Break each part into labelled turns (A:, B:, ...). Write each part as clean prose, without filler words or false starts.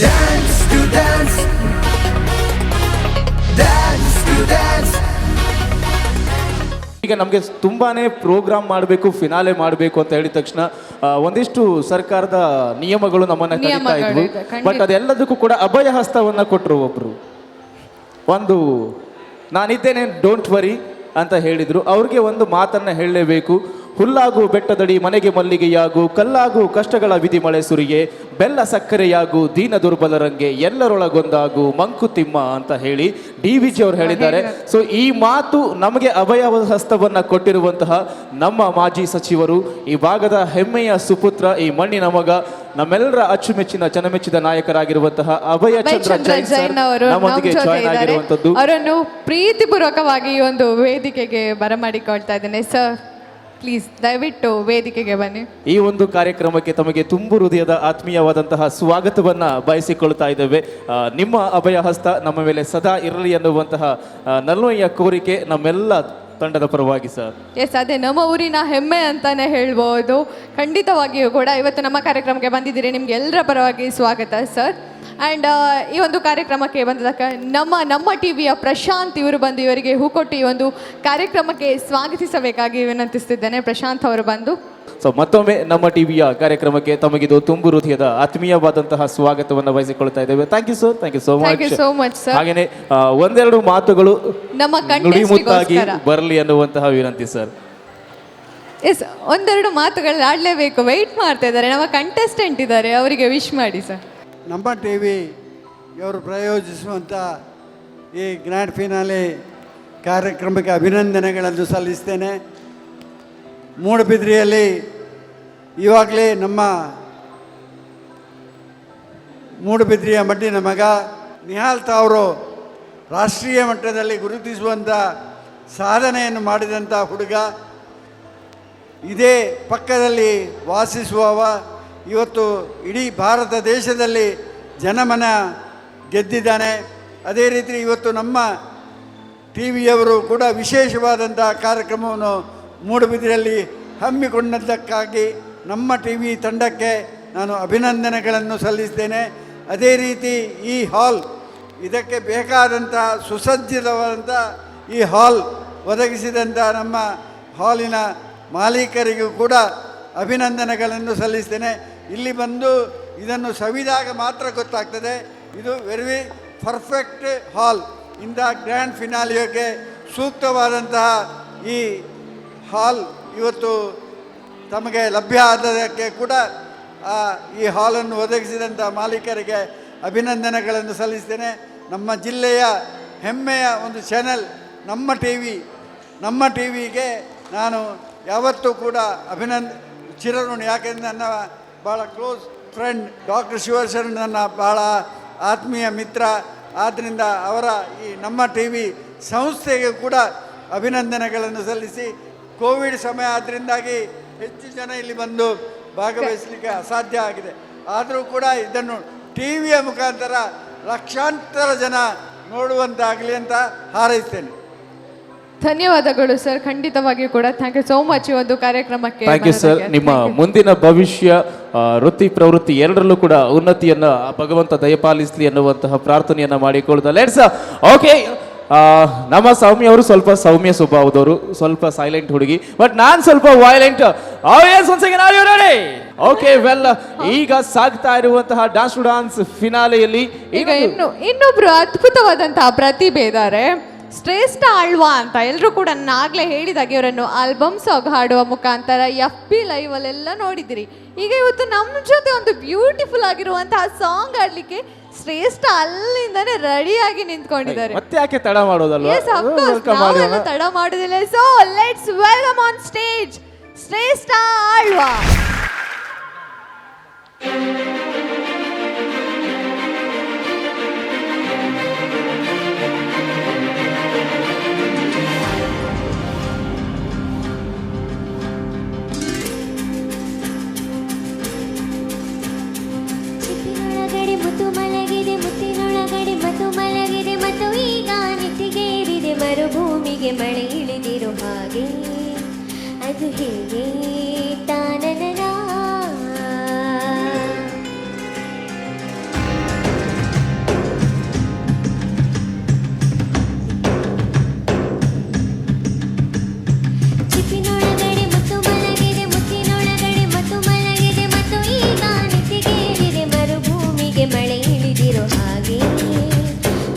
A: Dance to dance, dance to dance.
B: ಈಗ ನಮಗೆ ತುಂಬಾನೇ ಪ್ರೋಗ್ರಾಮ್ ಮಾಡಬೇಕು, ಫಿನಾಲೆ ಮಾಡಬೇಕು ಅಂತ ಹೇಳಿದ ತಕ್ಷಣ ಒಂದಿಷ್ಟು ಸರ್ಕಾರದ ನಿಯಮಗಳು ನಮ್ಮನ್ನ ಕರೀತಾ ಇದ್ವು. ಬಟ್ ಅದೆಲ್ಲದಕ್ಕೂ ಕೂಡ ಅಭಯ ಹಸ್ತವನ್ನ ಕೊಟ್ಟರು ಒಬ್ರು. ಒಂದು ನಾನಿದ್ದೇನೆ, ಡೋಂಟ್ ವರಿ ಅಂತ ಹೇಳಿದ್ರು. ಅವ್ರಿಗೆ ಒಂದು ಮಾತನ್ನ ಹೇಳಲೇಬೇಕು. ಹುಲ್ಲಾಗು ಬೆಟ್ಟದಡಿ ಮನೆಗೆ ಮಲ್ಲಿಗೆಯಾಗು, ಕಲ್ಲಾಗು ಕಷ್ಟಗಳ ವಿಧಿ ಮಳೆ ಸುರಿಗೆ, ಬೆಲ್ಲ ಸಕ್ಕರೆಯಾಗು ದೀನ ದುರ್ಬಲರಂಗೆ, ಎಲ್ಲರೊಳಗೊಂದಾಗು ಮಂಕುತಿಮ್ಮ ಅಂತ ಹೇಳಿ DVG ಅವರು ಹೇಳಿದ್ದಾರೆ. ಸೊ ಈ ಮಾತು ನಮಗೆ ಅಭಯ ಹಸ್ತವನ್ನ ಕೊಟ್ಟಿರುವಂತಹ ನಮ್ಮ ಮಾಜಿ ಸಚಿವರು, ಈ ಭಾಗದ ಹೆಮ್ಮೆಯ ಸುಪುತ್ರ, ಈ ಮಣ್ಣಿನ ಮಗ, ನಮ್ಮೆಲ್ಲರ ಅಚ್ಚುಮೆಚ್ಚಿನ ಜನಮೆಚ್ಚಿದ ನಾಯಕರಾಗಿರುವಂತಹ ಅಭಯ ಚಂದ್ರ ಜೈನ್ ಅವರು ನಮ್ಮೊಂದಿಗೆ ಜಾಯ್ನ್ ಆಗಿರುವಂತದ್ದು.
C: ಅವರನ್ನು ಪ್ರೀತಿಪೂರ್ವಕವಾಗಿ ಈ ಒಂದು ವೇದಿಕೆಗೆ ಬರಮಾಡಿಕೊಳ್ತಾ ಇದ್ದೇನೆ. ಸರ್ ಪ್ಲೀಸ್ ದಯವಿಟ್ಟು ವೇದಿಕೆಗೆ ಬನ್ನಿ.
B: ಈ ಒಂದು ಕಾರ್ಯಕ್ರಮಕ್ಕೆ ತಮಗೆ ತುಂಬು ಹೃದಯದ ಆತ್ಮೀಯವಾದಂತಹ ಸ್ವಾಗತವನ್ನ ಬಯಸಿಕೊಳ್ತಾ ಇದ್ದೇವೆ. ನಿಮ್ಮ ಅಭಯ ಹಸ್ತ ನಮ್ಮ ಮೇಲೆ ಸದಾ ಇರಲಿ ಅನ್ನುವಂತಹ ನಲ್ವಯ್ಯ ಕೋರಿಕೆ ನಮ್ಮೆಲ್ಲ ತಂಡದ ಪರವಾಗಿ ಸರ್.
C: ಎಸ್, ಅದೇ ನಮ್ಮ ಊರಿನ ಹೆಮ್ಮೆ ಅಂತಾನೆ ಹೇಳ್ಬೋದು. ಖಂಡಿತವಾಗಿಯೂ ಕೂಡ ಇವತ್ತು ನಮ್ಮ ಕಾರ್ಯಕ್ರಮಕ್ಕೆ ಬಂದಿದ್ದೀರಿ. ನಿಮ್ಗೆ ಎಲ್ಲರ ಪರವಾಗಿ ಸ್ವಾಗತ ಸರ್. ಆ್ಯಂಡ್ ಈ ಒಂದು ಕಾರ್ಯಕ್ರಮಕ್ಕೆ ಬಂದದಕ್ಕೆ ನಮ್ಮ ಟಿವಿಯ ಪ್ರಶಾಂತ್ ಇವರು ಬಂದು ಇವರಿಗೆ ಹೂಕೊಟ್ಟು ಈ ಒಂದು ಕಾರ್ಯಕ್ರಮಕ್ಕೆ ಸ್ವಾಗತಿಸಬೇಕಾಗಿ ವಿನಂತಿಸ್ತಿದ್ದೇನೆ. ಪ್ರಶಾಂತ್ ಅವರು ಬಂದು.
B: ಸೊ ಮತ್ತೊಮ್ಮೆ ನಮ್ಮ ಟಿವಿಯ ಕಾರ್ಯಕ್ರಮಕ್ಕೆ ತಮಗಿದು ತುಂಬು ಹೃದಯದ ಆತ್ಮೀಯವಾದಂತಹ ಸ್ವಾಗತವನ್ನು ವಹಿಸಿಕೊಳ್ತಾ ಇದ್ದೇವೆ. Thank you sir, thank you so much
C: sir.
B: ಹಾಗೇನೆ ಒಂದೆರಡು ಮಾತುಗಳು
C: ನಮ್ಮ
B: ನುಡಿಮುತ್ತಾಗಿ ಬರಲಿ ಅನ್ನುವಂತಹ ವಿನಂತಿ ಸರ್.
C: ಎಸ್, ಒಂದೆರಡು ಮಾತುಗಳು ಆಡಲೇಬೇಕು. ವೆಯ್ಟ್ ಮಾಡ್ತಾ ಇದ್ದಾರೆ, ನಮ್ಮ ಕಂಟೆಸ್ಟೆಂಟ್ ಇದ್ದಾರೆ, ಅವರಿಗೆ ವಿಶ್ ಮಾಡಿ ಸರ್.
D: ನಮ್ಮ ಟಿ ವಿ ಇವರು ಪ್ರಾಯೋಜಿಸುವಂಥ ಈ ಗ್ರ್ಯಾಂಡ್ ಫಿನಾಲೆ ಕಾರ್ಯಕ್ರಮಕ್ಕೆ ಅಭಿನಂದನೆಗಳನ್ನು ಸಲ್ಲಿಸ್ತೇನೆ. ಮೂಡಬಿದ್ರಿಯಲ್ಲಿ ಇವಾಗಲೇ ನಮ್ಮ ಮೂಡಬಿದ್ರಿಯ ಮಣ್ಣಿನ ಮಗ ನಿಹಾಲ್ ತಾವರು ರಾಷ್ಟ್ರೀಯ ಮಟ್ಟದಲ್ಲಿ ಗುರುತಿಸುವಂಥ ಸಾಧನೆಯನ್ನು ಮಾಡಿದಂಥ ಹುಡುಗ, ಇದೇ ಪಕ್ಕದಲ್ಲಿ ವಾಸಿಸುವವ, ಇವತ್ತು ಇಡೀ ಭಾರತ ದೇಶದಲ್ಲಿ ಜನಮನ ಗೆದ್ದಿದ್ದಾನೆ. ಅದೇ ರೀತಿ ಇವತ್ತು ನಮ್ಮ ಟಿ ವಿಯವರು ಕೂಡ ವಿಶೇಷವಾದಂಥ ಕಾರ್ಯಕ್ರಮವನ್ನು ಮೂಡುಬಿದಿರೆಯಲ್ಲಿ ಹಮ್ಮಿಕೊಂಡದ್ದಕ್ಕಾಗಿ ನಮ್ಮ ಟಿ ವಿ ತಂಡಕ್ಕೆ ನಾನು ಅಭಿನಂದನೆಗಳನ್ನು ಸಲ್ಲಿಸ್ತೇನೆ. ಅದೇ ರೀತಿ ಈ ಹಾಲ್, ಇದಕ್ಕೆ ಬೇಕಾದಂಥ ಸುಸಜ್ಜಿತವಾದಂಥ ಈ ಹಾಲ್ ಒದಗಿಸಿದಂಥ ನಮ್ಮ ಹಾಲಿನ ಮಾಲೀಕರಿಗೂ ಕೂಡ ಅಭಿನಂದನೆಗಳನ್ನು ಸಲ್ಲಿಸ್ತೇನೆ. ಇಲ್ಲಿ ಬಂದು ಇದನ್ನು ಸವಿದಾಗ ಮಾತ್ರ ಗೊತ್ತಾಗ್ತದೆ ಇದು ವೆರಿ ಪರ್ಫೆಕ್ಟ್ ಹಾಲ್. ಇಂಥ ಗ್ರ್ಯಾಂಡ್ ಫಿನಾಲಿಯೋಗೆ ಸೂಕ್ತವಾದಂತಹ ಈ ಹಾಲ್ ಇವತ್ತು ತಮಗೆ ಲಭ್ಯ ಆದದಕ್ಕೆ ಕೂಡ ಈ ಹಾಲನ್ನು ಒದಗಿಸಿದಂಥ ಮಾಲೀಕರಿಗೆ ಅಭಿನಂದನೆಗಳನ್ನು ಸಲ್ಲಿಸ್ತೇನೆ. ನಮ್ಮ ಜಿಲ್ಲೆಯ ಹೆಮ್ಮೆಯ ಒಂದು ಚಾನೆಲ್ ನಮ್ಮ ಟಿ ವಿಗೆ ನಾನು ಯಾವತ್ತೂ ಕೂಡ ಚಿರಋಣಿ. ಯಾಕೆಂದರೆ ನನ್ನ ಭಾಳ ಕ್ಲೋಸ್ ಫ್ರೆಂಡ್ ಡಾಕ್ಟರ್ ಶಿವಶರಣ್ ನನ್ನ ಭಾಳ ಆತ್ಮೀಯ ಮಿತ್ರ. ಆದ್ದರಿಂದ ಅವರ ಈ ನಮ್ಮ ಟಿ ವಿ ಸಂಸ್ಥೆಗೆ ಕೂಡ ಅಭಿನಂದನೆಗಳನ್ನು ಸಲ್ಲಿಸಿ, ಕೋವಿಡ್ ಸಮಯ ಆದ್ದರಿಂದಾಗಿ ಹೆಚ್ಚು ಜನ ಇಲ್ಲಿ ಬಂದು ಭಾಗವಹಿಸಲಿಕ್ಕೆ ಅಸಾಧ್ಯ ಆಗಿದೆ. ಆದರೂ ಕೂಡ ಇದನ್ನು ಟಿ ವಿಯ ಮುಖಾಂತರ ಲಕ್ಷಾಂತರ ಜನ ನೋಡುವಂತಾಗಲಿ ಅಂತ ಹಾರೈಸ್ತೇನೆ.
C: ಧನ್ಯವಾದಗಳು ಸರ್, ಖಂಡಿತವಾಗಿಯೂ ಕೂಡ. ಥ್ಯಾಂಕ್ ಯು ಸೋ ಮಚ್ ಈ ಒಂದು ಕಾರ್ಯಕ್ರಮಕ್ಕೆ.
B: Thank you sir. ನಿಮ್ಮ ಮುಂದಿನ ಭವಿಷ್ಯ, ವೃತ್ತಿ ಪ್ರವೃತ್ತಿ ಎರಡರಲ್ಲೂ ಕೂಡ ಉನ್ನತಿಯನ್ನ ಭಗವಂತ ದಯಪಾಲಿಸಲಿ ಅನ್ನುವಂತಹ ಪ್ರಾರ್ಥನೆಯನ್ನ ಮಾಡಿಕೊಳ್ಳುತ್ತಾ ಲೆಟ್ಸ್ ಓಕೆ. ನಮ್ಮ ಸೌಮ್ಯ ಅವರು ಸ್ವಲ್ಪ ಸೌಮ್ಯ ಸ್ವಭಾವದವರು, ಸ್ವಲ್ಪ ಸೈಲೆಂಟ್ ಹುಡುಗಿ, ಬಟ್ ನಾನ್ ಸ್ವಲ್ಪ ವೈಲೆಂಟ್. ಓಕೆ ವೆಲ್, ಈಗ ಸಾಗ್ತಾ ಇರುವಂತಹ ಡಾನ್ಸ್ ಟು ಡಾನ್ಸ್ ಫಿನಾಲೆಯಲ್ಲಿ
C: ಈಗ ಇನ್ನೊಬ್ರು ಅದ್ಭುತವಾದಂತಹ ಪ್ರತಿಭೆ ಇದ್ದಾರೆ, ಶ್ರೇಷ್ಠ ಆಳ್ವಾ ಅಂತ. ಎಲ್ಲರೂ ಕೂಡ ನಾಗಲೇ ಹೇಳಿದಾಗೆ ಇವರನ್ನು ಆಲ್ಬಮ್ ಸಾಂಗ್ ಹಾಡುವ ಮುಖಾಂತರ FB ಲೈವ್ ಅಲ್ಲೆಲ್ಲ ನೋಡಿದಿರಿ. ಈಗ ಇವತ್ತು ನಮ್ಮ ಜೊತೆ ಒಂದು ಬ್ಯೂಟಿಫುಲ್ ಆಗಿರುವಂತಹ ಸಾಂಗ್ ಆಡ್ಲಿಕ್ಕೆ ಶ್ರೇಷ್ಠ ಅಲ್ಲಿಂದಾನೆ ರೆಡಿಯಾಗಿ ನಿಂತ್ಕೊಂಡಿದ್ದಾರೆ.
B: ಮತ್ತೆ ಯಾಕೆ ತಡ ಮಾಡೋದಲ್ವಾ?
C: ತಡ ಮಾಡೋದಿಲ್ಲ. So let's welcome on stage ಶ್ರೇಷ್ಠ ಆಳ್ವಾ.
E: ಮರುಭೂಮಿಗೆ ಮಳೆ ಇಳಿದಿರೋ ಹಾಗೆ ಅದು ಹೇಗೆ ತಾನನ ಭೂಮಿಗೆ ಮಳೆ ಇಳಿದಿರೋ ಹಾಗೆ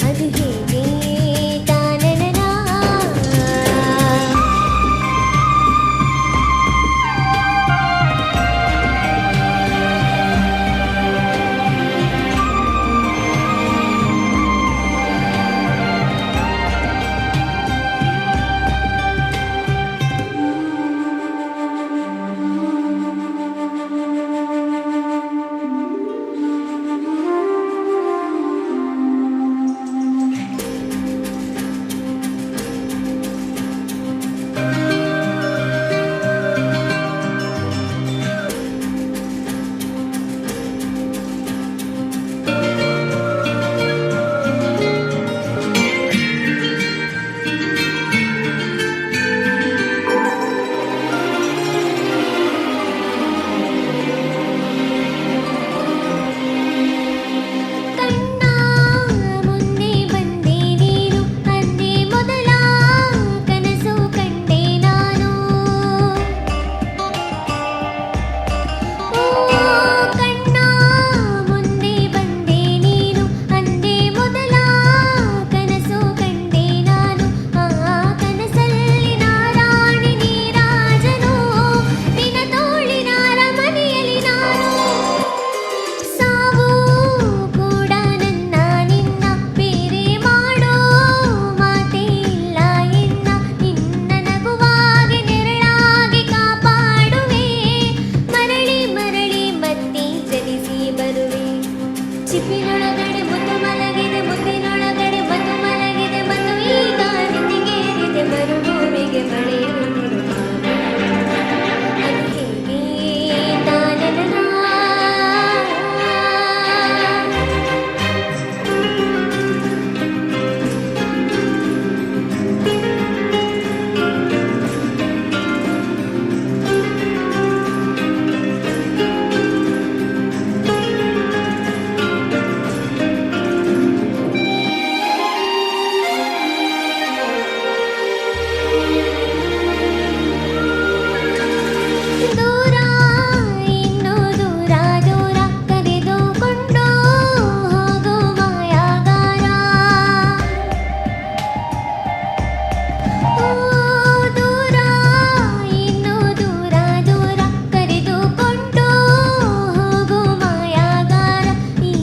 E: ಅದು ಹೇಗೆ ತಾನನನಾ. ಚಿಪ್ಪಿನೊಳಗಡೆ ಮುತ್ತು ಮಲಗಿದೆ, ಮುತ್ತಿನೊಳಗಡೆ ಮತ್ತು ಮಲಗಿದೆ, ಮತ್ತು ಈಗ ನಿಂತಿಗೇರಿದೆ ಮರುಭೂಮಿಗೆ ಮಳೆ ಇಳಿದಿರೋ ಹಾಗೆ ಅದು ಹೇಗೆ ತಾನನನಾ. ದೂರ ಇನ್ನೂ ದೂರ ದೂರ ಕರೆದುಕೊಂಡು ಹೋಗು ಮಾಯಾಗಾರ. ಓ ದೂರ ಇನ್ನೂ ದೂರ ದೂರ ಕರೆದುಕೊಂಡು ಹೋಗು ಮಾಯಾಗಾರ. ಈ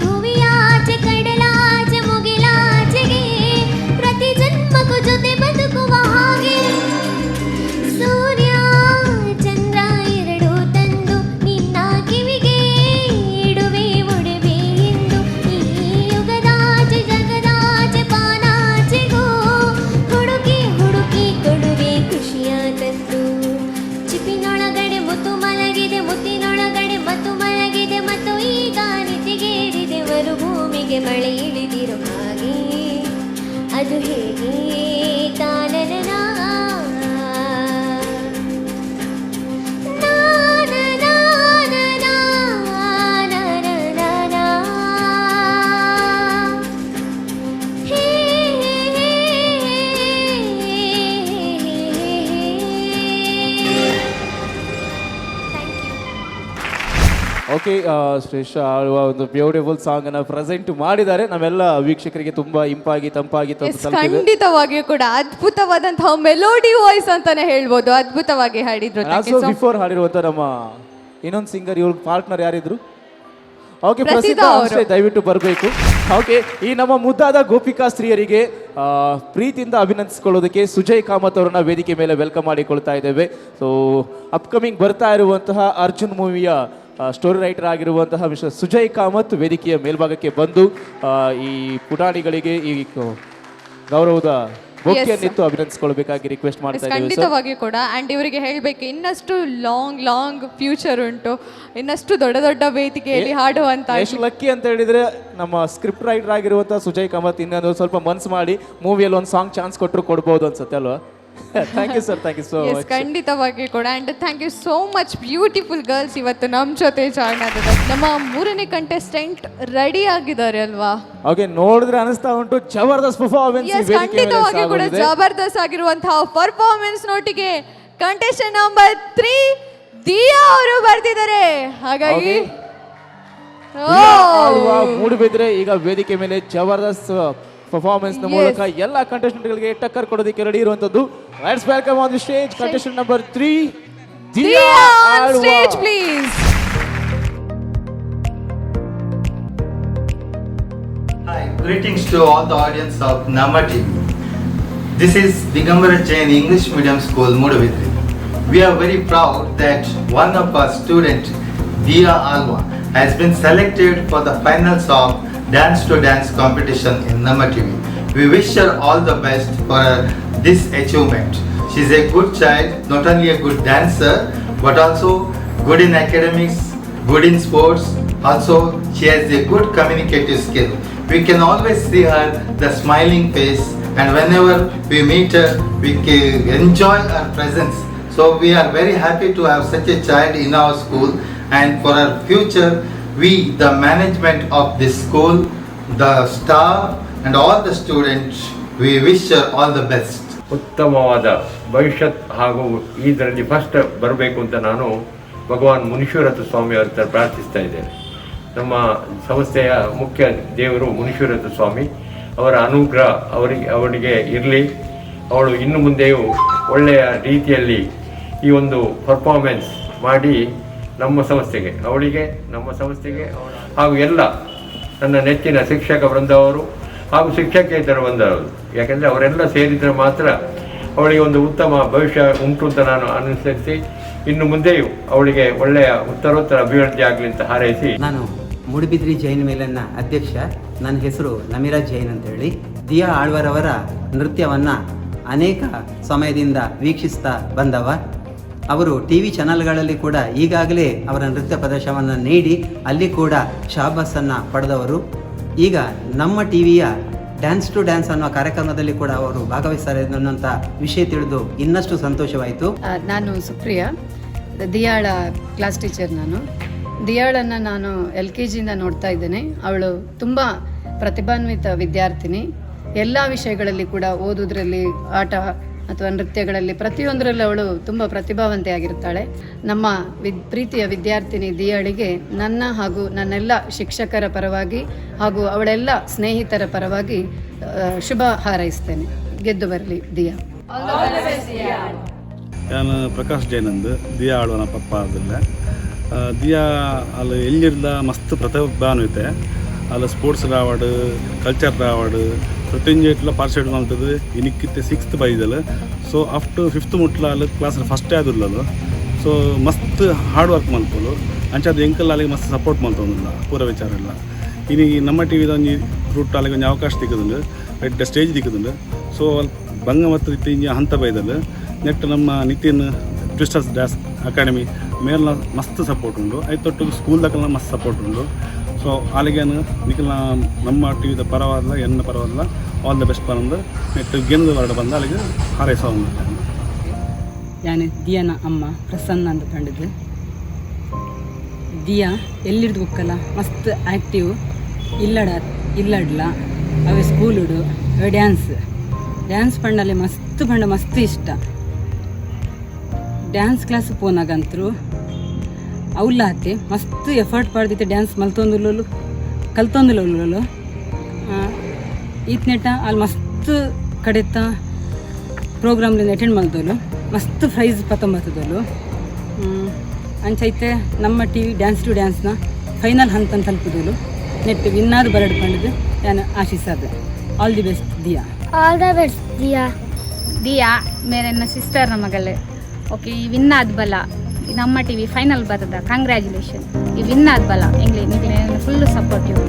E: ಭುವಿಯಾಚೆ ಕಡಲಾಚೆ ಮುಗಿಲಾಚೆಗೆ ಪ್ರತಿ ಜನ್ಮಕ್ಕೂ ಜೊತೆ ಬದುಕುವ ಹಾಗೆ ಸೂರ್ಯ ಚಂದ್ರ ಎರಡು ತಂದು ನಿನ್ನ ಕಿವಿಗೆ ಇಡುವೆ ಒಡವೆ ಎಂದು. ಈ ಯುಗದಾಚೆ ಜಗದಾಚೆ ಪಾನಾಚೆಗೂ ಹುಡುಕಿ ಹುಡುಕಿ ಕೊಡುವೆ ಖುಷಿಯ ತಂದು. ಚಿಪ್ಪಿನೊಳಗಡೆ ಮುತ್ತು ಮಲಗಿದೆ, ಮುತ್ತಿನೊಳಗಡೆ ಮತ್ತು ಮಲಗಿದೆ, ಮತ್ತು ಈಗ ನಿತಿಗೇರಿದೆ ಮರುಭೂಮಿಗೆ ಮಳೆ ಇಳಿದಿರೋ ಹಾಗೆ ಅದು ಹೇಗೆ ತಾನನನಾ.
B: ಓಕೆ, ಶ್ರೇಷ್ಠ ಆಳುವ ಒಂದು ಬ್ಯೂಟಿಫುಲ್ ಸಾಂಗ್ ಅನ್ನ ಪ್ರೆಸೆಂಟ್ ಮಾಡಿದ್ದಾರೆ. ನಾವೆಲ್ಲ ವೀಕ್ಷಕರಿಗೆ ತುಂಬಾ ಇಂಪಾಗಿ ತಂಪಾಗಿ ತಲುಪಿದೆ.
C: ಖಂಡಿತವಾಗಿಯೂ ಕೂಡ ಅದ್ಭುತವಾದಂತಹ ಮೆಲೋಡಿ ವಾಯ್ಸ್ ಅಂತಾನೆ ಹೇಳ್ಬೋದು. ಅದ್ಭುತವಾಗಿ ಹಾಡಿದ್ರು.
B: ಬಿಫೋರ್ ಹಾಡಿರುವಂತ ನಮ್ಮ ಇನ್ನೊಂದು ಸಿಂಗರ್, ಇವ್ರ ಪಾರ್ಟ್ನರ್ ಯಾರಿದ್ರು? ಓಕೆ,
C: ಪ್ರಸಿದ್ಧ
B: ಪ್ರಸಿದ್ಧ
C: ಅವರು.
B: ಅಷ್ಟೇ, ದಯವಿಟ್ಟು ಬರಬೇಕು. ಓಕೆ, ಈ ನಮ್ಮ ಮುದ್ದಾದ ಗೋಪಿಕಾ ಸ್ತ್ರೀಯರಿಗೆ ಪ್ರೀತಿಯಿಂದ ಅಭಿನಂದಿಸಿಕೊಳ್ಳೋದಕ್ಕೆ ಸುಜಯ್ ಕಾಮತ್ ಅವರನ್ನ ವೇದಿಕೆ ಮೇಲೆ ವೆಲ್ಕಮ್ ಮಾಡಿಕೊಳ್ತಾ ಇದ್ದೇವೆ. ಸೊ ಅಪ್ಕಮಿಂಗ್ ಬರ್ತಾ ಇರುವಂತಹ ಅರ್ಜುನ್ ಮೂವಿಯ ಸ್ಟೋರಿ ರೈಟರ್ ಆಗಿರುವಂತಹ ಮಿಸ್ಟರ್ ಸುಜಯ್ ಕಾಮತ್ ವೇದಿಕೆಯ ಮೇಲ್ಭಾಗಕ್ಕೆ ಬಂದು ಈ ಪುಟಾಣಿಗಳಿಗೆ ಈ ಗೌರವದ ಬೊಕ್ಕೆಯನ್ನಿತ್ತು ಅಭಿನಂದಿಸಿಕೊಳ್ಬೇಕಾಗಿ ರಿಕ್ವೆಸ್ಟ್ ಮಾಡ್ತಾ ಇದ್ದೀವಿ ಸರ್.
C: ಖಂಡಿತವಾಗಿಯೂ ಕೂಡ. ಆ್ಯಂಡ್ ಇವರಿಗೆ ಹೇಳಬೇಕು, ಇನ್ನಷ್ಟು ಲಾಂಗ್ ಫ್ಯೂಚರ್ ಉಂಟು, ಇನ್ನಷ್ಟು ದೊಡ್ಡ ದೊಡ್ಡ ವೇದಿಕೆಯಲ್ಲಿ ಹಾಡುವಂತ.
B: ಎಷ್ಟು ಲಕ್ಕಿ ಅಂತ ಹೇಳಿದ್ರೆ ನಮ್ಮ ಸ್ಕ್ರಿಪ್ಟ್ ರೈಟರ್ ಆಗಿರುವಂತಹ ಸುಜಯ್ ಕಾಮತ್ ಇನ್ನೊಂದು ಸ್ವಲ್ಪ ಮನ್ಸು ಮಾಡಿ ಮೂವಿಯಲ್ಲಿ ಒಂದು ಸಾಂಗ್ ಚಾನ್ಸ್ ಕೊಟ್ಟರು ಕೊಡ್ಬೋದು ಅನ್ಸುತ್ತೆ ಅಲ್ವಾ? Thank you sir, thank you so much.
C: ಖಂಡಿತವಾಗಿ ಕೂಡ. And thank you so much beautiful girls ಇವತ್ತು ನಮ್ಮ ಜೊತೆ ಜಾಯ್ನ್ ಆಗಿದೆ. ನಮ್ಮ 3ನೇ ಕಂಟೆಸ್ಟೆಂಟ್ ರೆಡಿ ಆಗಿದ್ದಾರೆ ಅಲ್ವಾ?
B: ಓಕೆ, ನೋಡಿದ್ರೆ ಅನಿಸ್ತಾ ಉಂಟು ಜಬರ್ದಸ್ತ್ ಪರ್ಫಾರ್ಮೆನ್ಸ್.
C: ಖಂಡಿತವಾಗಿ ಕೂಡ ಜಬರ್ದಸ್ತ್ ಆಗಿರುವಂತಹ ಪರ್ಫಾರ್ಮೆನ್ಸ್ ನೋಟಿಗೆ ಕಂಟೆಸ್ಟೆಂಟ್ ನಂಬರ್ 3 ದಿಯಾ ಅವರು ಬರ್ತಿದ್ದಾರೆ. ಹಾಗಾಗಿ
B: ಆಳ್ವಾ ಮೂಡುಬಿದ್ರೆ ಈಗ ವೇದಿಕೆ ಮೇಲೆ ಜಬರ್ದಸ್ತ್ ಪರ್ಫಾರ್ಮೆನ್ಸ್ ನ ಮೂಲಕ ಎಲ್ಲ ಕಂಟೆಸ್ಟೆಂಟ್ ಗಳಿಗೆ ಟಕ್ಕರ್ ಕೊಡೋದಕ್ಕೆ ರೆಡಿ ಇರುವಂತದ್ದು. Let's welcome on the stage contestant number 3
C: Diya on stage, please.
F: Hi, greetings to all the audience of Nama TV. This is Digambara Jain English Medium School, Mudavitri. We are very proud that one of our students, Diya Alwa, has been selected for the finals of Dance to Dance competition in Nama TV. We wish her all the best for this achievement. She is a good child, not only a good dancer, but also good in academics, good in sports. Also, she has a good communicative skill. We can always see her, the smiling face, and whenever we meet her, we can enjoy her presence. So we are very happy to have such a child in our school, and for our future, we, the management of this school, the staff, and all the students, we wish her all the best.
G: ಉತ್ತಮವಾದ ಭವಿಷ್ಯತ್ ಹಾಗೂ ಇದರಲ್ಲಿ first ಬರಬೇಕು ಅಂತ ನಾನು ಭಗವಾನ್ ಮುನೀಶ್ವರಥ ಸ್ವಾಮಿ ಅವ್ರ ಹತ್ರ ಪ್ರಾರ್ಥಿಸ್ತಾ ಇದ್ದೇನೆ. ನಮ್ಮ ಸಂಸ್ಥೆಯ ಮುಖ್ಯ ದೇವರು ಮುನೀಶ್ವರಥ ಸ್ವಾಮಿ, ಅವರ ಅನುಗ್ರಹ ಅವರಿಗೆ ಇರಲಿ. ಅವಳು ಇನ್ನು ಮುಂದೆಯೂ ಒಳ್ಳೆಯ ರೀತಿಯಲ್ಲಿ ಈ ಒಂದು ಪರ್ಫಾರ್ಮೆನ್ಸ್ ಮಾಡಿ ನಮ್ಮ ಸಂಸ್ಥೆಗೆ ಹಾಗೂ ಎಲ್ಲ ನನ್ನ ನೆಚ್ಚಿನ ಶಿಕ್ಷಕ ವೃಂದವರು ಹಾಗೂ ಶಿಕ್ಷಕೇತರ ಬಂದವರು, ಯಾಕೆಂದರೆ ಅವರೆಲ್ಲ ಸೇರಿದರೆ ಮಾತ್ರ ಅವಳಿಗೆ ಒಂದು ಉತ್ತಮ ಭವಿಷ್ಯ ಉಂಟು ಅಂತ ನಾನು ಅನುಸರಿಸಿ ಇನ್ನು ಮುಂದೆಯೂ ಅವಳಿಗೆ ಒಳ್ಳೆಯ ಉತ್ತರೋತ್ತರ ಅಭಿವೃದ್ಧಿ ಆಗಲಿ ಅಂತ ಹಾರೈಸಿ.
H: ನಾನು ಮೂಡುಬಿದ್ರಿ ಜೈನ್ ಮೇಲನ್ನ ಅಧ್ಯಕ್ಷ. ನನ್ನ ಹೆಸರು ನಮಿರಾ ಜೈನ್ ಅಂತೇಳಿ. ದಿಯಾ ಆಳ್ವರವರ ನೃತ್ಯವನ್ನು ಅನೇಕ ಸಮಯದಿಂದ ವೀಕ್ಷಿಸ್ತಾ ಬಂದವ. ಅವರು ಟಿ ವಿ ಚಾನಲ್ಗಳಲ್ಲಿ ಕೂಡ ಈಗಾಗಲೇ ಅವರ ನೃತ್ಯ ಪ್ರದರ್ಶನವನ್ನು ನೀಡಿ ಅಲ್ಲಿ ಕೂಡ ಶಾಬಾಸನ್ನು ಪಡೆದವರು. ಈಗ ನಮ್ಮ ಟಿ ವಿಯ ಡ್ಯಾನ್ಸ್ ಟು ಡ್ಯಾನ್ಸ್ ಅನ್ನೋ ಕಾರ್ಯಕ್ರಮದಲ್ಲಿ ಕೂಡ ಅವರು ಭಾಗವಹಿಸ್ತಾರೆ ಅನ್ನೋಂಥ ವಿಷಯ ತಿಳಿದು ಇನ್ನಷ್ಟು ಸಂತೋಷವಾಯಿತು.
I: ನಾನು ಸುಪ್ರಿಯಾ, ದಿಯಾಳ ಕ್ಲಾಸ್ ಟೀಚರ್. ದಿಯಾಳನ್ನು ನಾನು LKGಯಿಂದ ನೋಡ್ತಾ ಇದ್ದೇನೆ. ಅವಳು ತುಂಬ ಪ್ರತಿಭಾನ್ವಿತ ವಿದ್ಯಾರ್ಥಿನಿ. ಎಲ್ಲ ವಿಷಯಗಳಲ್ಲಿ ಕೂಡ ಓದೋದ್ರಲ್ಲಿ, ಆಟ ಅಥವಾ ನೃತ್ಯಗಳಲ್ಲಿ ಪ್ರತಿಯೊಂದರಲ್ಲೂ ಅವಳು ತುಂಬ ಪ್ರತಿಭಾವಂತೆ ಆಗಿರ್ತಾಳೆ. ನಮ್ಮ ಪ್ರೀತಿಯ ವಿದ್ಯಾರ್ಥಿನಿ ದಿಯಾಳಿಗೆ ನನ್ನ ಹಾಗೂ ನನ್ನೆಲ್ಲ ಶಿಕ್ಷಕರ ಪರವಾಗಿ ಹಾಗೂ ಅವಳೆಲ್ಲ ಸ್ನೇಹಿತರ ಪರವಾಗಿ ಶುಭ ಹಾರೈಸ್ತೇನೆ. ಗೆದ್ದು ಬರಲಿ ದಿಯಾ.
J: ನಾನು ಪ್ರಕಾಶ್ ಜೈನಂದು ದಿಯಾ ಆಳ್ವನ ಪಪ್ಪ ಆದಿಲ್ಲ. ದಿಯಾ ಅಲ್ಲಿ ಎಲ್ಲಿರ್ದ ಮಸ್ತ್ ಪ್ರತಿಭಾನ್ವಿತೆ. ಅಲ್ಲಿ ಸ್ಪೋರ್ಟ್ಸ್ ರಾವಡ್, ಕಲ್ಚರ್ ರಾವಡ್ ಪ್ರತಿಯೊಂದು ಪಾರ್ಟಿಸಿಪೇಟ್ ಮಾಡ್ತದೆ. ಇನ್ನಿಕ್ಕಿತ್ತೆ 6th ಬೈದಲ್ಲ. ಸೊ ಅಫ್ಟರ್ 5th ಮುಟ್ಲ ಅಲ್ಲಿ ಕ್ಲಾಸ್ ಫಸ್ಟೇ ಆದಿಲ್ಲ. ಸೊ ಮಸ್ತ್ ಹಾರ್ಡ್ ವರ್ಕ್ ಮಾಡ್ಕೊಳ್ಳು ಅಂಚದು ಎಂಕಲ್ ಅಲ್ಲಿಗೆ ಮಸ್ತ್ ಸಪೋರ್ಟ್ ಮಾಡ್ತೊಂದಿಲ್ಲ ಪೂರ ವಿಚಾರ ಇಲ್ಲ. ಇನ್ನು ನಮ್ಮ ಟಿ ವಿದ ಒಂದು ರೂಟ್ ಅಲ್ಲಿಗೆ ಒಂದು ಅವಕಾಶ ದಿಕ್ಕದುಂಡು, ರೆಡ್ ಸ್ಟೇಜ್ ದಿಕ್ಕದುಂಡು. ಸೊ ಅಲ್ಲಿ ಬಂಗ ಮತ್ತು ಇತ್ತೀಚ ಹಂತ ಬೈದಲ್ಲ ನೆಟ್ ನಮ್ಮ ನಿತಿನ್ ಟ್ವಿಸ್ಟರ್ಸ್ ಡ್ಯಾನ್ಸ್ ಅಕಾಡೆಮಿ ಮೇಲೆ ಮಸ್ತ್ ಸಪೋರ್ಟ್ ಉಂಡು. ಐದು ತೊಟ್ಟು ಸ್ಕೂಲ್ದಾಗೆಲ್ಲ ಮಸ್ತ್ ಸಪೋರ್ಟ್ ಉಂಡು. ಸೊ ಅಲ್ಲಿಗೇನು ನಿಖಿಲ್ ನಮ್ಮ ಟಿ ವಿದ ಪರವಾದಲ್ಲ, ಎನ್ನ ಪರವಾದಲ್ಲ, ಆಲ್ ದ ಬೆಸ್ಟ್ ಬಂದು ನೆಟ್ಟು ಗೆಂದು ಹೊರಡು ಬಂದು ಅಲ್ಲಿಗೆ ಹಾರೈಸೋ.
K: ನಾನು ದಿಯಾನ ಅಮ್ಮ ಪ್ರಸನ್ನ ಅಂತ ಕಂಡಿದ್ದು. ದಿಯಾ ಎಲ್ಲಿರ್ದು ಬುಕ್ಕಲ್ಲ ಮಸ್ತ್ ಆ್ಯಕ್ಟಿವ್, ಇಲ್ಲಡ್ಲ ಅವೇ ಸ್ಕೂಲುಡು ಅವೇ ಡ್ಯಾನ್ಸ್ ಪಂಡಲ್ಲಿ ಮಸ್ತ್ ಇಷ್ಟ. ಡ್ಯಾನ್ಸ್ ಕ್ಲಾಸ್ ಪೋನಾಗಂತರು ಅವಲಾತೆ ಮಸ್ತ್ ಎಫರ್ಟ್ ಪಡ್ದಿತ್ತೆ. ಡ್ಯಾನ್ಸ್ ಕಲ್ತೊಂದುಲು ಈತ್ನೆಟ ಅಲ್ಲಿ ಮಸ್ತ್ ಕಡೆತ ಪ್ರೋಗ್ರಾಮ್ಲಿಂದ ಅಟೆಂಡ್ ಮಾಡ್ದೋಲು. ಮಸ್ತ್ ಪ್ರೈಸ್ ಪತ್ತೊಂಬತ್ತದೋಲು ಅಂಚೈತೆ. ನಮ್ಮ ಟಿ ವಿ ಡ್ಯಾನ್ಸ್ ಟು ಡ್ಯಾನ್ಸ್ನ ಫೈನಲ್ ಹಂತ ತಲುಪಿದೋಲು. ನೆಟ್ ವಿನ್ನಾರು ಬರಡು ಪಂಡಿದ್ದು ನಾನು ಆಶಿಸದೆ. All the best Diya.
E: All the best Diya.
L: Diya ಮೇರೆನ್ನ ಸಿಸ್ಟರ್ನ ಮಗಳೇ. ಓಕೆ, ಈ ವಿನ್ ಆದ ಬಲ ನಮ್ಮ ಟಿ ವಿ ಫೈನಲ್ ಬರ್ತದ. ಕಂಗ್ರ್ಯಾಚುಲೇಷನ್. ಈ ವಿನ್ ಆದ ಬಲ ನಿಮಗೆ ಫುಲ್ಲು ಸಪೋರ್ಟಿವ್.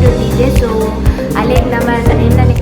E: ಬರುತ್ತಿದೆ. ಸೊ ಅಲ್ಲೇ ನಮ್ಮ ಎಂಟನೇ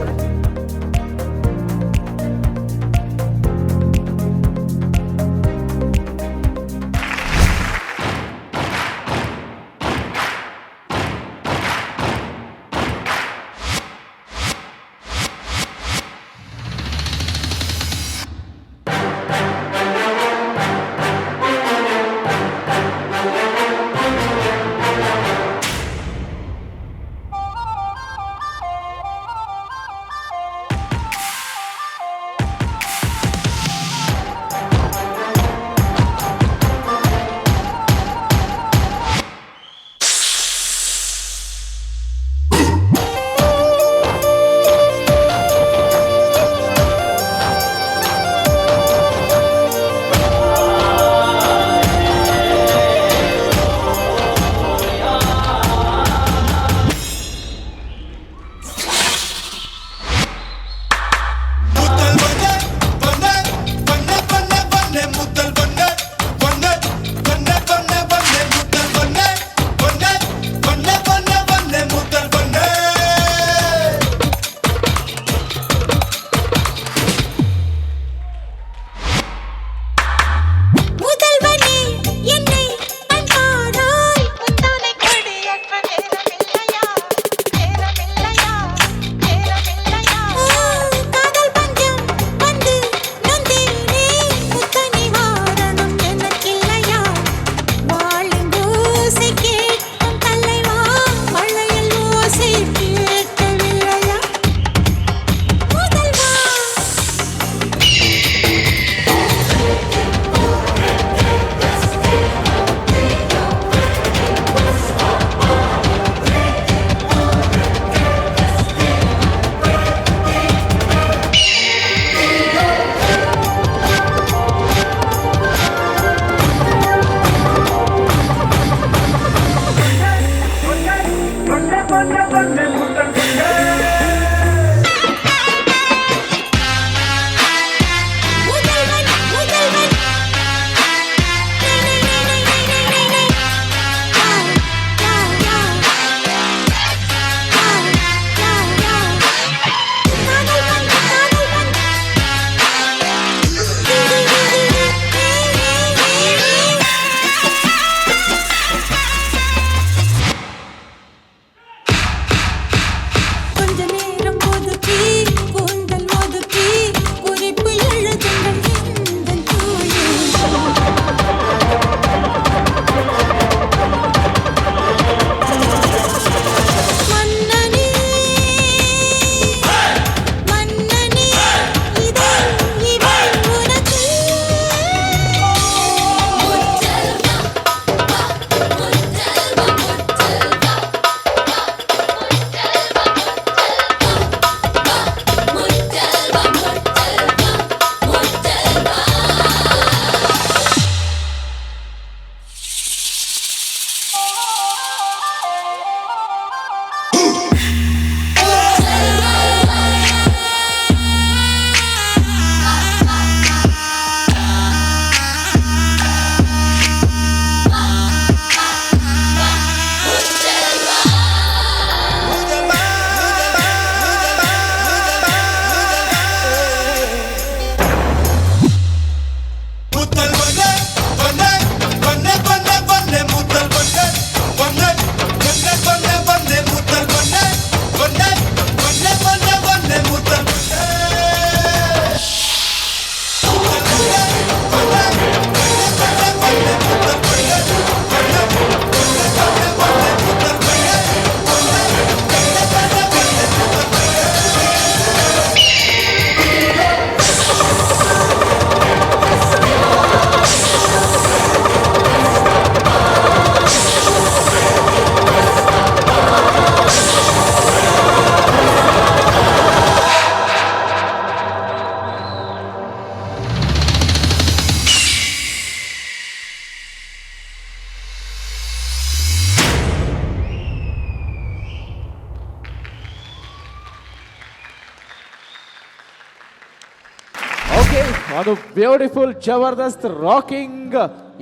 B: ಅದು ಬ್ಯೂಟಿಫುಲ್ ಜಬರ್ದಸ್ತ್ ರಾಕಿಂಗ್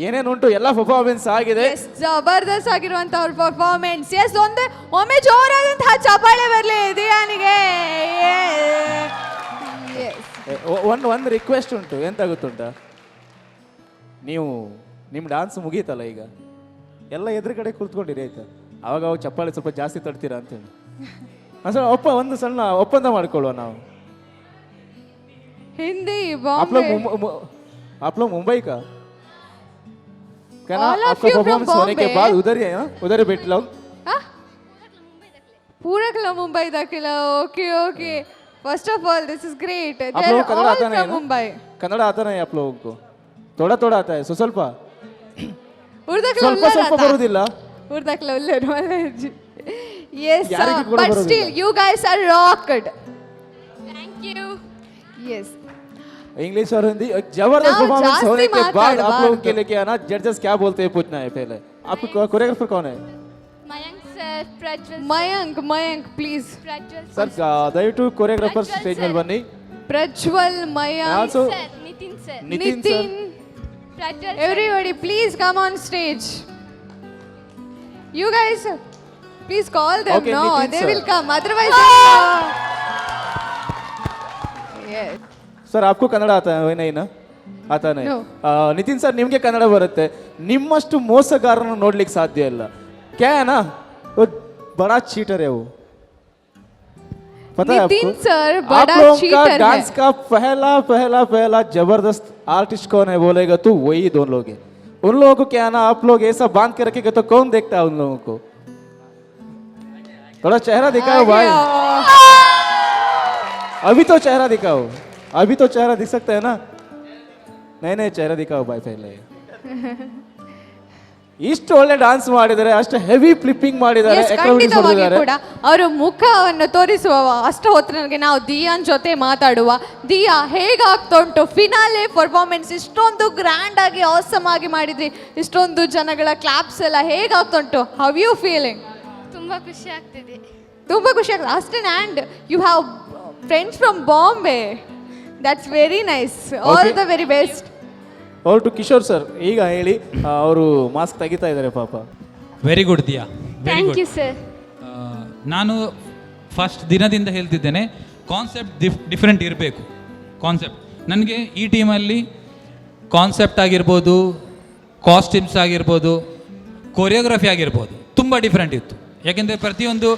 B: ಏನೇನುಂಟು ಎಲ್ಲ ಪರ್ಫಾರ್ಮೆನ್ಸ್ ಆಗಿದೆ.
C: ಜಬರ್ದಸ್ತ್ ಆಗಿರುವಂತ ಅವ್ರ ಪರ್ಫಾರ್ಮೆನ್ಸ್. ಎಸ್, ಒಮ್ಮೆ ಜೋರಾದಂತಹ ಚಪ್ಪಾಳೆ ಬರಲಿ ದಿಯಾನಿಗೆ.
B: ಒಂದು ರಿಕ್ವೆಸ್ಟ್ ಉಂಟು, ಎಂತ ಗೊತ್ತುಂಟ, ನೀವು ನಿಮ್ಮ ಡಾನ್ಸ್ ಮುಗೀತಲ್ಲ ಈಗ, ಎಲ್ಲ ಎದುರುಗಡೆ ಕುಳಿತುಕೊಂಡಿರಿ ಆಯ್ತಾ, ಅವಾಗ ಚಪ್ಪಾಳೆ ಸ್ವಲ್ಪ ಜಾಸ್ತಿ ತಡ್ತೀರಾ ಅಂತೇಳಿ ಒಂದು ಸಣ್ಣ ಒಪ್ಪಂದ ಮಾಡ್ಕೊಳ್ಳುವ ನಾವು.
C: हिंदी
B: आप लोग मुंबई का क्या ना? आपका परफॉर्मेंस होने के बाद उधर ही है ना, उधर ही बैठ लो.
C: पूरा किलो मुंबई दाखिला. Okay okay, first of all this is great.
B: आप लोगों को कन्नड़ आता नहीं है ना?
C: मुंबई
B: कन्नड़ आता नहीं आप लोगों को? थोड़ा थोड़ा आता है, ಸ್ವಲ್ಪ
C: ಸ್ವಲ್ಪ
B: ಬರುವುದಿಲ್ಲ.
C: ಉರ್ದಕ್ಲ ಉಲ್ಲರು. Yes, but still you guys are rocked. Thank you. Yes.
B: English और हिंदी जबरदस्त परफॉर्मेंस होने के बाद आप लोगों के लिए क्या है ना, जजेस क्या बोलते हैं पूछना है पहले. आपको कोरियोग्राफर कौन है?
L: Mayank sir, Prajwal
C: Mayank please.
B: Sir ದಯವಿಟ್ಟು ಕೋರಿಯೋಗ್ರಾಫರ್ ಸ್ಟೇಜ್ ಮೇಲೆ ಬನ್ನಿ.
C: Prajwal, Mayank,
L: sir, Nitin sir,
C: Nitin,
L: Prajwal,
C: everybody please come on stage. You guys please call them.
B: Okay,
C: no,
B: Nitin
C: they
B: sir.
C: will come, otherwise yes.
B: Sir आपको कन्नड़ आता है? वही नहीं ना, आता नहीं.
C: No.
B: ನಿತಿನ್ ಸರ್ ನಿಮಗೆ ಕನ್ನಡ ಬರುತ್ತೆ, ನಿಮ್ಮಷ್ಟು ಮೋಸಗಾರರನ್ನು ನೋಡ್ಲಿಕ್ಕೆ ಸಾಧ್ಯ ಇಲ್ಲ. क्या है ना, वो बड़ा चीटर है वो, पता है आपको?
C: नितिन सर
B: आप
C: बड़ा
B: लोगों का
C: चीटर है.
B: डांस का पहला जबरदस्त आर्टिस्ट कौन है बोलेगा तो वही दोनों लोग हैं. उन लोगों को क्या है ना, आप लोग ऐसा बांध के रखेगा तो कौन देखता है उन लोगों को? थोड़ा चेहरा दिखाओ भाई, अभी तो चेहरा दिखाओ, अभी तो चेहरा दिख सकता है ना? नहीं चेहरा दिखाओ भाई पहले. ಇಷ್ಟು ಒಳ್ಳೆ ಡಾನ್ಸ್ ಮಾಡಿದ್ದಾರೆ, ಅಷ್ಟು ಹೆವಿ ಫ್ಲಿಪ್ಪಿಂಗ್ ಮಾಡಿದ್ದಾರೆ,
C: ಖಂಡಿತವಾಗಿ ಕೂಡ ಅವರು ಮುಖವನ್ನು ತೋರಿಸುವ ಅಷ್ಟು ಹೊತ್ತಿನೊಳಗೆ ನಾವು ದಿಯಾನ್ ಜೊತೆ ಮಾತಾಡುವ. ದಿಯಾ, ಹೇಗಾಗ್ತಾ ಉಂಟು ಫಿನಾಲೆ ಪರ್ಫಾರ್ಮೆನ್ಸ್? ಇಷ್ಟೊಂದು ಗ್ರ್ಯಾಂಡ್ ಆಗಿ ಆಸಮ್ ಆಗಿ ಮಾಡಿದ್ರಿ, ಇಷ್ಟೊಂದು ಜನಗಳ ಕ್ಲಾಪ್ಸ್ ಎಲ್ಲ ಹೇಗಾಗ್ತಾ ಉಂಟು? How you feeling?
L: ತುಂಬಾ ಖುಷಿ ಆಗ್ತಿದೆ.
C: ತುಂಬಾ ಖುಷಿ ಆಗ್ತದೆ. ಅಷ್ಟೇ, and you have friends from Bombay, that's very nice. All the very best.
B: ಅವ್ರು ಟು ಕಿಶೋರ್ ಸರ್, ಈಗ ಹೇಳಿ, ಅವರು ಮಾಸ್ಕ್ ತೆಗಿತಾ ಇದ್ದಾರೆ ಪಾಪ.
M: Very good Diya,
L: thank you sir.
M: ನಾನು ಫಸ್ಟ್ ದಿನದಿಂದ ಹೇಳ್ತಿದ್ದೇನೆ, ಕಾನ್ಸೆಪ್ಟ್ ಡಿಫ್ರೆಂಟ್ ಇರಬೇಕು. ಕಾನ್ಸೆಪ್ಟ್ ನನಗೆ ಈ ಟೀಮಲ್ಲಿ ಕಾನ್ಸೆಪ್ಟ್ ಆಗಿರ್ಬೋದು, ಕಾಸ್ಟ್ಯೂಮ್ಸ್ ಆಗಿರ್ಬೋದು, ಕೊರಿಯೋಗ್ರಫಿ ಆಗಿರ್ಬೋದು, ತುಂಬ ಡಿಫ್ರೆಂಟ್ ಇತ್ತು. ಯಾಕೆಂದರೆ ಪ್ರತಿಯೊಂದು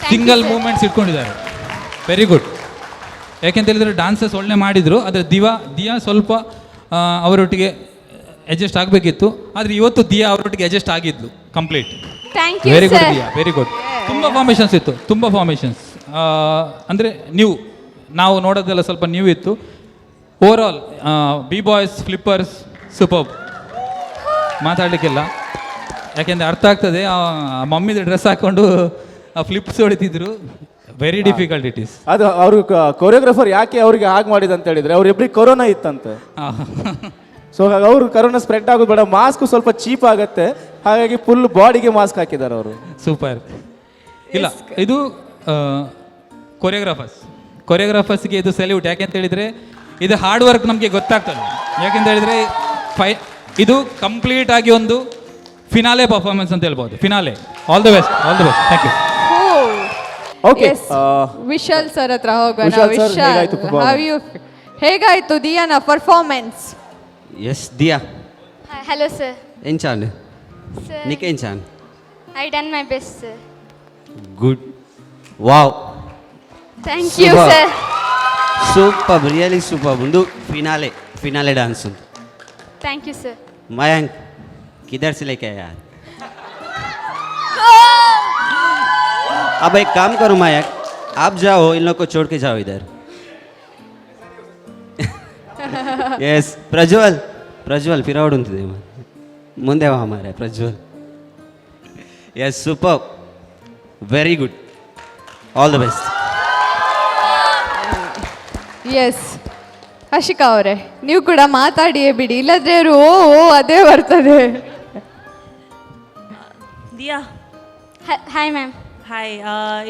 M: ಸಿಂಗಲ್ ಮೂಮೆಂಟ್ಸ್ ಇಟ್ಕೊಂಡಿದ್ದಾರೆ. Very good. ಯಾಕೆಂತ ಹೇಳಿದರೆ ಡಾನ್ಸಸ್ ಒಳ್ಳೆ ಮಾಡಿದರು, ಆದರೆ ದಿಯಾ ಸ್ವಲ್ಪ ಅವರೊಟ್ಟಿಗೆ ಅಡ್ಜಸ್ಟ್ ಆಗಬೇಕಿತ್ತು. ಆದರೆ ಇವತ್ತು ದಿಯಾ ಅವರೊಟ್ಟಿಗೆ ಅಡ್ಜಸ್ಟ್ ಆಗಿದ್ಲು complete.
C: Thank you.
M: Very good Diya, very good. ತುಂಬ ಫಾರ್ಮೇಷನ್ಸ್ ಇತ್ತು, ತುಂಬ ಫಾರ್ಮೇಷನ್ಸ್. ಅಂದರೆ ನಾವು ನೋಡೋದೆಲ್ಲ ಸ್ವಲ್ಪ ನ್ಯೂ ಇತ್ತು. Overall B boys, flippers, super. ಮಾತಾಡಲಿಕ್ಕಿಲ್ಲ, ಯಾಕೆಂದರೆ ಅರ್ಥ ಆಗ್ತದೆ. ಮಮ್ಮಿದ ಡ್ರೆಸ್ ಹಾಕ್ಕೊಂಡು ಫ್ಲಿಪ್ಸ್ ಹೊಡಿತಿದ್ರು. Very difficult it is.
B: ಅದು ಅವರು ಕೊರಿಯೋಗ್ರಾಫರ್ ಯಾಕೆ ಅವ್ರಿಗೆ ಹಾಗೆ ಮಾಡಿದ ಅಂತ ಹೇಳಿದ್ರೆ, ಅವ್ರಿಬ್ರಿಗೆ ಕೊರೋನಾ ಇತ್ತಂತೆ. ಸೊ ಹಾಗಾಗಿ ಅವರು ಕರೋನಾ ಸ್ಪ್ರೆಡ್ ಆಗೋದು ಬೇಡ, ಮಾಸ್ಕ್ ಸ್ವಲ್ಪ ಚೀಪ್ ಆಗುತ್ತೆ, ಹಾಗಾಗಿ ಫುಲ್ ಬಾಡಿಗೆ ಮಾಸ್ಕ್ ಹಾಕಿದ್ದಾರೆ ಅವರು.
M: ಸೂಪರ್. ಇಲ್ಲ, ಇದು ಕೊರಿಯೋಗ್ರಾಫರ್ಸ್ಗೆ ಇದು ಸೆಲ್ಯೂಟ್. ಯಾಕೆಂತ ಹೇಳಿದರೆ ಇದು ಹಾರ್ಡ್ ವರ್ಕ್ ನಮಗೆ ಗೊತ್ತಾಗ್ತದೆ. ಯಾಕೆಂತ ಹೇಳಿದರೆ ಇದು ಕಂಪ್ಲೀಟ್ ಆಗಿ ಒಂದು ಫಿನಾಲೆ ಪರ್ಫಾರ್ಮೆನ್ಸ್ ಅಂತ ಹೇಳ್ಬೋದು. Finale. All the best, all the best. Thank you.
B: Okay,
C: Vishal sir ಹತ್ರ ಹೋಗೋಣ.
B: ವಿಶಾಲ್,
C: ಹೇಗಾಯ್ತು ದಿಯಾನ performance?
H: Yes Diya,
L: hello sir.
H: ఏం చాలు
L: ಸರ್,
H: నీకేం చాలు?
L: I done my best sir.
H: Good. Wow,
L: thank you sir.
H: Super, really super. ముందు ఫినాలే डांस ఉంది.
L: Thank you sir.
H: मयंक किधर से लेके आया? अब एक काम करो मयंक, आप जाओ, इन लोग को छोड़ के जाओ इधर. यस, प्रज्वल फिरावड ఉంటుంది ముందే వా हमारे Prajwal. Yes, super, very good, all the best.
C: Yes, Harshika ಅವರೇ, ನೀವು ಕೂಡ ಮಾತಾಡಿಯೇ ಬಿಡಿ, ಇಲ್ಲದ್ರೆ ಅವರು ಅದೇ ಬರ್ತದೆ.
K: Diya,
L: hi ma'am.
K: हाय.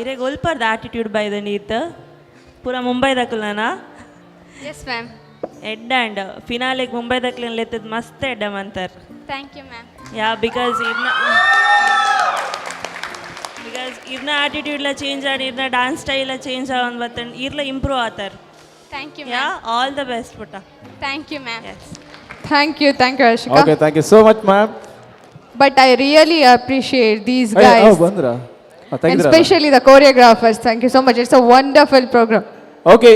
K: इरे गोलपर द एटीट्यूड बाय द नीत पूरा मुंबई दाखल ना.
L: Yes ma'am.
N: एड फिनाले मुंबई दाखले लेते मस्त एड मंतर
L: थैंक यू मैम
N: या बिकॉज इवन एटीट्यूड चेंज आड़ी इवन डांस स्टाइल चेंज आवन बतन इर्ला इंप्रूव आतर
L: थैंक यू
N: या ऑल द बेस्ट पुट्टा
L: thank you ma'am
C: Thank you, Ashika.
B: Okay thank you so much ma'am.
C: But I really appreciate these guys.
B: ಬಂದ್ರ
C: And especially the choreographers. Thank you so much. It's a wonderful program.
B: Okay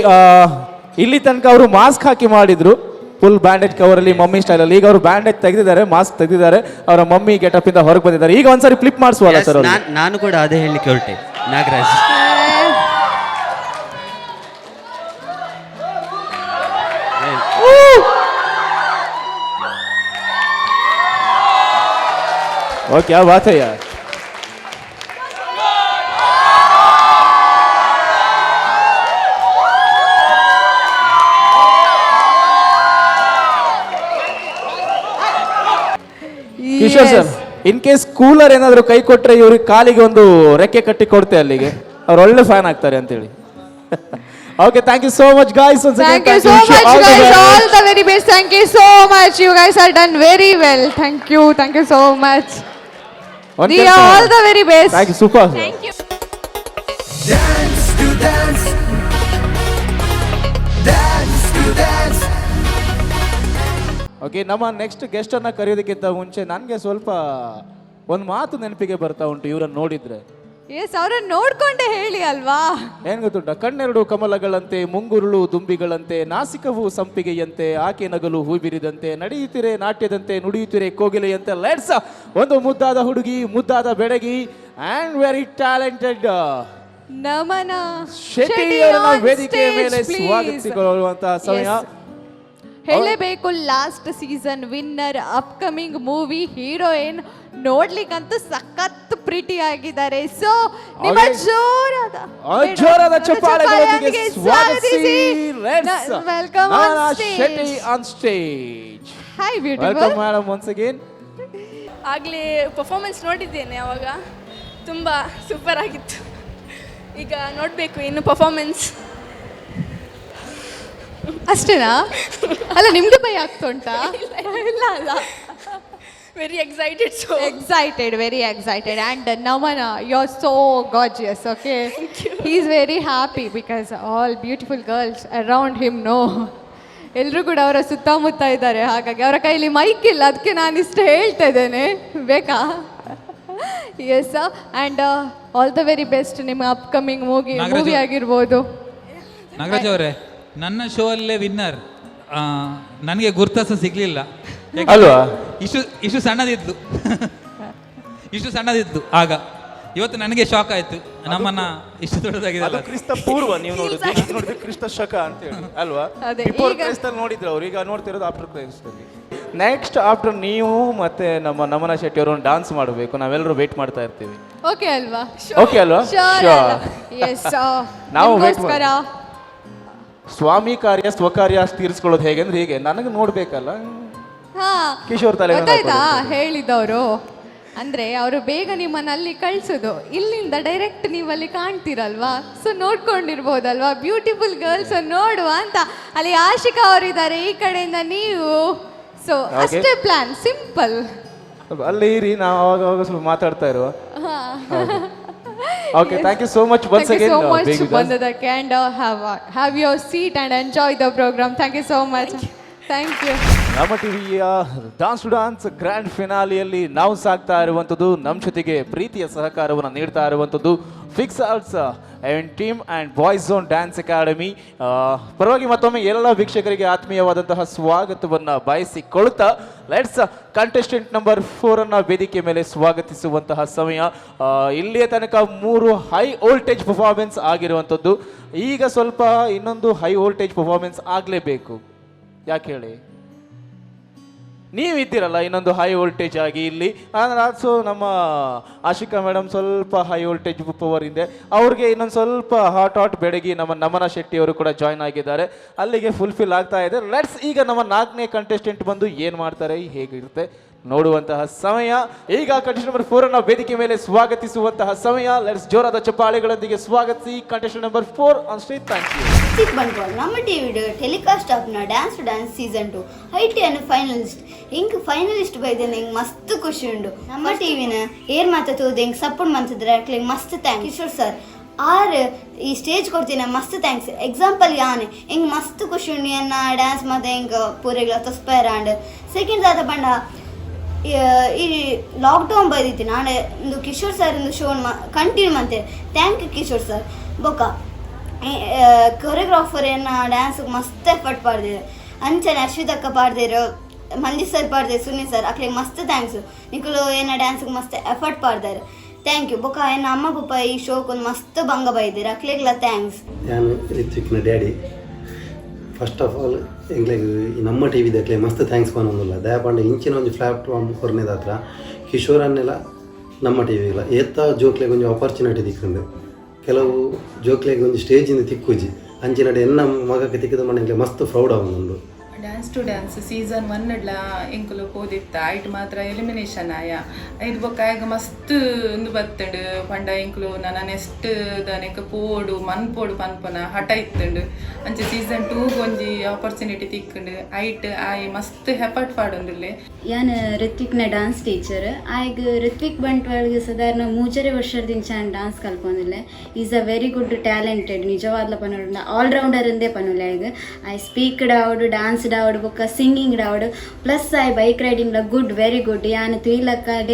B: ಇಲ್ಲಿ ತನಕ ಅವರು mask ಹಾಕಿ ಮಾಡಿದ್ರು full bandage cover ಅಲ್ಲಿ mummy style ಅಲ್ಲಿ. ಈಗ ಅವರು bandage ತೆಗೆದಿದ್ದಾರೆ, ಮಾಸ್ಕ್ ತೆಗೆದಿದ್ದಾರೆ, ಅವರ ಮಮ್ಮಿ ಗೆಟಪ್ ಇಂದ ಹೊರಗೆ ಬಂದಿದ್ದಾರೆ. ಈಗ ಒಂದ್ಸರಿ ಫ್ಲಿಪ್ ಮಾಡಿಸುವಲ್ಲ ಸರ್?
H: ನಾನು ಕೂಡ ಅದೇ ಹೇಳಲಿಕ್ಕೆ ಹೊರಟೆ ನಾಗರಾಜ್.
B: ಓ ಕ್ಯಾ ಬಾತ್ ಹೈ ಯಾರ್. Kishore sir, in case cooler ಏನಾದ್ರು ಕೈ ಕೊಟ್ರೆ ಇವ್ರಿಗೆ ಕಾಲಿಗೆ ಒಂದು ರೆಕ್ಕೆ ಕಟ್ಟಿ ಕೊಡ್ತೆ ಅಲ್ಲಿಗೆ, ಅವ್ರು ಒಳ್ಳೆ ಫ್ಯಾನ್ ಆಗ್ತಾರೆ ಅಂತೇಳಿ. Okay, thank you so much guys.
C: Thank you so much guys. All the very best. Thank you so much. You guys are done very well. Thank you so much. All the very best.
B: Thank you super.
L: Thank you
A: Dance to dance. Dance to dance.
B: Okay, ನಮ್ಮ next guest ಅನ್ನ ಕರೆಯೋದಕ್ಕಿಂತ ಮುಂಚೆ ನನಗೆ ಸ್ವಲ್ಪ ಒಂದು ಮಾತು ನೆನಪಿಗೆ ಬರ್ತಾ ಉಂಟು ಇವರನ್ನು ನೋಡಿದ್ರೆ.
C: ಎಸ್, ಅವರನ್ನು ನೋಡ್ಕೊಂಡೆ ಹೇಳಿ ಅಲ್ವಾ.
B: ಏನ್ ಗೊತ್ತುಂಟ? ಕಣ್ಣೆರಡು ಕಮಲಗಳಂತೆ, ಮುಂಗುರುಳು ದುಂಬಿಗಳಂತೆ, ನಾಸಿಕವು ಸಂಪಿಗೆಯಂತೆ, ಆಕೆ ನಗಲು ಹೂ ಬಿರಿದಂತೆ, ನಡೆಯುತ್ತಿರೆ ನಾಟ್ಯದಂತೆ, ನುಡಿಯುತ್ತಿರೆ ಕೋಗಿಲೆಯಂತೆ. ಲೆಟ್ಸ್ ಒಂದು ಮುದ್ದಾದ ಹುಡುಗಿ, ಮುದ್ದಾದ ಬೆಡಗಿ ಅಂಡ್ ವೆರಿ ಟ್ಯಾಲೆಂಟೆಡ್
C: ನಮನ
B: ಶೆಟ್ಟಿಯವರನ್ನ ವೇದಿಕೆಯ ಮೇಲೆ ಸ್ವಾಗತಿಸಿಕೊಳ್ಳುವಂತಹ ಸಮಯ.
C: ಹೇಳಬೇಕು, last season winner, upcoming movie heroine. ನೋಡ್ಲಿಕ್ಕಂತೂ ಸಖತ್ ಪ್ರಿಟಿ ಆಗಿದ್ದಾರೆ. ಸೊ ನಿಮ್ಮ
B: ಜೋರಾದ ಚಪ್ಪಾಳೆಗಳೊಂದಿಗೆ ಸ್ವಾಗತಿಸಿ.
C: Welcome
B: Shetty on stage.
C: Hi beautiful.
B: Welcome madam once again.
O: ಆಗಲೇ ಪರ್ಫಾರ್ಮೆನ್ಸ್ ನೋಡಿದ್ದೇನೆ, ಅವಾಗ ತುಂಬ ಸೂಪರ್ ಆಗಿತ್ತು. ಈಗ ನೋಡಬೇಕು ಇನ್ನು ಪರ್ಫಾರ್ಮೆನ್ಸ್.
C: ಅಷ್ಟೇನಾ? ಅಲ್ಲ, ನಿಮ್ಗೆ ಭಯ ಆಗ್ತುಂಟಾ?
O: ಇಲ್ಲ ಅಲ್ಲ, very excited. So
C: excited, very excited. And Namana, you're so gorgeous. Okay, he's very happy because all beautiful girls around him know. ಎಲ್ಲರೂ ಕೂಡ ಅವರ ಸುತ್ತಮುತ್ತ ಇದ್ದಾರೆ, ಹಾಗಾಗಿ ಅವರ ಕೈಲಿ ಮೈಕ್ ಇಲ್ಲ, ಅದಕ್ಕೆ ನಾನು ಇಷ್ಟು ಹೇಳ್ತಾ ಇದ್ದೇನೆ. ಬೇಕಾ? Yes, and all the very best ನಿಮ್ಮ ಅಪ್ಕಮಿಂಗ್ ಮೂವಿ ಆಗಿರ್ಬೋದು.
M: ನಾಗರಾಜ್ ಅವರೇ, ನನ್ನ ಶೋ ಅಲ್ಲೇ ವಿನ್ನರ್. ನನಗೆ ಗುರ್ತಾಸ ಸಿಗ್ಲಿಲ್ಲ
B: ಅಲ್ವಾ?
M: ಇಷ್ಟು ಸಣ್ಣದಿದ್ಲು ಇಷ್ಟು ಸಣ್ಣದಿದ್ದು ಆಗ. ಇವತ್ತು ನನಗೆ ಶಾಕ್ ಆಯ್ತು, ನಮ್ಮನ್ನ ಇಷ್ಟು ದೊಡ್ಡದಾಗಿದೆ.
B: ಕ್ರಿಸ್ತ ಪೂರ್ವ ನೀವು ನೋಡಿದ್ರೆ ಕ್ರಿಸ್ತ ಶಕ ಅಂತ ಹೇಳಿ ಅಲ್ವಾ? ಬಿಫೋರ್ ಕ್ರೈಸ್ತಲ್ಲಿ ನೋಡಿದ್ರು ಅವ್ರು, ಈಗ ನೋಡ್ತಿರೋದು ಆಫ್ಟರ್ ಕ್ರೈಸ್ತಲ್ಲಿ. ನೆಕ್ಸ್ಟ್ ಆಫ್ಟರ್ ನೀವು ಮತ್ತೆ ನಮ್ಮ ನಮನ ಶೆಟ್ಟಿ ಅವರು ಡಾನ್ಸ್ ಮಾಡಬೇಕು, ನಾವೆಲ್ಲರೂ ವೇಟ್ ಮಾಡ್ತಾ ಇರ್ತೀವಿ.
C: ಓಕೆ ಅಲ್ವಾ?
B: ಓಕೆ ಅಲ್ವಾ?
C: ಎಸ್,
B: ನಾವು ವೇಟ್ ಮಾಡಿ. ಸ್ವಾಮಿ ಕಾರ್ಯ ಸ್ವಕಾರ್ಯ ತೀರಿಸ್ಕೊಳ್ಳೋದು ಹೇಗೆ ಅಂದ್ರೆ ಹೀಗೆ, ನನಗೆ ನೋಡ್ಬೇಕಲ್ಲ ಕಿಶೋರ್ ತಲೆ
C: ಗೊತ್ತಾಯ್ತಾ ಹೇಳಿದವರು. ಅಂದ್ರೆ ಅವರು ಬೇಗ ನಿಮ್ಮನ್ನ ಅಲ್ಲಿ ಕಳ್ಸೋದು, ಇಲ್ಲಿಂದ ಡೈರೆಕ್ಟ್ ನೀವು ಅಲ್ಲಿ ಕಾಣ್ತೀರಲ್ವಾ, ಸೊ ನೋಡ್ಕೊಂಡಿರ್ಬೋದಲ್ವಾ, ಬ್ಯೂಟಿಫುಲ್ ಗರ್ಲ್ಸ್ ನೋಡುವ ಅಂತ. ಅಲ್ಲಿ ಆಶಿಕಾ ಅವರಿದ್ದಾರೆ, ಈ ಕಡೆಯಿಂದ ನೀವು. ಸೊ ಅಷ್ಟೇ ಪ್ಲಾನ್, ಸಿಂಪಲ್.
B: ಅಲ್ಲಿ ಇರಿ, ನಾವು ಅವಾಗ ಸ್ವಲ್ಪ ಮಾತಾಡ್ತಾ ಇರುವ. Okay, thank you so much once again
C: ಬಂದದಕ್ಕೆ. And have your seat and enjoy the programme. Thank you so much. Thank you.
B: ನಮ್ಮ ಟಿವಿಯ ಡಾನ್ಸ್ ಟು ಡಾನ್ಸ್ ಗ್ರ್ಯಾಂಡ್ ಫಿನಾಲಿಯಲ್ಲಿ ನಾವು ಸಾಗ್ತಾ ಇರುವಂಥದ್ದು, ನಮ್ಮ ಜೊತೆಗೆ ಪ್ರೀತಿಯ ಸಹಕಾರವನ್ನು ನೀಡ್ತಾ ಇರುವಂಥದ್ದು fix arts and team and boys zone dance academy. ಪರವಾಗಿ ಮತ್ತೊಮ್ಮೆ ಎಲ್ಲ ವೀಕ್ಷಕರಿಗೆ ಆತ್ಮೀಯವಾದಂತಹ ಸ್ವಾಗತವನ್ನು ಬಯಸಿಕೊಳ್ತಾ, ಲೆಟ್ಸ್ ಕಂಟೆಸ್ಟೆಂಟ್ ನಂಬರ್ 4 ಅನ್ನು ವೇದಿಕೆ ಮೇಲೆ ಸ್ವಾಗತಿಸುವಂತಹ ಸಮಯ. ಇಲ್ಲಿಯ ತನಕ 3 ಹೈ ವೋಲ್ಟೇಜ್ ಪರ್ಫಾರ್ಮೆನ್ಸ್ ಆಗಿರುವಂಥದ್ದು. ಈಗ ಸ್ವಲ್ಪ ಇನ್ನೊಂದು ಹೈ ವೋಲ್ಟೇಜ್ ಪರ್ಫಾರ್ಮೆನ್ಸ್ ಆಗಲೇಬೇಕು. ಯಾಕೆ ಹೇಳಿ, ನೀವಿದ್ದೀರಲ್ಲ ಇನ್ನೊಂದು ಹೈ ವೋಲ್ಟೇಜ್ ಆಗಿ ಇಲ್ಲಿ. ಸೊ ನಮ್ಮ ಆಶಿಕಾ ಮೇಡಮ್ ಸ್ವಲ್ಪ ಹೈ ವೋಲ್ಟೇಜ್ ಪವರ್ ಇದೆ, ಅವ್ರಿಗೆ ಇನ್ನೊಂದು ಸ್ವಲ್ಪ ಹಾಟ್ ಬೆಡಗಿ ನಮ್ಮ ನಮನ ಶೆಟ್ಟಿ ಅವರು ಕೂಡ ಜಾಯ್ನ್ ಆಗಿದ್ದಾರೆ. ಅಲ್ಲಿಗೆ ಫುಲ್ಫಿಲ್ ಆಗ್ತಾ ಇದೆ. ಲೆಟ್ಸ್ ಈಗ ನಮ್ಮ 4ನೇ ಕಂಟೆಸ್ಟೆಂಟ್ ಬಂದು ಏನು ಮಾಡ್ತಾರೆ, ಹೇಗಿರುತ್ತೆ ನೋಡುವಂತಹ ಸಮಯ. ಈಗ ಕಂಟೆಸ್ಟೆಂಟ್ ನಂಬರ್ 4 ಅನ್ನ ವೇದಿಕೆ ಮೇಲೆ ಸ್ವಾಗತಿಸುವಂತಹ ಸಮಯ. ಲೆಟ್ಸ್ ಜೋರಾದ ಚಪ್ಪಾಳೆಗಳೊಂದಿಗೆ ಸ್ವಾಗತಿಸಿ contestant number 4 on stage. Thank you.
E: Bantwal ನಮ್ಮ ಟಿವಿ ಟೆಲಿಕಾಸ್ಟ್ ಆಪ್ನ ಡ್ಯಾನ್ಸ್ ಟು ಡ್ಯಾನ್ಸ್ ಸೀಸನ್ 2 ಐಟಿ ಅನ್ನು ಫೈನಲಿಸ್ಟ್ ಇಂಕ್ ಫೈನಲಿಸ್ಟ್ ಬೈದೇನೆ ಹಿಂಗೆ ಮಸ್ತ್ ಖುಷಿ ಉಂಡು. ನಮ್ಮ ಟಿವಿನ ಏರ್ ಮಾತಾಡೋದು ಹಿಂಗೆ ಸಪೋರ್ಟ್ ಮಾಡ್ತಿದ್ರೆ ಯಾಕೆ ಮಸ್ತ್ ಥ್ಯಾಂಕ್ಸ್ ಕಿಶೋರ್ ಸರ್. ಆರು ಈ ಸ್ಟೇಜ್ ಕೊಡ್ತೀನಿ ಮಸ್ತ್ ಥ್ಯಾಂಕ್ಸ್. ಎಕ್ಸಾಂಪಲ್ ಯಾನೆ ಹಿಂಗೆ ಮಸ್ತ್ ಖುಷಿ ಉಂಡು ಅನ್ನ ಡ್ಯಾನ್ಸ್ ಮತ್ತೆ ಹಿಂಗೆ ಪೂರೆಗಳ ತೊಸ್ಪೈರಾಂಡ್ ಸೆಕೆಂಡ್ ಆದ ಬಂಡ ಈ ಲಾಕ್ಡೌನ್ ಬೈದಿತ್ತು ನಾನು ಒಂದು ಕಿಶೋರ್ ಸರ್ ಒಂದು ಶೋ ಕಂಟಿನ್ಯೂ ಮಾಡ್ತೇನೆ. Thank you Kishore sir. ಬೊಕ್ಕ ಕೊರಿಯೋಗ್ರಾಫರ್ ಏನ ಡ್ಯಾನ್ಸ್ ಮಸ್ತ್ ಎಫರ್ಟ್ ಪಾಡ್ದಿರು. ಅಂಚನೆ ಅಶ್ವಿತಕ್ಕ ಪಾಡ್ದಿರು, ಮಂದಿ ಸರ್ ಪಾಡ್ದಿರು, ಸುನೀಲ್ ಸರ್ ಅಕ್ಲಿಗೆ ಮಸ್ತ್ ಥ್ಯಾಂಕ್ಸು. ನಿಖಲು ಏನ ಡ್ಯಾನ್ಸ್ಗೆ ಮಸ್ತ್ ಎಫರ್ಟ್ ಪಾಡ್ದಾರೆ. Thank you. ಬೊಕ್ಕ ಏನ ಅಮ್ಮ ಪಪ್ಪ ಈ ಶೋಕೊಂದು ಮಸ್ತ್ ಭಂಗ ಬೈದಿರು ಅಕ್ಲಿಗೆಲ್ಲ ಥ್ಯಾಂಕ್ಸ್.
P: ನಾನು ರಿತ್ವಿಕ್ನ ಡ್ಯಾಡಿ. ಫಸ್ಟ್ ಆಫ್ ಆಲ್ ಎಂಗ್ಲಿಗೆ ನಮ್ಮ ಟಿ ವಿದಕ್ಕೆ ಮಸ್ತ್ ಥ್ಯಾಂಕ್ಸ್ ಕೊನೊಂದಿಲ್ಲ ದಯಪಂಡ ಇಂಚಿನ ಒಂದು ಪ್ಲಾಟ್ಫಾರ್ಮ್ ಹೊರನೇದ ಹತ್ರ ಕಿಶೋರನ್ನೆಲ್ಲ ನಮ್ಮ ಟಿ ವಿಗಳ ಏತ ಜೋಕ್ಲೆಗೆ ಒಂದು ಆಪರ್ಚುನಿಟಿ ತಿಕ್ಕೊಂಡು ಕೆಲವು ಜೋಕ್ಲೆಗೆ ಒಂದು ಸ್ಟೇಜಿಂದ ತಿಕ್ಕುಜಿ ಅಂಚಿನಡೆ ಎನ್ನ ಮಗಕ್ಕೆ ತಿಕ್ಕಿದ ಮನೆಗೆ ಮಸ್ತ್ ಪ್ರೌಡ್ ಆಗೊಂಡು.
Q: ಡ್ಯಾನ್ಸ್ ಟು ಡ್ಯಾನ್ಸ್ ಸೀಸನ್ 1 ಎಂಕುಲು ಪೋದಿತ್ತ ಐಟ್ ಮಾತ್ರ ಎಲಿಮಿನೇಷನ್ ಆಯ ಐದು ಬೊಕ್ಕ ಆಗ ಮಸ್ತ್ ಒಂದು ಬತ್ತಂಡು ಪಂಡ ಎಂಕುಲು ನನ್ನ ನೆಕ್ಸ್ಟ್ ದನೆಕ್ ಪೋಡು ಮನ್ಪೋಡು ಪನ್ಪನ ಹಠ ಇತ್ತಂಡು ಅಂಚೆ ಸೀಸನ್ 2 ಒಂಜಿ ಆಪರ್ಚುನಿಟಿ ತಿಕ್ಕಂಡು ಐಟ್ ಆಯ್ ಮಸ್ತ್ ಹೆಫರ್ಟ್ ಪಾಡೊಂದುಲ್ಲೆ.
E: ಯಾನ್ ಋತ್ವಿಕ್ನ ಡ್ಯಾನ್ಸ್ ಟೀಚರ್. ಆಯ್ಗ ಋತ್ವಿಕ್ ಬಂಟ್ವಾಳ್ಗೆ ಸಾಧಾರಣ 3 ವರ್ಷದಿಂದ ಡ್ಯಾನ್ಸ್ ಕಲ್ಪೊಂದಿಲ್ಲ. Is a very good talented ನಿಜವಾದ ಪನೋಡ ಆಲ್ರೌಂಡರ್ ಎಂದೇ ಪನೋಲೆ. ಆಯ್ಗ ಐ ಸ್ಪೀಕ್ಡ್ ಔಡ್ ಡ್ಯಾನ್ಸ್ ಾವಡು ಬೊಕ್ಕ ಸಿಂಗಿಂಗ್ ಾವಡು ಪ್ಲಸ್ ಆಯ್ bike riding good very good. ಯಾನ್ ತುಯಿಲಕ್ಕಾಡ್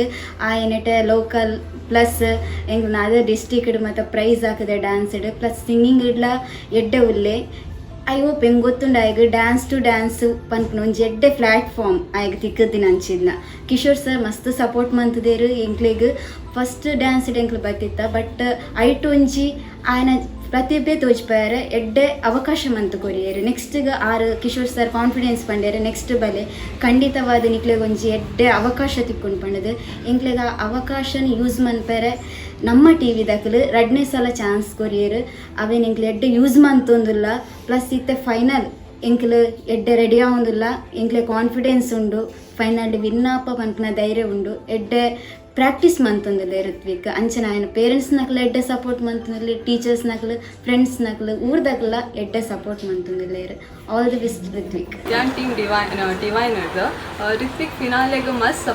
E: ಆಯ್ನೆಟ ಲೋಕಲ್ ಪ್ಲಸ್ ಎಂಗ್ ಅದೇ ಡಿಸ್ಟ್ರಿಕ್ಡ್ ಮತ್ತು ಪ್ರೈಸ್ ಹಾಕಿದೆ ಡ್ಯಾನ್ಸ್ಡ್ ಪ್ಲಸ್ ಸಿಂಗಿಂಗ್ ಇಡ್ಲ ಎಡ್ಡೆ ಉಲ್ಲೆ. ಐ ಹೋಪ್ ಹೆಂಗೆ ಗೊತ್ತುಂಡು ಆಯ್ಗ ಡ್ಯಾನ್ಸ್ ಟು ಡ್ಯಾನ್ಸ್ ಪನ್ಪುನ ಒಂಜಿ ಎಡ್ಡೆ ಪ್ಲ್ಯಾಟ್ಫಾರ್ಮ್ ಆಯ್ಗ ತಿಕ್ಕದಿನ ಅಂಚಿದ್ನ. ಕಿಶೋರ್ ಸರ್ ಮಸ್ತ್ ಸಪೋರ್ಟ್ ಮಂತದೇರು ಎಂಕ್ಲಿಗೆ ಫಸ್ಟ್ ಡ್ಯಾನ್ಸ್ ಎಂಕ್ಲು ಬರ್ತಿತ್ತ ಬಟ್ ಐಟು ಒಂಜಿ ಆಯ್ನ ಪ್ರತಿಭೆ ತೋಜ್ಪಾರ ಎಡ್ಡೆ ಅವಕಾಶ ಮಂತು ಕೊರಿಯರು. ನೆಕ್ಸ್ಟ್ಗೆ ಆರು ಕಿಶೋರ್ ಸರ್ ಕಾನ್ಫಿಡೆನ್ಸ್ ಪಂಡ್ಯಾರ ನೆಕ್ಸ್ಟ್ ಬಲೆ ಖಂಡಿತವಾದ ನಿಕ್ಲೆಗೆ ಒಂಜಿ ಎಡ್ಡೆ ಅವಕಾಶ ತಿಕ್ಕೊಂಡು ಪಂಡದು ಎಂಕ್ಲೆಗೆ ಅವಕಾಶನ ಯೂಸ್ ಮನ್ಪೇರೆ ನಮ್ಮ ಟಿ ವಿದಕ್ಕಲು 2ನೇ ಸಲ ಚಾನ್ಸ್ ಕೊರಿಯರು. ಅವೇನು ಎಂಕ್ಲೆ ಎಡ್ಡೆ ಯೂಸ್ ಮಂತೊಂದಿಲ್ಲ ಪ್ಲಸ್ ಇತ್ತೆ ಫೈನಲ್ ಎಂಕ್ಲು ಎಡ್ಡೆ ರೆಡಿ ಆಗೊಂದಿಲ್ಲ. ಎಂಕ್ಲೆ ಕಾನ್ಫಿಡೆನ್ಸ್ ಉಂಡು ಫೈನಲ್ ವಿನ್ನಾಪ ಪನ್ಪನ ಧೈರ್ಯ ಉಂಡು. ಎಡ್ಡೆ ಪ್ರಾಕ್ಟೀಸ್ ಮಂತೊಂದಿಲ್ಲ ಋತ್ವಿಕ್ ಅಂಚನೆ ఆయన ಪೇರೆಂಟ್ಸ್ ನಕ್ಲ ಎಡ್ಡೆ ಸಪೋರ್ಟ್ ಮಂತೊಂದಿಲ್ಲ, ಟೀಚರ್ಸ್ ನಕ್ಲು ಫ್ರೆಂಡ್ಸ್ ನಕ್ಲು ಊರ್ದಾಗಲ ಎಡ್ಡೆ ಸಪೋರ್ಟ್ ಮಂತೊಂದಿಲ್ಲ. All the best Rithvik.
R: ಯಾನ್ ಟೀಮ್ ಡಿವೈನ್ ಇರ್ದು ಋತ್ವಿಕ್ ಫಿನಾಲೆಗೆ ಮಸ್ತ್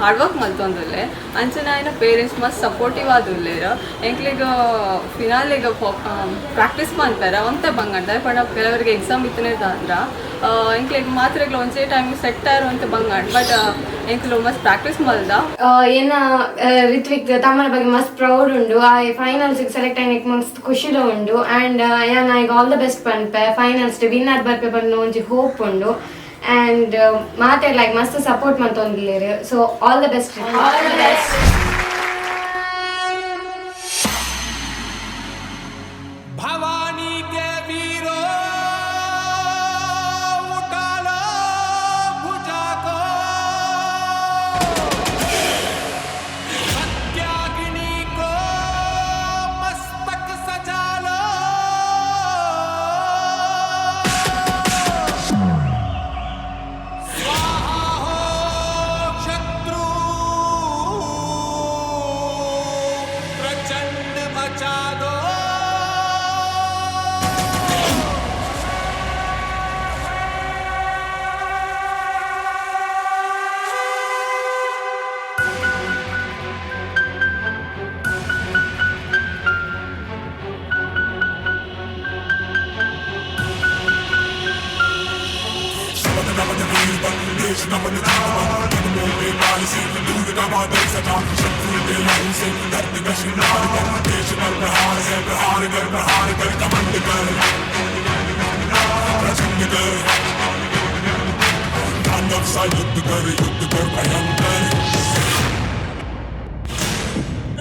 R: ಹಾರ್ಡ್ ವರ್ಕ್ ಮಂತೊಂದಿಲ್ಲ ಅಂಚನೆ ఆయన ಪೇರೆಂಟ್ಸ್ ಮಸ್ತ್ ಸಪೋರ್ಟಿವ್ ಆದುಲ್ಲೇರು. ಎಂಕ್ಲಿಗೆ ಫಿನಾಲೆಗೆ ಪ್ರಾಕ್ಟೀಸ್ ಮಾಡ್ತಾರೆ ಒಂತೆ ಬಂಗಂಡ ಪಂಡ ಕೆಲವರಿಗೆ ಎಕ್ಸಾಮ್ ಇತ್ತನೇ ಅಂದ್ರೆ ಎಂಕ್ಲಿಗೆ ಮಾತ್ರೆಗಳು ಒಂದೇ ಟೈಮಿಗೆ ಸೆಟ್ ಆರು ಅಂತ ಬಂಗಂಡ್ ಬಟ್ ಎಂಕ್ಲು ಮಸ್ತ್ ಪ್ರಾಕ್ಟೀಸ್ ಮಾಡ್ದ.
E: ಏನ ರಿತ್ವಿಕ್ ತಮ್ಮನ ಬಗ್ಗೆ ಮಸ್ತ್ ಪ್ರೌಡ್ ಉಂಡು. ಆ ಫೈನಲ್ಸ್ ಸೆಲೆಕ್ಟ್ ಆಗಿ ಮಸ್ತ್ ಖುಷಿಲೋ ಉಂಡು ಆ್ಯಂಡ್ ಯಾನ್ ಈಗ ಆಲ್ ದ ಬೆಸ್ಟ್ ಪನ್ಪೆ ಫೈನಲ್ಸ್ ವಿನ್ ಆದ್ ಬರ್ಪೆ ಬಂದು ಒಂಜಿ ಹೋಪ್ ಉಂಡು ಆ್ಯಂಡ್ ಮಾತೆ ಲೈಕ್ ಮಸ್ತ್ ಸಪೋರ್ಟ್ ಮಂತೊಂದಿಲ್ಲೇರು. So all the best.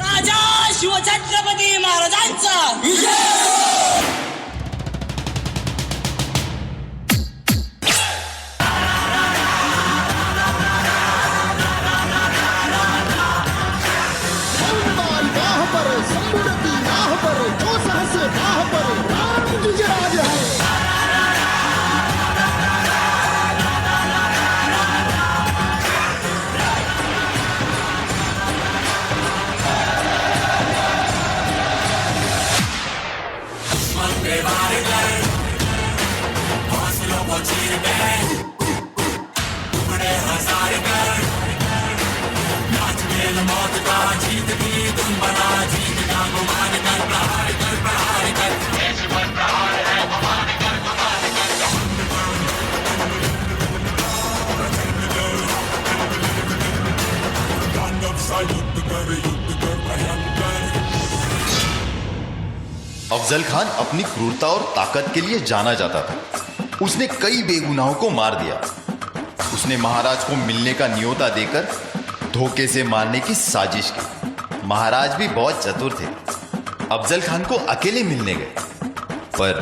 A: Raja Shivchhatrapati महाराजांचा
S: अफजल खान अपनी क्रूरता और ताकत के लिए जाना जाता था। उसने कई बेगुनाहों को मार दिया। उसने महाराज को मिलने का न्योता देकर धोखे से मारने की साजिश की। महाराज भी बहुत चतुर थे। अफजल खान को अकेले मिलने गए, पर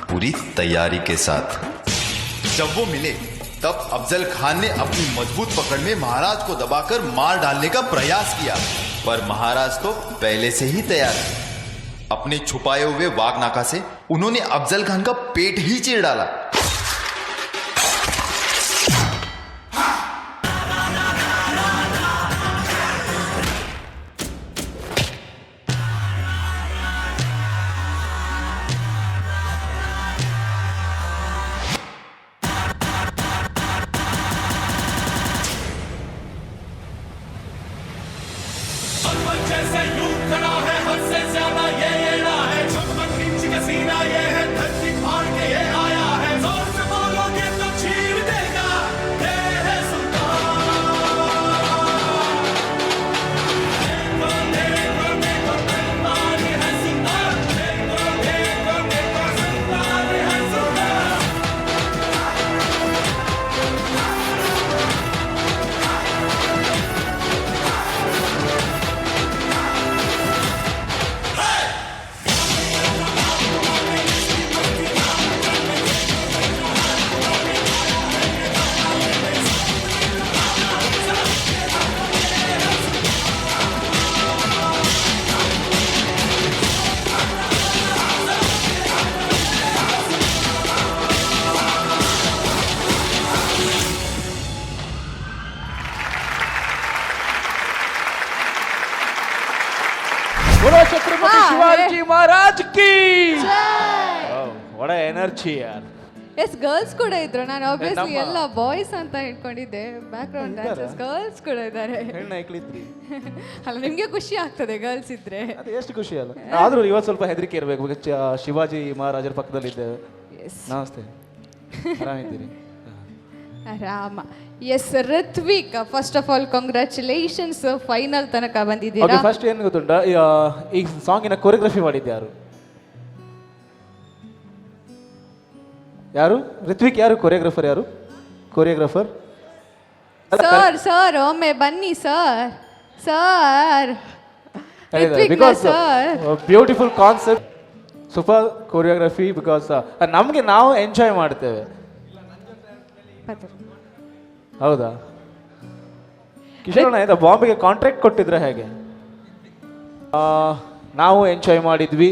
S: पूरी तैयारी के साथ। जब वो मिले तब अफजल खान ने अपनी मजबूत पकड़ में महाराज को दबाकर मार डालने का प्रयास किया, पर महाराज तो पहले से ही तैयार थे। अपने छुपाए हुए वागनाका से उन्होंने अफजल खान का पेट ही चीर डाला।
A: जैसे यूं खड़ा है हद से ज्यादा ये एड़ा है, छप्पन इंच का सीना ये है, धरती फाड़ के ये आया है। जोर से बोलोगे तो चीर देगा ये है सुल्तान। देखो देखो देखो सुल्तान है सुल्तान, देखो देखो देखो सुल्तान है सुल्तान।
B: बोलो छत्रपति शिवाजी महाराज की। what a energy यार।
C: ಎಸ್ ಗರ್ಲ್ಸ್ ಕೂಡ ಇದ್ರು. ನಾನು ಆಬ್ವಿಯಸ್ಲಿ
B: ನಮ್ಮ-
C: ಎಲ್ಲ ಬಾಯ್ಸ್ ಅಂತ ಹೇಳ್ಕೊಂಡಿದ್ದೆ. ಬ್ಯಾಕ್ ಗ್ರೌಂಡ್ ಡ್ಯಾನ್ಸರ್ಸ್ ಗರ್ಲ್ಸ್ ಕೂಡ ಇದ್ದಾರೆ.
B: ಹೆಣ್ಣು ಐಕ್ಳಿದ್ರಿ
C: ಅಲ್ಲ ನಿಮ್ಗೆ ಖುಷಿ ಆಗ್ತದೆ ಗರ್ಲ್ಸ್ ಇದ್ರೆ.
B: ಅದು ಎಷ್ಟು ಖುಷಿ ಅಲ್ಲ. ಆದ್ರೂ ಇವತ್ತು ಸ್ವಲ್ಪ ಹೆದರಿಕೆ ಇರಬೇಕು. ಶಿವಾಜಿ ಮಹಾರಾಜರ ಪಕ್ಕದಲ್ಲಿದ್ದೇವೆ. ನಮಸ್ತೆ, ಆರಾಮಿದ್ದೀರಿ?
C: ರಾಮ. Yes Rithvik, first of all congratulations, final ತನಕ ಬಂದಿದ್ದೀರಾ.
B: ಓಕೆ, ಫಸ್ಟ್ ಏನು ಗೊತ್ತುಂಟ, ಈ ಸಾಂಗಿನ ಕೊರಿಯೋಗ್ರಫಿ ಮಾಡಿದ್ದು ಯಾರು? ಯಾರು? ಋತ್ವಿಕ್ ಯಾರು? ಕೊರಿಯೋಗ್ರಫರ್ ಯಾರು? ಕೊರಿಯೋಗ್ರಫರ್
C: ಸರ್ ಸರ್ ಒಮ್ಮೆ ಬನ್ನಿ sir. Sir
B: because beautiful concept, super choreography. Because ನಮಗೆ ನಾವು ಎಂಜಾಯ್ ಮಾಡ್ತೇವೆ. ಹೌದಾ? ಕಿಶೋರ್ ಆಯ್ತಾ, ಬಾಂಬೆಗೆ ಕಾಂಟ್ರಾಕ್ಟ್ ಕೊಟ್ಟಿದ್ರೆ ಹೇಗೆ? ನಾವು ಎಂಜಾಯ್ ಮಾಡಿದ್ವಿ,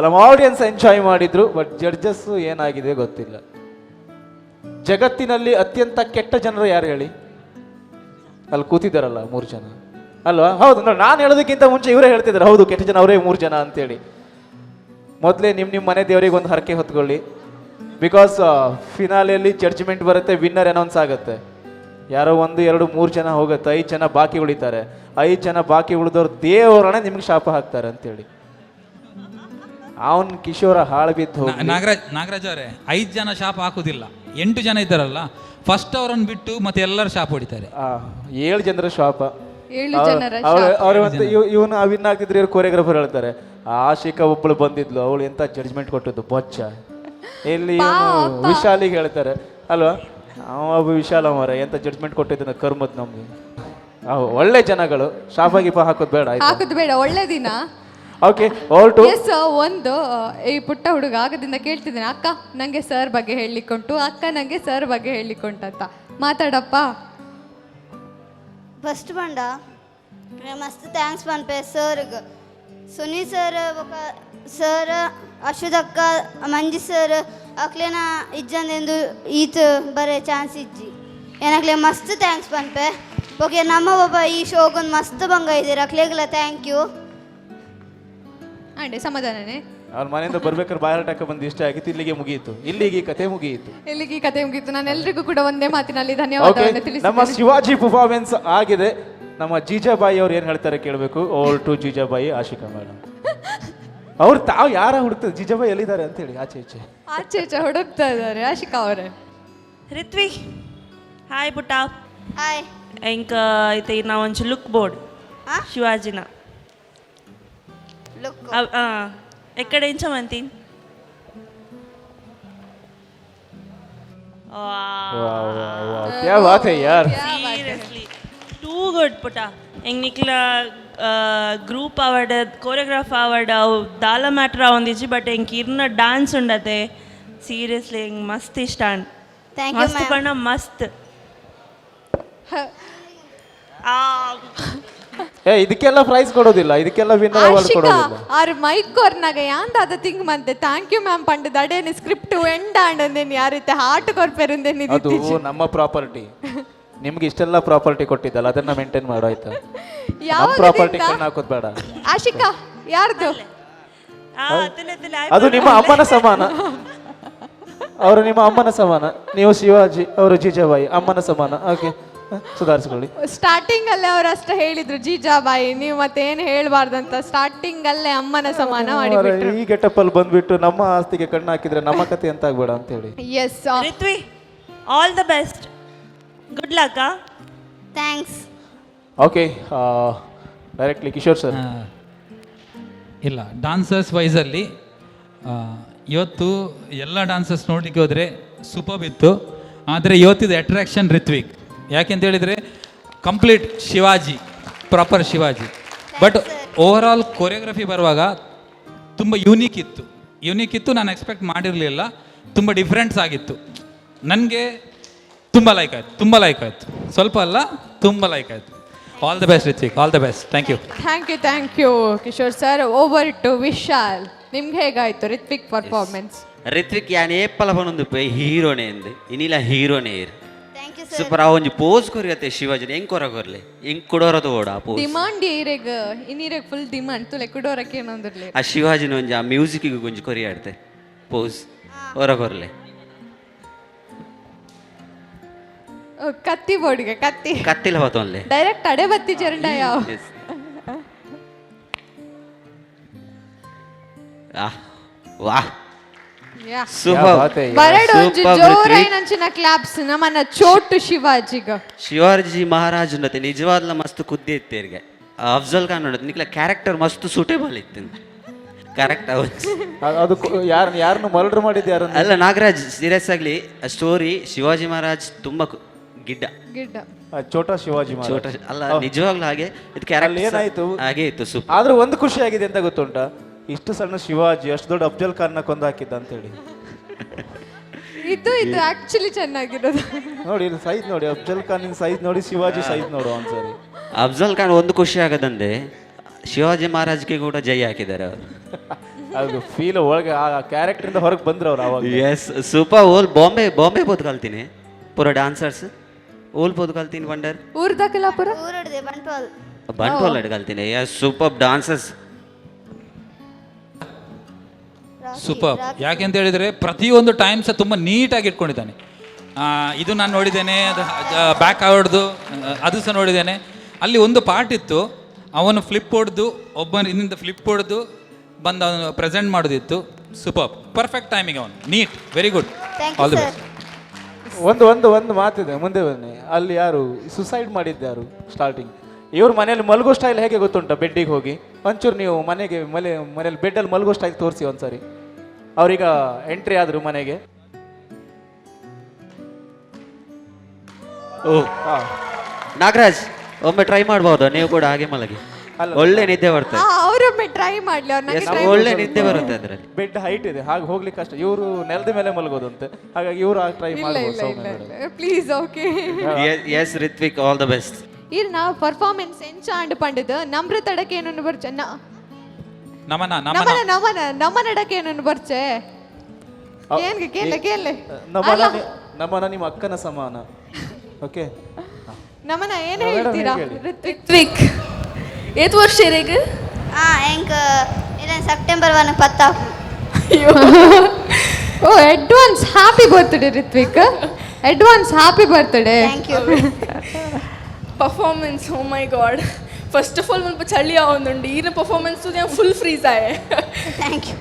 B: ನಮ್ಮ ಆಡಿಯನ್ಸ್ ಎಂಜಾಯ್ ಮಾಡಿದ್ರು. ಬಟ್ ಜಡ್ಜಸ್ ಏನಾಗಿದೆ ಗೊತ್ತಿಲ್ಲ. ಜಗತ್ತಿನಲ್ಲಿ ಅತ್ಯಂತ ಕೆಟ್ಟ ಜನರು ಯಾರು ಹೇಳಿ? ಅಲ್ಲಿ ಕೂತಿದ್ದಾರಲ್ಲ 3 ಜನ ಅಲ್ವಾ? ಹೌದು, ನೋಡಿ, ನಾನು ಹೇಳೋದಕ್ಕಿಂತ ಮುಂಚೆ ಇವರೇ ಹೇಳ್ತಿದ್ದಾರೆ ಹೌದು ಕೆಟ್ಟ ಜನ ಅವರೇ 3 ಜನ ಅಂತೇಳಿ. ಮೊದಲೇ ನಿಮ್ಮ ಮನೆ ದೇವರಿಗೆ ಒಂದು ಹರಕೆ ಹೊತ್ಕೊಳ್ಳಿ. ಬಿಕಾಸ್ ಫಿನಾಲೆಯಲ್ಲಿ ಜಡ್ಜ್ಮೆಂಟ್ ಬರುತ್ತೆ, ವಿನ್ನರ್ ಅನೌನ್ಸ್ ಆಗುತ್ತೆ. ಯಾರೋ 1, 2, 3 ಜನ ಹೋಗುತ್ತೆ, 5 ಜನ ಬಾಕಿ ಉಳಿತಾರೆ. 5 ಜನ ಬಾಕಿ ಉಳಿದವ್ರು ದೇವರನ್ನ ನಿಮ್ಗೆ ಶಾಪ ಹಾಕ್ತಾರೆ ಅಂತೇಳಿ. ಅವನ್ ಕಿಶೋರ ಹಾಳು ಬಿದ್ದು
M: ನಾಗರಾಜ್ ಅವರೇ, 5 ಜನ ಶಾಪ ಹಾಕುದಿಲ್ಲ, 8 ಜನ ಇದ್ದಾರಲ್ಲ, ಫಸ್ಟ್ ಅವರನ್ನು ಬಿಟ್ಟು ಮತ್ತೆ ಎಲ್ಲರೂ ಶಾಪ ಹೊಡಿತಾರೆ.
B: 7 ಜನರ ಶಾಪ.
C: 7 ಜನರ
B: ಅವ್ರ ಮತ್ತೆ ಇವನು ವಿನ್ ಆಗ್ತಿದ್ರೆ ಇವ್ರು ಕೊರಿಯೋಗ್ರಫರ್ ಹೇಳ್ತಾರೆ, ಆಶಿಕಾ ಒಬ್ಬಳು ಬಂದಿದ್ಲು, ಅವಳು ಎಂತ ಜಡ್ಜ್ಮೆಂಟ್ ಕೊಟ್ಟದ್ದು ಬೊಚ್ಚ. ಇಲ್ಲಿ ವಿಶಾಲಿಗೆ ಹೇಳ್ತಾರೆ ಅಲ್ವಾ, ಅವ ವಿಶಾಲ ಮರ ಎಂತ ಜಡ್ಜ್ಮೆಂಟ್ ಕೊಟ್ಟಿದ್ದ ಕರ್ಮದ್ ನಮ್ಗೆ. ಒಳ್ಳೆ ಜನಗಳು, ಶಾಪ ಗೀಪ ಹಾಕೋದು ಬೇಡ,
C: ಹಾಕೋದು ಬೇಡ, ಒಳ್ಳೆ ದಿನ.
B: Okay, all to.
C: ಎಸ್, ಒಂದು ಈ ಪುಟ್ಟ ಹುಡುಗ ಆಗದಿಂದ ಕೇಳ್ತಿದ್ದೇನೆ, ಅಕ್ಕ ನಂಗೆ ಸರ್ ಬಗ್ಗೆ ಹೇಳಿಕೊಂಟು, ಅಕ್ಕ ನಂಗೆ ಸರ್ ಬಗ್ಗೆ ಹೇಳಿಕೊಂಟಂತ. ಮಾತಾಡಪ್ಪ.
T: ఫస్ట్ బండ మస్తు థ్యాంక్స్ పనిపే సార్కి, సునీ సార్, ఒక సార్, ಅಶ್ವದಕ್ಕ, ಮಂಜು ಸರ್ ಅಕ್ಲೇನ ಇಜ್ಜಂದೆಂದು ಈತ ಬರೇ ಚಾನ್ಸ್ ಇಜ್ಜಿ ಏನಕ್ಲೆ ಮಸ್ತ್ ಥ್ಯಾಂಕ್ಸ್ ಪನ್ಪೆ. ಓಕೆ, ನಮ್ಮ ಒಬ್ಬ ಈ ಶೋಗೊಂದು ಮಸ್ತ್ ಭಂಗ ಇದ್ದೀರ, ಅಕ್ಲೇಗಲ ಥ್ಯಾಂಕ್ ಯು.
C: ಅಂಡೆ ಸಮಾಧಾನನೇ.
B: ಅವ್ರ ಮನೆಯಿಂದ ಬರ್ಬೇಕಾದ್ರೆ ಬಾಯರ್ಟಾಕ ಬಂದು ಇಷ್ಟ ಆಗಿತ್ತು, ಇಲ್ಲಿಗೆ ಮುಗಿಯಿತು, ಇಲ್ಲಿಗೆ ಕತೆ ಮುಗಿಯಿತು,
C: ಇಲ್ಲಿಗೆ ಕತೆ ಮುಗಿಯಿತು. ನಾನು ಎಲ್ರಿಗೂ ಕೂಡ ಒಂದೇ ಮಾತಿನಲ್ಲಿ ಧನ್ಯವಾದವನ್ನು ತಿಳಿಸುತ್ತೇನೆ.
B: ನಮ್ಮ ಶಿವಾಜಿ ಪರ್ಫಾರ್ಮೆನ್ಸ್ ಆಗಿದೆ. ನಮ್ಮ ಜೀಜಾಬಾಯಿ ಅವ್ರು ಏನು ಹೇಳ್ತಾರೆ ಕೇಳಬೇಕು. ಓಲ್ ಟು ಜೀಜಾಬಾಯಿ ಆಶಿಕಾ ಮೇಡಮ್. ಅವ್ರು ತಾವು ಯಾರ ಹುಡುಕ್ತಾರೆ, ಜೀಜಾಬಾಯಿ ಎಲ್ಲಿದ್ದಾರೆ ಅಂತ ಹೇಳಿ ಆಚೆ ಈಚೆ
C: ಹುಡುಕ್ತಾ ಇದ್ದಾರೆ ಆಶಿಕಾ ಅವರೇ.
N: ರಿತ್ವಿ ಹಾಯ್ ಪುಟ್ಟ.
T: ಹಾಯ್.
N: ఇంకా అయితే నా ಒಂಚ ಲುಕ್ ಬೋರ್ಡ್ ಶಿವಾಜಿನ
T: ಲುಕ್
N: ఎక్కడ ఎంచమంతి
B: क्या बात है यार,
N: ಸೀರಿಯಸ್ಲಿ ಟೂ ಗುಡ್ ಪುಟ್ಟ. ಹೆಂಗ್ ನಿಕ್ಲ ಗ್ರೂಪ್ ಆವಡ್ ಕೋರಿಯೋಗ್ರಾಫ್ ಆವಡ್ ಅವು ದಾಲ ಮ್ಯಾಟ್ರ್ ಒಂದಿಜಿ ಬಟ್ ಹೆಂಗ್ ಇರ್ನ ಡ್ಯಾನ್ಸ್ ಉಂಡತೆ ಸೀರಿಯಸ್ಲಿ ಹೆಂಗ್ ಮಸ್ತ್ ಇಷ್ಟ ಮಸ್ತ್ ಪಣ್ಣ ಮಸ್ತ್.
B: ಇದಕ್ಕೆಲ್ಲ ಪ್ರೈಸ್ ಕೊಡೋದಿಲ್ಲ, ಇದಕ್ಕೆಲ್ಲ ವಿನ್ನರ್ ಅವಾರ್ಡ್ ಕೊಡೋದಿಲ್ಲ.
C: ಆರ್ ಮೈಕ್ ಕೊರ್ನಾಗ ಯಾಂದ ಅದ ತಿಂಗ್ ಮಂತೆ ಥ್ಯಾಂಕ್ ಯು ಮ್ಯಾಮ್ ಪಂಡ ದಡೇನಿ ಸ್ಕ್ರಿಪ್ಟ್ ಎಂಡ ಅಂಡಂದೇನಿ ಯಾರಿತ್ತೆ ಹಾರ್ಟ್ ಕೊರ್ಪೆರುಂದೇನಿ
B: ಅದು ನಮ್ಮ ಪ್ರಾಪರ್ಟಿ. ನಿಮ್ಗೆ ಇಷ್ಟೆಲ್ಲ ಪ್ರಾಪರ್ಟಿ ಕೊಟ್ಟಿದ್ದಲ್ಲ, ಅದನ್ನ ಮೇಂಟೈನ್ ಮಾಡೋ ಆಯ್ತಾ. ನಮ್ಮ ಪ್ರಾಪರ್ಟಿ ಕಣ್ಣು ಹಾಕೋದ್ ಬೇಡ.
C: ಆಶಿಕಾ ಯಾರ್ದು?
B: ಅದು ನಿಮ್ಮ ಅಮ್ಮನ ಸಮಾನ. ಅವರು ನಿಮ್ಮ ಅಮ್ಮನ ಸಮಾನ. ನೀವು ಶಿವಾಜಿ, ಅವರು ಜೀಜಾಬಾಯಿ ಅಮ್ಮನ ಸಮಾನ. ಓಕೆ, ಸುಧಾರಿಸ್ಕೊಳ್ಳಿ.
C: ಸ್ಟಾರ್ಟಿಂಗ್ ಅಲ್ಲೇ ಅವ್ರು ಅಷ್ಟೇ ಹೇಳಿದ್ರು ಜೀಜಾಬಾಯಿ, ನೀವು ಮತ್ತೆ ಏನು ಹೇಳ್ಬಾರ್ದಂತ. ಸ್ಟಾರ್ಟಿಂಗ್ ಅಲ್ಲೇ ಅಮ್ಮನ ಸಮಾನ ಮಾಡಿಬಿಟ್ರು.
B: ಈ ಗೆಟಪ್ ಅಲ್ಲಿ ಬಂದ್ಬಿಟ್ಟು ನಮ್ಮ ಆಸ್ತಿಗೆ ಕಣ್ಣು ಹಾಕಿದ್ರೆ ನಮ್ಮ ಕತೆ ಅಂತ ಆಗ್ಬೇಡ ಅಂತ ಹೇಳಿ.
C: Yes
N: Rithvi all the best, good luck.
T: Thanks.
B: Okay, directly Kishore sir.
M: ಇಲ್ಲ, ಡಾನ್ಸರ್ಸ್ ವೈಸಲ್ಲಿ ಇವತ್ತು ಎಲ್ಲ ಡಾನ್ಸರ್ಸ್ ನೋಡಲಿಕ್ಕೆ ಹೋದರೆ ಸೂಪರ್ ಇತ್ತು. ಆದರೆ ಇವತ್ತಿದ ಅಟ್ರಾಕ್ಷನ್ ರಿತ್ವಿಕ್. ಯಾಕೆಂತ ಹೇಳಿದರೆ complete Shivaji, proper Shivaji. But over all choreography ಬರುವಾಗ ತುಂಬ ಯೂನಿಕ್ ಇತ್ತು. ನಾನು ಎಕ್ಸ್ಪೆಕ್ಟ್ ಮಾಡಿರಲಿಲ್ಲ. ತುಂಬ ಡಿಫ್ರೆನ್ಸ್ ಆಗಿತ್ತು. ನನಗೆ ತುಂಬ ಲೈಕ್ ಆಯಿತು. ಸ್ವಲ್ಪ ಅಲ್ಲ, ತುಂಬ ಲೈಕ್ ಆಯಿತು. All the best Rithvik, all the best. Thank
C: you Kishore sir. Over to Vishal. ನಿಮ್ಗೆ ಹೇಗಾಯ್ತು ರಿತ್ವಿಕ್ ಪರ್ಫಾರ್ಮೆನ್ಸ್?
U: ರಿತ್ವಿಕ್ ಯಾನ್ ಏಪ್ಪಲ ಬಂದು ಹೀರೋನೇ ಅಂದೆ ಇನ್ನಿಲ್ಲ ಹೀರೋನೇ ಇರು ಸೂಪರ್. ಆ ಒಂಜಿ ಪೋಸ್ ಕೊರಿಯತ್ತೆ ಶಿವಾಜಿನ ಹೆಂಗ್ ಕೊರಗೊರ್ಲೆ ಹೆಂಗ್ ಕೊಡೋರದು ಓಡ ಆ ಪೋಸ್
C: ಡಿಮಾಂಡ್ ಇನ್ನಿರೆಗ್ ಫುಲ್ ಡಿಮಾಂಡ್ ತುಲೆ ಕುಡೋರಕ್ಕೆ ಏನಂದಿರ್ಲಿ.
U: ಆ ಶಿವಾಜಿನ ಒಂಜಿ ಆ ಮ್ಯೂಸಿಕ್ಗೆ ಒಂಜಿ ಕೊರಿಯಾಡ್ತೆ ಪೋಸ್ ಹೊರಗೊರ್ಲೆ.
C: ಕತ್ತಿ ಬೋರ್ಡ್ಗೆ
U: ಕತ್ತಿಲ ಹೊತ್ತೊನ್ಲೆ
C: ಡೈರೆಕ್ಟ್ ಅಡೆ ಬತ್ತಿ ಚರಂಡ ಯಾವ
U: ವಾಹ್
C: ಬರಡು ಒಂಜಿ ಜೋರೈನಂಚಿನ ಕ್ಲಾಪ್ಸ್ ನಮನ ಚೋಟು ಶಿವಾಜಿಗ.
U: ಶಿವಾಜಿ ಮಹಾರಾಜ್ ಉಂಡತೆ ನಿಜವಾದ್ಲ ಮಸ್ತ್ ಕುದ್ದಿ ಇತ್ತೇರ್ಗೆ. ಅಫ್ಜಲ್ ಖಾನ್ ಉಂಡತೆ ನಿಕ್ಲ ಕ್ಯಾರೆಕ್ಟರ್ ಮಸ್ತ್ ಸೂಟೇಬಲ್ ಇತ್ತು. ಕರೆಕ್ಟ್
B: ಅದು ಯಾರನ್ನು ಮರ್ಡರ್ ಮಾಡಿದ್ದು ಯಾರು
U: ಅಲ್ಲ ನಾಗರಾಜ್. ಸೀರಿಯಸ್ ಆಗ್ಲಿ ಸ್ಟೋರಿ ಶಿವಾಜಿ ಮಹಾರಾಜ್ ತುಂಬಾ ಗಿಡ್ಡ
B: ಚೋಟಾ ಶಿವಾಜಿ
U: ಚೋಟ ಅಲ್ಲ ನಿಜವಾಗ್ಲೂ ಹಾಗೆ ಇದು ಕ್ಯಾರೆಕ್ಟರ್
B: ಏನಾಯ್ತು
U: ಹಾಗೆ ಇತ್ತು ಸೂಪರ್.
B: ಆದ್ರೂ ಒಂದು ಖುಷಿ ಆಗಿದೆ ಅಂತ ಗೊತ್ತುಂಟಾ, ಇಷ್ಟು ಸಣ್ಣ ಶಿವಾಜಿ ಅಷ್ಟು ದೊಡ್ಡ ಅಫ್ಜಲ್ ಖಾನ್ ನ ಕೊಂದು ಹಾಕಿದ್ದ ಅಂತ ಹೇಳಿ.
C: ಇದು ಆಕ್ಚುಲಿ ಚೆನ್ನಾಗಿರೋದು
B: ನೋಡಿ, ಇದು ಸೈಜ್ ನೋಡಿ, ಅಫ್ಜಲ್ ಖಾನ್ ಸೈಜ್ ನೋಡಿ, ಶಿವಾಜಿ ಸೈಜ್ ನೋಡು ಒಂದ್ಸರಿ.
U: ಅಫ್ಜಲ್ ಖಾನ್ ಒಂದು ಖುಷಿ ಆಗದಂದ್ರೆ ಶಿವಾಜಿ ಮಹಾರಾಜ್ಗೆ ಕೂಡ ಜೈ ಹಾಕಿದ್ದಾರೆ ಅವರು.
B: ಅದು ಫೀಲ್ ಒಳಗೆ ಆ ಕ್ಯಾರೆಕ್ಟರ್ ಇಂದ ಹೊರಗೆ ಬಂದ್ರು ಅವ್ರು ಅವಾಗ.
U: Yes super. ಓಲ್ ಬಾಂಬೆ ಬೋದು ಕಲ್ತೀನಿ ಪೂರ ಡಾನ್ಸರ್ಸ್ ಓಲ್ ಬೋದು ಕಲ್ತೀನಿ ವಂಡರ್
C: ಊರ್ದಕಲಾಪುರ
U: ಬಂಟ್ವಾಲ್ ಕಲ್ತೀನಿ. Yes super dancers
M: super. ಯಾಕೆಂತ ಹೇಳಿದರೆ ಪ್ರತಿಯೊಂದು ಟೈಮ್ಸ್ ತುಂಬ ನೀಟಾಗಿ ಇಟ್ಕೊಂಡಿದ್ದಾನೆ. ಇದು ನಾನು ನೋಡಿದ್ದೇನೆ, ಅದು ಬ್ಯಾಕ್ ಆವರ್ಡ್ದು ಅದು ಸಹ ನೋಡಿದ್ದೇನೆ. ಅಲ್ಲಿ ಒಂದು ಪಾರ್ಟ್ ಇತ್ತು, ಅವನು ಫ್ಲಿಪ್ ಹೊಡೆದು ಇನ್ನಿಂದ ಫ್ಲಿಪ್ ಹೊಡೆದು ಬಂದು ಅವನು ಪ್ರೆಸೆಂಟ್ ಮಾಡೋದಿತ್ತು. Super, perfect timing. ಅವನು neat, very good, all the best.
B: ಒಂದು ಮಾತಿದೆ, ಮುಂದೆ ಬನ್ನಿ. ಅಲ್ಲಿ ಯಾರು ಸುಸೈಡ್ ಮಾಡಿದ್ದು ಯಾರು ಸ್ಟಾರ್ಟಿಂಗ್? ಇವ್ರ ಮನೇಲಿ ಮಲಗೋ ಸ್ಟೈಲ್ ಹೇಗೆ ಗೊತ್ತುಂಟ? ಬೆಡ್ಡಿಗೆ ಹೋಗಿ ಒಂಚೂರು ನೀವು ಮನೇಲಿ ಬೆಡ್ಡಲ್ಲಿ ಮಲಗೋ ಸ್ಟೈಲ್ ತೋರಿಸಿ ಒಂದ್ಸರಿ. ಅವ್ರೀಗ ಎಂಟ್ರಿ ಆದ್ರು ಮನೆಗೆ.
U: ನಾಗರಾಜ್ ಒಮ್ಮೆ ಟ್ರೈ ಮಾಡ್ಬೋದು, ನೀವು ಕೂಡ ಹಾಗೆ ಮಲಗಿ, ಒಳ್ಳೆ ನಿದ್ದೆ ಬರ್ತದೆ.
C: ಅವರೊಮ್ಮೆ ಟ್ರೈ ಮಾಡ್ಲಿ,
U: ಒಳ್ಳೆ ನಿದ್ದೆ ಬರುತ್ತೆ ಅದರಲ್ಲಿ.
B: ಬೆಡ್ ಹೈಟ್ ಇದೆ, ಹಾಗೆ ಹೋಗ್ಲಿಕ್ಕೆ ಕಷ್ಟ. ಇವರು ನೆಲದ ಮೇಲೆ ಮಲಗೋದಂತೆ, ಹಾಗಾಗಿ ಇವರು ಟ್ರೈ ಮಾಡ್ಬೋದು.
C: Please. Okay,
U: yes Rithvik, all the best.
C: ಇರ್ನ ಪರ್ಫಾರ್ಮೆನ್ಸ್ ಎಂಚಾಂಡ್ ಪಂಡಿದ ನಮ್ರತಡಕ್ಕೆ ಏನನ್ನು ಬರ್ಚೆ ನಮ್ಮನಡಕ್ಕೆ ಏನನ್ನು ಬರ್ಚೆ ಕೇಳೆ
B: ನಮ್ಮನ ನಿಮ್ಮ ಅಕ್ಕನ ಸಮಾನ. ಓಕೆ,
C: ನಮ್ಮನ ಏನು ಹೇಳ್ತೀರಾ?
O: ರಿತ್ವಿಕ್ ಏತ್ ವರ್ಷ ಇರೇಗ?
T: ಎಂಕ್ ಇಲ್ಲ ಸೆಪ್ಟೆಂಬರ್ 1 ಪತ್ತಾಕು.
C: Oh, advance happy birthday Rithvik. Advance happy birthday.
T: Thank you.
O: Performance oh my god first of all ಮುಲ್ಪ ಚಳಿ ಆವೊಂದುಂಡು ಈರ್ನ ಪರ್ಫಾರ್ಮೆನ್ಸ್ ಫುಲ್ ಫ್ರೀಸ್ ಆಯೆ
T: ಥ್ಯಾಂಕ್ ಯು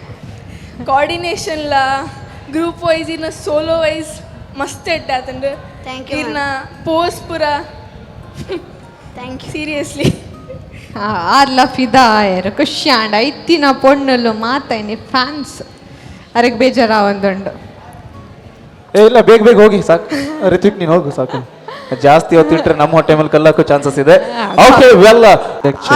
O: ಕೋಆರ್ಡಿನೇಷನ್ಲ ಗ್ರೂಪ್ ವೈಸ್ ಇರ್ನ ಸೋಲೋ ವೈಸ್ ಮಸ್ತ್ ಎಡ್ಡೆ ಆತಂಡು
T: ಥ್ಯಾಂಕ್ ಯು
O: ಇರ್ನ ಪೋಸ್ ಪೂರ
T: ಥ್ಯಾಂಕ್ ಯು
O: ಸೀರಿಯಸ್ಲಿ
C: ಆರ್ಲ ಫಿದಾ ಆಯರು ಖುಷ್ಯಾಂಡ ಇತ್ತಿನ ಪೊಣ್ಣಲು ಮಾತಾಯ್ನಿ ಫ್ಯಾನ್ಸ್ ಅವ್ರಿಗೆ ಬೇಜಾರ ಒಂದುಂಡು.
B: ಇಲ್ಲ ಬೇಗ ಬೇಗ ಹೋಗಿ ಸಾಕು ರಿತ್ವಿಕ್ ನೀನು ಹೋಗು ಸಾಕು, ಜಾಸ್ತಿ ಹೊತ್ತಿಟ್ರೆ ನಮ್ಮ ಹೊಟ್ಟೆ ಮೇಲೆ ಕಲ್ಲಕ್ಕೂ ಚಾನ್ಸಸ್ ಇದೆ. ಓಕೆ ವೆಲ್,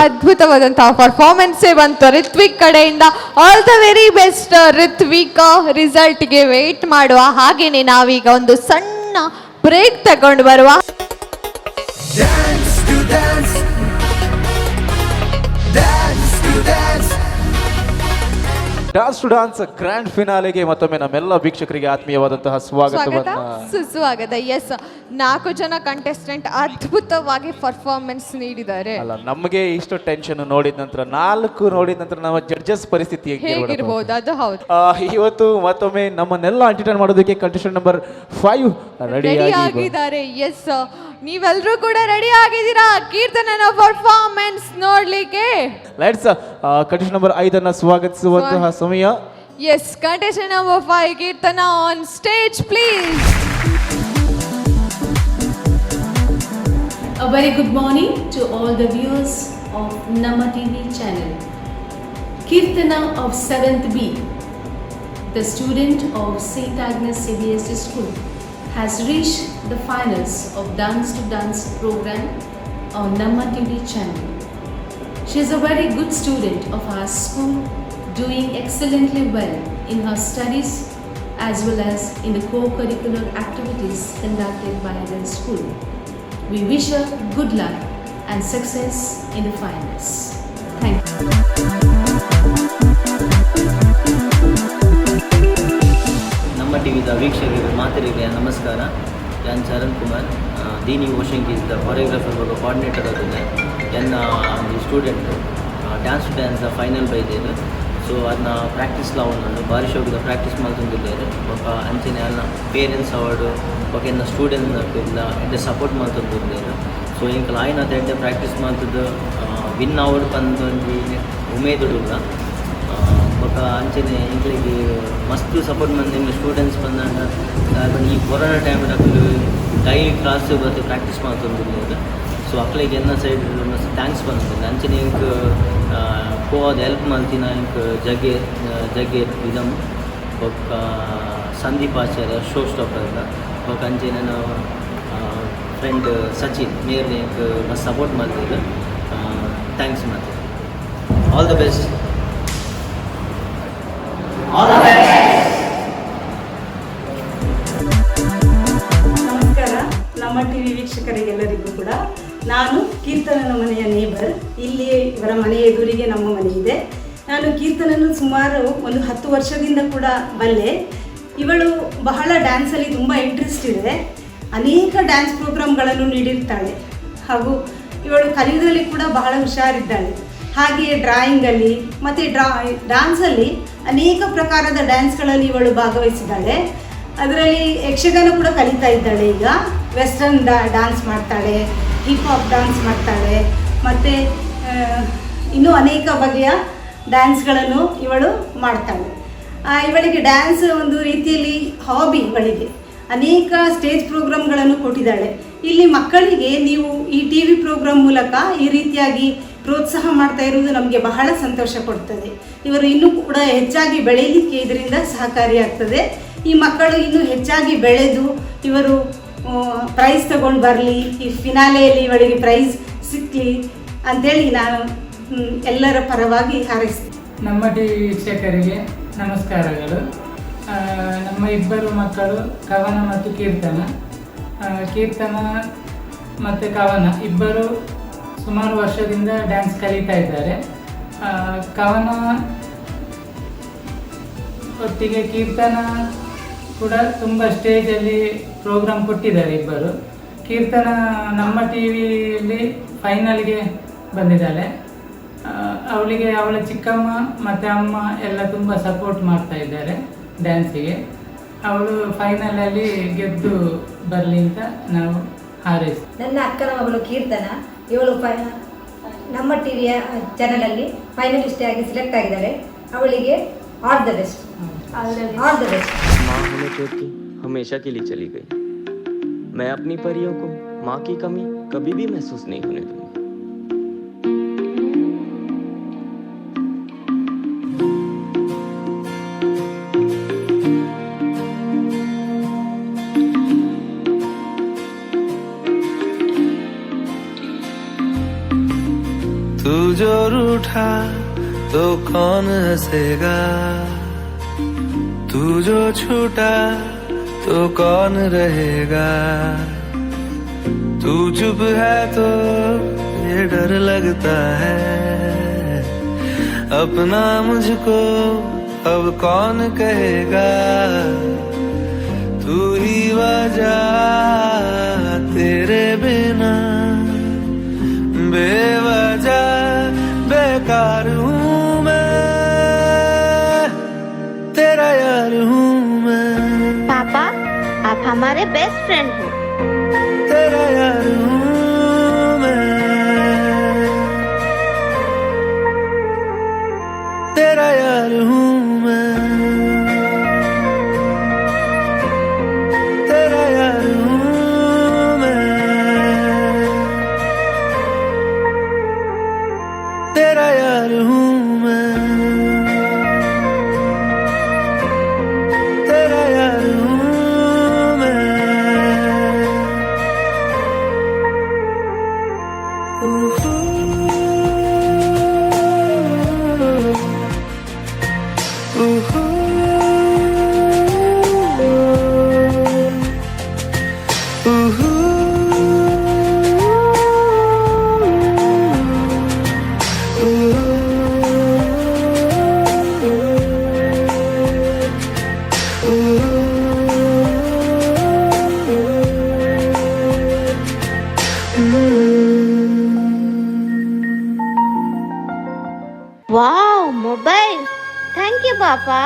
C: ಅದ್ಭುತವಾದಂತಹ ಪರ್ಫಾರ್ಮೆನ್ಸೇ ಬಂತು ರಿತ್ವಿಕ್ ಕಡೆಯಿಂದ. All the very best Rithvik. ರಿಸಲ್ಟ್ಗೆ ವೇಟ್ ಮಾಡುವ ಹಾಗೇನೆ ನಾವೀಗ ಒಂದು ಸಣ್ಣ ಬ್ರೇಕ್ ತಗೊಂಡು ಬರುವ.
A: Dance to dance, dance to dance.
B: Dance to dance grand ಫಿನಾಲೆಗೆ ಮತ್ತೊಮ್ಮೆ ನಮ್ಮೆಲ್ಲ ವೀಕ್ಷಕರಿಗೆ ಆತ್ಮೀಯವಾದಂತಹ ಸ್ವಾಗತವನ್ನು
C: ಸುಸ್ವಾಗತ. ಎಸ್, 4 ಜನ ಕಂಟೆಸ್ಟೆಂಟ್ ಅದ್ಭುತವಾಗಿ ಪರ್ಫಾರ್ಮೆನ್ಸ್ ನೀಡಿದ್ದಾರೆ.
B: ಅಲ್ಲ, ನಮಗೆ ಇಷ್ಟು ಟೆನ್ಷನ್ ನೋಡಿದ ನಂತರ 4 ನೋಡಿದ ನಂತರ ನಮ್ಮ ಜಡ್ಜಸ್ ಪರಿಸ್ಥಿತಿ
C: ಹೇಗಿರ್ಬೋದು? ಅದು ಹೌದು.
B: ಇವತ್ತು ಮತ್ತೊಮ್ಮೆ ನಮ್ಮನ್ನೆಲ್ಲ ಎಂಟರ್ಟೈನ್ ಮಾಡೋದಕ್ಕೆ ಕಂಟೆಸ್ಟೆಂಟ್ ನಂಬರ್ 5 ರೆಡಿ
C: ಆಗಿದ್ದಾರೆ. ಎಸ್, ನೀವೆಲ್ಲರೂ ಕೂಡ ರೆಡಿ ಆಗಿದ್ದೀರಾ ಕೀರ್ತನನ ಪರ್ಫಾರ್ಮೆನ್ಸ್ ನೋಡ್ಲಿಕ್ಕೆ?
B: ಲೆಟ್ಸ್ ಕಂಟೆಸ್ಟೆಂಟ್ ನಂಬರ್ 5 ಅನ್ನು ಸ್ವಾಗತಿಸುವಂತಹ ಸಮಯ.
C: Yes, contestant number 5 Keerthana on stage please.
D: A very good morning to all the viewers of Nama TV channel. Kirtana of 7th B, the student of St. Agnes CBSE School, has reached the finals of Dance to Dance program on Nama TV channel. She is a very good student of our school, doing excellently well in her studies as well as in the co-curricular activities conducted by the school. We wish her good luck and success in the finals. Thank you.
V: ನಮ್ಮ ಟಿವಿದ ವೀಕ್ಷಕರಿಗೆ ಮಾತರಿಗೆ ನಮಸ್ಕಾರ. ನಾನು ಚರಣ್ ಕುಮಾರ್, ದೀನಿ ವಾಷಿಂಗ್ is the choreographer ಹಾಗೂ coordinator ಅದನ್ನು ಎನ್ನ ಒಂದು student dance to dance final ಬೈದೇನು. ಸೊ ಅದನ್ನ ಪ್ರಾಕ್ಟೀಸ್ಲ ಅವನನ್ನು ಭಾರಿ ಶೋಕಿದ ಪ್ರಾಕ್ಟೀಸ್ ಮಾಡ್ತಿದ್ದೇನೆ. ఒక ಅಂಚನೆ ಅಲ್ಲ ಪೇರೆಂಟ್ಸ್ ಅವಾರ್ಡು ఒక ಎನ್ನ ಸ್ಟೂಡೆಂಟ್ ಇಲ್ಲ ಎಡ್ಡೆ ಸಪೋರ್ಟ್ ಮಾಡ್ತಿದ್ದೇನೆ. ಸೊ ಇಂಕಲ್ ಆಯ್ನ ಎಡ್ಡೆ ಪ್ರಾಕ್ಟೀಸ್ ಮಾಡ್ತಿದ್ದು ವಿನ್ ಅವಾರ್ಡ್ ಬಂದು ಉಮೇದುಡುಲ್ಲ ఒక ಅಂಚನೆ ಇಂಕ್ಲಿಗೆ ಮಸ್ತ್ ಸಪೋರ್ಟ್ ಮಂದಿ ಸ್ಟೂಡೆಂಟ್ಸ್ ಬಂದಾಗ ಈ ಕೊರೋನಾ ಟೈಮ್ನಲ್ಲಿ ಡೈಲಿ ಕ್ಲಾಸ್ ಬರ್ತದೆ ಪ್ರಾಕ್ಟೀಸ್ ಮಾಡ್ತಿದ್ದೇನೆ. ಸೊ ಅಕ್ಳಿಗೆ ಎನ್ನ ಸೈಡ್ ಮಸ್ತ್ ಥ್ಯಾಂಕ್ಸ್ ಬಂದಿದೆ. ಅಂಚನೆ ಇಂಕ್ ಕೋವಾದ ಹೆಲ್ಪ್ ಮಾಡ್ತೀನಿ ಇಂಕ್ ಜಗ್ಗೆ ಇದಮ್ ఒక ಸಂದೀಪ್ ಆಚಾರ್ಯ ಶೋ ಸ್ಟಾಪರ್ ఒక ಅಂಚನೆ ನಾನು ಫ್ರೆಂಡ್ ಸಚಿನ್ ಮೇರ್ಲಿ ಇಂಕ್ ಮಸ್ತ್ ಸಪೋರ್ಟ್ ಮಾಡ್ತಿದ್ದೆ. ಥ್ಯಾಂಕ್ಸ್ ಮಾಡ್ತೀನಿ. All the best.
K: ನಮಸ್ಕಾರ ನಮ್ಮ ಟಿವಿ ವೀಕ್ಷಕರಿಗೆಲ್ಲರಿಗೂ ಕೂಡ. ನಾನು ಕೀರ್ತನನ ಮನೆಯ ನೇಬರ್. ಇಲ್ಲಿ ಇವರ ಮನೆಯ ಎದುರಿಗೆ ನಮ್ಮ ಮನೆ ಇದೆ. ನಾನು ಕೀರ್ತನನ್ನು ಸುಮಾರು ಒಂದು 10 ವರ್ಷದಿಂದ ಕೂಡ ಬಲ್ಲೆ. ಇವಳು ಬಹಳ ಡ್ಯಾನ್ಸಲ್ಲಿ ತುಂಬ ಇಂಟ್ರೆಸ್ಟ್ ಇದೆ. ಅನೇಕ ಡ್ಯಾನ್ಸ್ ಪ್ರೋಗ್ರಾಮ್ಗಳನ್ನು ನೀಡಿರ್ತಾಳೆ ಹಾಗೂ ಇವಳು ಕಲಿಯುವುದರಲ್ಲಿ ಕೂಡ ಬಹಳ ಹುಷಾರಿದ್ದಾಳೆ. ಹಾಗೆಯೇ ಡ್ರಾಯಿಂಗಲ್ಲಿ ಮತ್ತು ಡ್ಯಾನ್ಸಲ್ಲಿ ಅನೇಕ ಪ್ರಕಾರದ ಡ್ಯಾನ್ಸ್ಗಳಲ್ಲಿ ಇವಳು ಭಾಗವಹಿಸಿದ್ದಾಳೆ. ಅದರಲ್ಲಿ ಯಕ್ಷಗಾನ ಕೂಡ ಕಲಿತಾ ಇದ್ದಾಳೆ. ಈಗ ವೆಸ್ಟರ್ನ್ ಡ್ಯಾನ್ಸ್ ಮಾಡ್ತಾಳೆ, ಹಿಪ್ ಹಾಪ್ ಡ್ಯಾನ್ಸ್ ಮಾಡ್ತಾಳೆ, ಮತ್ತು ಇನ್ನೂ ಅನೇಕ ಬಗೆಯ ಡ್ಯಾನ್ಸ್ಗಳನ್ನು ಇವಳು ಮಾಡ್ತಾಳೆ. ಇವಳಿಗೆ ಡ್ಯಾನ್ಸ್ ಒಂದು ರೀತಿಯಲ್ಲಿ ಹಾಬಿ. ಇವಳಿಗೆ ಅನೇಕ ಸ್ಟೇಜ್ ಪ್ರೋಗ್ರಾಮ್ಗಳನ್ನು ಕೊಟ್ಟಿದ್ದಾಳೆ. ಇಲ್ಲಿ ಮಕ್ಕಳಿಗೆ ನೀವು ಈ ಟಿ ವಿ ಪ್ರೋಗ್ರಾಮ್ ಮೂಲಕ ಈ ರೀತಿಯಾಗಿ ಪ್ರೋತ್ಸಾಹ ಮಾಡ್ತಾ ಇರುವುದು ನಮಗೆ ಬಹಳ ಸಂತೋಷ ಕೊಡ್ತದೆ. ಇವರು ಇನ್ನೂ ಕೂಡ ಹೆಚ್ಚಾಗಿ ಬೆಳೆಯಲಿಕ್ಕೆ ಇದರಿಂದ ಸಹಕಾರಿಯಾಗ್ತದೆ. ಈ ಮಕ್ಕಳು ಇನ್ನೂ ಹೆಚ್ಚಾಗಿ ಬೆಳೆದು ಇವರು ಪ್ರೈಸ್ ತಗೊಂಡು ಬರಲಿ, ಈ ಫಿನಾಲೆಯಲ್ಲಿ ಇವಳಿಗೆ ಪ್ರೈಸ್ ಸಿಕ್ಕಲಿ ಅಂಥೇಳಿ ನಾನು ಎಲ್ಲರ ಪರವಾಗಿ ಹಾರೈಸ್ತೀನಿ.
W: ನಮ್ಮ ಟಿ ವಿ ವೀಕ್ಷಕರಿಗೆ ನಮಸ್ಕಾರಗಳು. ನಮ್ಮ ಇಬ್ಬರು ಮಕ್ಕಳು ಕವನ ಮತ್ತು ಕೀರ್ತನ. ಕೀರ್ತನ ಮತ್ತು ಕವನ ಇಬ್ಬರು ಸುಮಾರು ವರ್ಷದಿಂದ ಡ್ಯಾನ್ಸ್ ಕಲಿತಾ ಇದ್ದಾರೆ. ಕವನ ಒಟ್ಟಿಗೆ ಕೀರ್ತನ ಕೂಡ ತುಂಬ ಸ್ಟೇಜಲ್ಲಿ ಪ್ರೋಗ್ರಾಮ್ ಕೊಟ್ಟಿದ್ದಾರೆ ಇಬ್ಬರು. ಕೀರ್ತನ ನಮ್ಮ ಟಿ ವಿಯಲ್ಲಿ ಫೈನಲ್ಗೆ ಬಂದಿದ್ದಾಳೆ. ಅವಳಿಗೆ ಅವಳ ಚಿಕ್ಕಮ್ಮ ಮತ್ತು ಅಮ್ಮ ಎಲ್ಲ ತುಂಬ ಸಪೋರ್ಟ್ ಮಾಡ್ತಾ ಇದ್ದಾರೆ ಡ್ಯಾನ್ಸಿಗೆ. ಅವಳು ಫೈನಲಲ್ಲಿ ಗೆದ್ದು ಬರಲಿ ಅಂತ ನಾವು ಹಾರೈಸಿ.
K: ನನ್ನ ಅಕ್ಕನ ಮಗಳು ಕೀರ್ತನ, ಇವಳು ನಮ್ಮ ಟಿವಿಯ ಚಾನಲಲ್ಲಿ ಫೈನಲಿಸ್ಟ್ ಆಗಿ ಸೆಲೆಕ್ಟ್ ಆಗಿದ್ದಾಳೆ. ಅವಳಿಗೆ all the best. All the best.
F: माँ हमें छोड़ के हमेशा के लिए चली गई. मैं अपनी परियों को माँ की कमी कभी भी महसूस नहीं होने दूंगी.
A: तू जो रूठा तो कौन हंसेगा, तू जो छूटा तो कौन रहेगा, तू चुप है तो ये डर लगता है, अपना मुझको अब कौन कहेगा, तू ही वजह तेरे बिना बेवजह बेकार हूँ मैं, तेरा यार हूँ मैं.
T: पापा, आप हमारे बेस्ट फ्रेंड हो.
A: तेरा यार हूँ मैं, तेरा यार हूँ मैं, तेरा यार हूँ मैं, तेरा यार हूँ मैं, तेरा यार हूँ मैं.
T: Wow, mobile. थैंक यू पापा.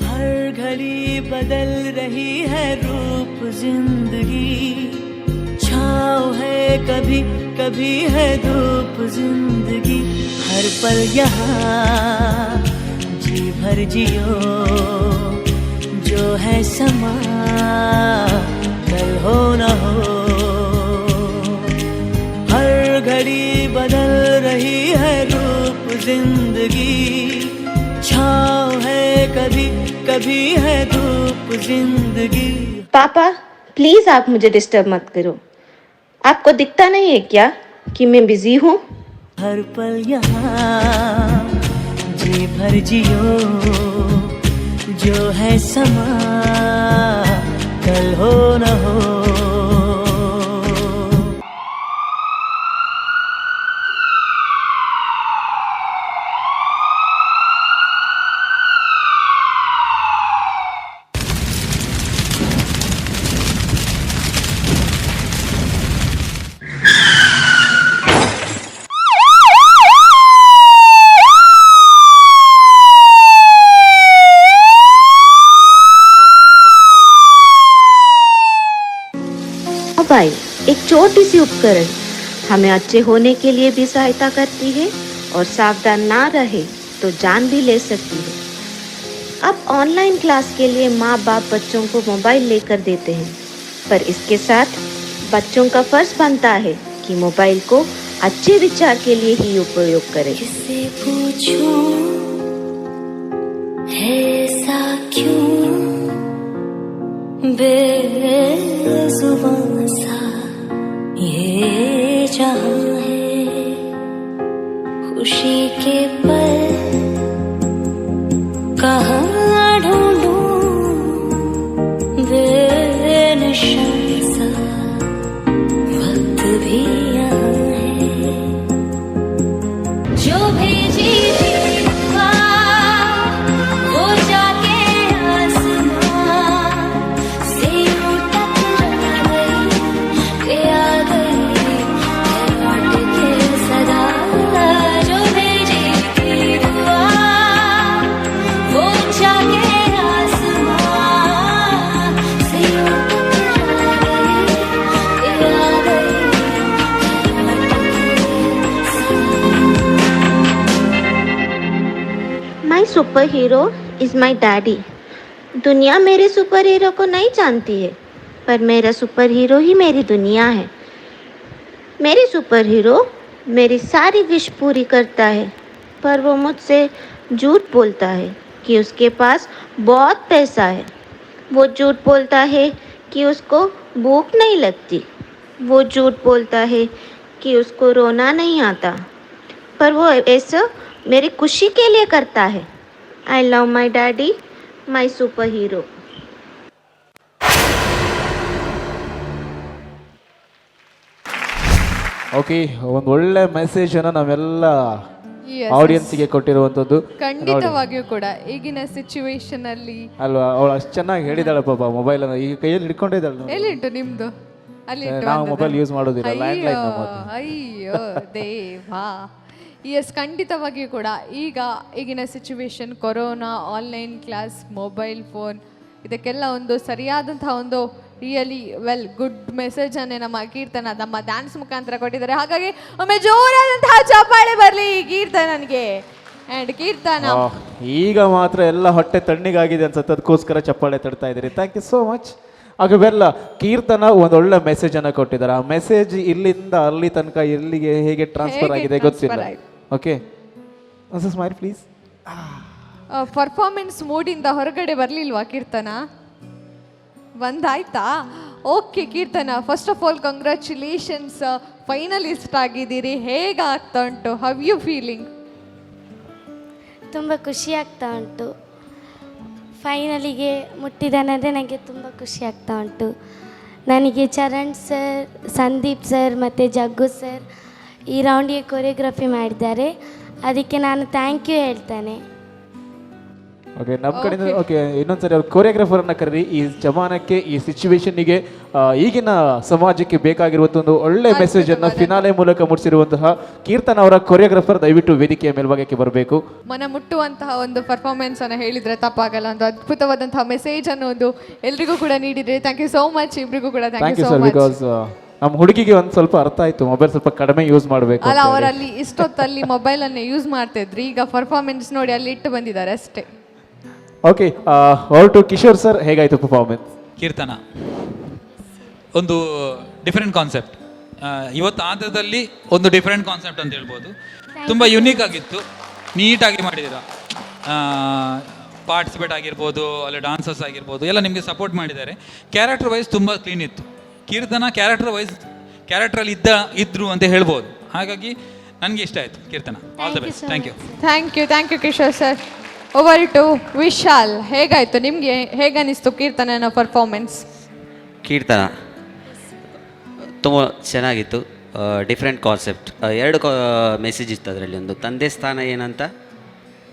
A: हर घड़ी बदल रही है रूप जिंदगी, छाँव है कभी कभी है धूप जिंदगी, हर पल यहाँ जी भर जियो, जो है समा कल हो न हो. हर घड़ी बदल रही है रूप जिंदगी, छाँव है कभी कभी है धूप जिंदगी.
T: पापा, प्लीज आप मुझे डिस्टर्ब मत करो. आपको दिखता नहीं है क्या कि मैं बिजी हूँ?
A: हर पल यहाँ जी भर जियो, जो है समा कल हो न हो.
T: मोबाइल एक छोटी सी उपकरण हमें अच्छे होने के लिए भी सहायता करती है और सावधान ना रहे तो जान भी ले सकती है. अब ऑनलाइन क्लास के लिए माँ बाप बच्चों को मोबाइल लेकर देते हैं, पर इसके साथ बच्चों का फर्ज बनता है कि मोबाइल को अच्छे विचार के लिए ही उपयोग करें.
A: किससे पूछूं ऐसा क्यों बेजुबान सा ये जहां है, खुशी के पल कहाँ ढूंढूं बेनिशान सा, वक्त भी यहाँ है. जो भेजी थी वो जाके आसमां से यूं टकरा गई के आ गई लौट के सदा. जो भेजी थी
G: super hero is my daddy. दुनिया मेरे सुपर हीरो को नहीं जानती है, पर मेरा सुपर हीरो ही मेरी दुनिया है। मेरी सुपर हीरो मेरी सारी विश पूरी करता है, पर वो मुझसे झूठ बोलता है कि उसके पास बहुत पैसा है। वो झूठ बोलता है कि उसको भूख नहीं लगती। वो झूठ बोलता है कि उसको रोना नहीं आता, पर वो ऐसा मेरी खुशी के लिए करता है। I love my daddy, my super hero.
B: Okay, ಒಂದು ಒಳ್ಳೆ ಮೆಸೇಜ್ ಅನ್ನ ನಾವೆಲ್ಲ
C: Yes.
B: ಆಡಿಯನ್ಸ್ಗೆ ಕೊಟ್ಟಿರುವಂತದ್ದು.
C: ಖಂಡಿತವಾಗಿಯೂ ಕೂಡ ಈಗಿನ ಸಿಚುವೇಶನ್ ಅಲ್ಲಿ
B: ಅಲ್ವಾ, ಅವಳು ಅಷ್ಟು ಚೆನ್ನಾಗಿ ಹೇಳಿದಾಳೆ ಪಾಪ. ಮೊಬೈಲ್ ಅನ್ನ ಈಗ ಕೈಯಲ್ಲಿ ಹಿಡ್ಕೊಂಡಿದ್ದಾಳೆ ನೋಡಿ.
C: ಎಲ್ಲಿಂಟು ನಿಮ್ದು? ಅಲ್ಲಿ
B: ನಾವು ಮೊಬೈಲ್ ಯೂಸ್ ಮಾಡೋದಿಲ್ಲ, ಲ್ಯಾಂಡ್ ಲೈನ್ ನಮ್ಮದು.
C: ಅಯ್ಯೋ ದೇವಾ. ಎಸ್, ಖಂಡಿತವಾಗಿಯೂ ಕೂಡ ಈಗಿನ situation, corona, online class, mobile phone, ಇದಕ್ಕೆಲ್ಲ ಒಂದು ಸರಿಯಾದಂತಹ ಒಂದು ರಿಯಲಿ ವೆಲ್ ಗುಡ್ ಮೆಸೇಜ್ ಅನ್ನೇ ನಮ್ಮ ಕೀರ್ತನ ನಮ್ಮ ಡ್ಯಾನ್ಸ್ ಮುಖಾಂತರ ಕೊಟ್ಟಿದ್ದಾರೆ. ಹಾಗಾಗಿ ಒಮ್ಮೆ ಜೋರಾದಂತಹ ಚಪ್ಪಾಳೆ ಬರಲಿ ಕೀರ್ತನನ್ಗೆ. ಆ್ಯಂಡ್ ಕೀರ್ತನ
B: ಈಗ ಮಾತ್ರ ಎಲ್ಲ ಹೊಟ್ಟೆ ತಣ್ಣಗಾಗಿದೆ ಅನ್ಸುತ್ತೆ, ಅದಕ್ಕೋಸ್ಕರ ಚಪ್ಪಾಳೆ ತಡ್ತಾ ಇದ್ದೀರಿ. Thank you so much. ಹಾಗೆಲ್ಲ ಕೀರ್ತನ ಒಂದೊಳ್ಳೆ ಮೆಸೇಜ್ ಅನ್ನ ಕೊಟ್ಟಿದ್ದಾರೆ. ಆ ಮೆಸೇಜ್ ಇಲ್ಲಿಂದ ಅಲ್ಲಿ ತನಕ ಎಲ್ಲಿಗೆ ಹೇಗೆ ಟ್ರಾನ್ಸ್ಫರ್ ಆಗಿದೆ ಗೊತ್ತಿಲ್ಲ. Okay, smile please.
C: ಪರ್ಫಾರ್ಮೆನ್ಸ್ ಮೂಡಿಂದ ಹೊರಗಡೆ ಬರಲಿಲ್ವಾ ಕೀರ್ತನ? ಬಂದಾಯ್ತಾ? Okay Keerthana, first of all congratulations, finalist ಆಗಿದ್ದೀರಿ. ಹೇಗಾಗ್ತಾ ಉಂಟು? How you feeling?
G: ತುಂಬ ಖುಷಿ ಆಗ್ತಾ ಉಂಟು. ಫೈನಲಿಗೆ ಮುಟ್ಟಿದ್ದಾನಂದರೆ ನನಗೆ ತುಂಬ ಖುಷಿ ಆಗ್ತಾ ಉಂಟು. ನನಗೆ ಚರಣ್ ಸರ್, ಸಂದೀಪ್ ಸರ್ ಮತ್ತು ಜಗ್ಗು ಸರ್ ಈ ರೌಂಡಿಗೆ ಕೊರಿಯೋಗ್ರಫಿ ಮಾಡಿದ್ದಾರೆ, ಅದಕ್ಕೆ ನಾನು ಥ್ಯಾಂಕ್ ಯು ಹೇಳ್ತೇನೆ.
B: ಓಕೆ, ನಮ್ಮ ಕಡೆಯಿಂದ ಓಕೆ, ಇನ್ನೊಂದ್ಸರಿ ಅವ್ರು ಕೊರಿಯೋಗ್ರಾಫರನ್ನು ಕರೀರಿ. ಈ ಜಮಾನಕ್ಕೆ, ಈ ಸಿಚುವೇಶನ್ನಿಗೆ, ಈಗಿನ ಸಮಾಜಕ್ಕೆ ಬೇಕಾಗಿರುವಂಥ ಒಳ್ಳೆ ಮೆಸೇಜನ್ನು ಫಿನಾಲೆ ಮೂಲಕ ಮುಟ್ಟಿಸಿರುವಂತಹ ಕೀರ್ತನ ಅವರ ಕೊರಿಯೋಗ್ರಾಫರ್ ದಯವಿಟ್ಟು ವೇದಿಕೆಯ ಮೇಲ್ಭಾಗಕ್ಕೆ ಬರಬೇಕು.
C: ಮನ ಮುಟ್ಟುವಂತಹ ಒಂದು ಪರ್ಫಾರ್ಮೆನ್ಸ್ ಅನ್ನು ಹೇಳಿದರೆ ತಪ್ಪಾಗಲ್ಲ. ಒಂದು ಅದ್ಭುತವಾದಂತಹ ಮೆಸೇಜ್ ಅನ್ನು ಒಂದು ಎಲ್ರಿಗೂ ಕೂಡ ನೀಡಿದ್ರೆ. ಥ್ಯಾಂಕ್ ಯು ಸೋ ಮಚ್ ಇಬ್ರಿಗೂ ಕೂಡ.
B: Thank you sir. ಬಿಕಾಸ್ ನಮ್ಮ ಹುಡುಗಿಗೆ ಒಂದು ಸ್ವಲ್ಪ ಅರ್ಥ ಆಯ್ತು, ಮೊಬೈಲ್ ಸ್ವಲ್ಪ ಕಡಿಮೆ ಯೂಸ್ ಮಾಡಬೇಕು
C: ಅಲ್ಲ. ಅವರಲ್ಲಿ ಇಷ್ಟೊತ್ತಲ್ಲಿ ಮೊಬೈಲ್ ಅನ್ನು ಯೂಸ್ ಮಾಡ್ತಿದ್ರು, ಈಗ ಪರ್ಫಾರ್ಮೆನ್ಸ್ ನೋಡಿ ಅಲ್ಲಿ ಇಟ್ಟು ಬಂದಿದ್ದಾರೆ ಅಷ್ಟೇ.
B: Okay, over to Kishore sir, ಹೇಗಾಯಿತು ಪರ್ಫಾರ್ಮೆನ್ಸ್?
M: ಕೀರ್ತನ ಒಂದು ಡಿಫ್ರೆಂಟ್ ಕಾನ್ಸೆಪ್ಟ್, ಇವತ್ತು ಆದದಲ್ಲಿ ಒಂದು ಡಿಫ್ರೆಂಟ್ ಕಾನ್ಸೆಪ್ಟ್ ಅಂತ ಹೇಳ್ಬೋದು. ತುಂಬ ಯುನೀಕ್ ಆಗಿತ್ತು, ನೀಟಾಗಿ ಮಾಡಿದ್ದೀರಾ. ಪಾರ್ಟಿಸಿಪೇಟ್ ಆಗಿರ್ಬೋದು, ಅಲ್ಲಿ ಡಾನ್ಸರ್ಸ್ ಆಗಿರ್ಬೋದು, ಎಲ್ಲ ನಿಮಗೆ ಸಪೋರ್ಟ್ ಮಾಡಿದ್ದಾರೆ. ಕ್ಯಾರೆಕ್ಟರ್ ವೈಸ್ ತುಂಬ ಕ್ಲೀನ್ ಇತ್ತು. ಕೀರ್ತನ ಕ್ಯಾರೆಕ್ಟ್ರಲ್ಲಿ ಇದ್ರು ಅಂತ ಹೇಳ್ಬೋದು. ಹಾಗಾಗಿ ನನಗೆ ಇಷ್ಟ ಆಯಿತು Keerthana. All the best. Thank you.
C: Thank you Kishore sir. Over to Vishal, ಹೇಗಾಯಿತು ನಿಮಗೆ? ಹೇಗನ್ನಿಸ್ತು ಕೀರ್ತನನ ಪರ್ಫಾರ್ಮೆನ್ಸ್?
U: ಕೀರ್ತನ ತುಂಬ ಚೆನ್ನಾಗಿತ್ತು. ಡಿಫ್ರೆಂಟ್ ಕಾನ್ಸೆಪ್ಟ್, ಎರಡು ಮೆಸೇಜ್ ಇತ್ತು ಅದರಲ್ಲಿ. ಒಂದು ತಂದೆ ಸ್ಥಾನ ಏನಂತ,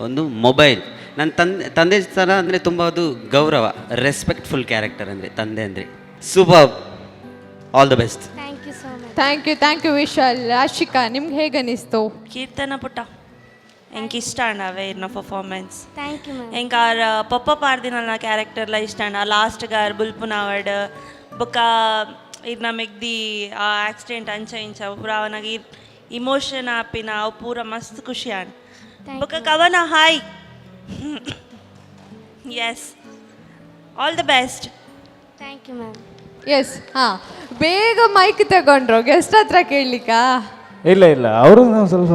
U: ಒಂದು ಮೊಬೈಲ್. ನನ್ನ ತಂದೆ ಸ್ಥಾನ ಅಂದರೆ ತುಂಬ ಅದು ಗೌರವ, ರೆಸ್ಪೆಕ್ಟ್ಫುಲ್ ಕ್ಯಾರೆಕ್ಟರ್ ಅಂದರೆ ತಂದೆ ಅಂದರೆ. Super, all the best.
G: Thank you so much.
C: Thank you Vishal. Ashika, ನಿಮ್ಗೆ ಹೇಗನ್ನಿಸ್ತು?
N: ಕೀರ್ತನ ಪುಟ್ಟ ಎಂಕ್ ಇಷ್ಟ ಅಣ್ಣವೇ ಇನ್ನ ಪರ್ಫಾರ್ಮೆನ್ಸ್.
G: Thank you ma'am.
N: ಎಂಕ್ ಆರ್ ಪಪ್ಪ ಪಾರ್ದಿನಲ್ಲ ಕ್ಯಾರೆಕ್ಟರ್ಲ ಇಷ್ಟ ಅಣ್ಣ. ಲಾಸ್ಟ್ಗಾರ್ ಬುಲ್ಪುನವಡ್ ಬೊಕ್ಕ ಇರ್ನ ಮೆಗ್ದಿ ಆ ಆಕ್ಸಿಡೆಂಟ್ ಅಂಚ ಇಂಚ ಪೂರ ಅವನಾಗ ಇಮೋಷನ್ ಆಪಿನ ಅವು ಪೂರ ಮಸ್ತ್ ಖುಷಿ ಅಣ್ಣ. ಬೊಕ್ಕ Kavana hi. Yes, all the best.
G: Thank you ma'am.
C: Yes, ಹಾಂ, ಬೇಗ ಮೈಕ್ ತಗೊಂಡ್ರು ಗೆಸ್ಟ್ ಹತ್ರ ಕೇಳಲಿಕ್ಕಾ?
B: ಇಲ್ಲ ಅವರು ಸ್ವಲ್ಪ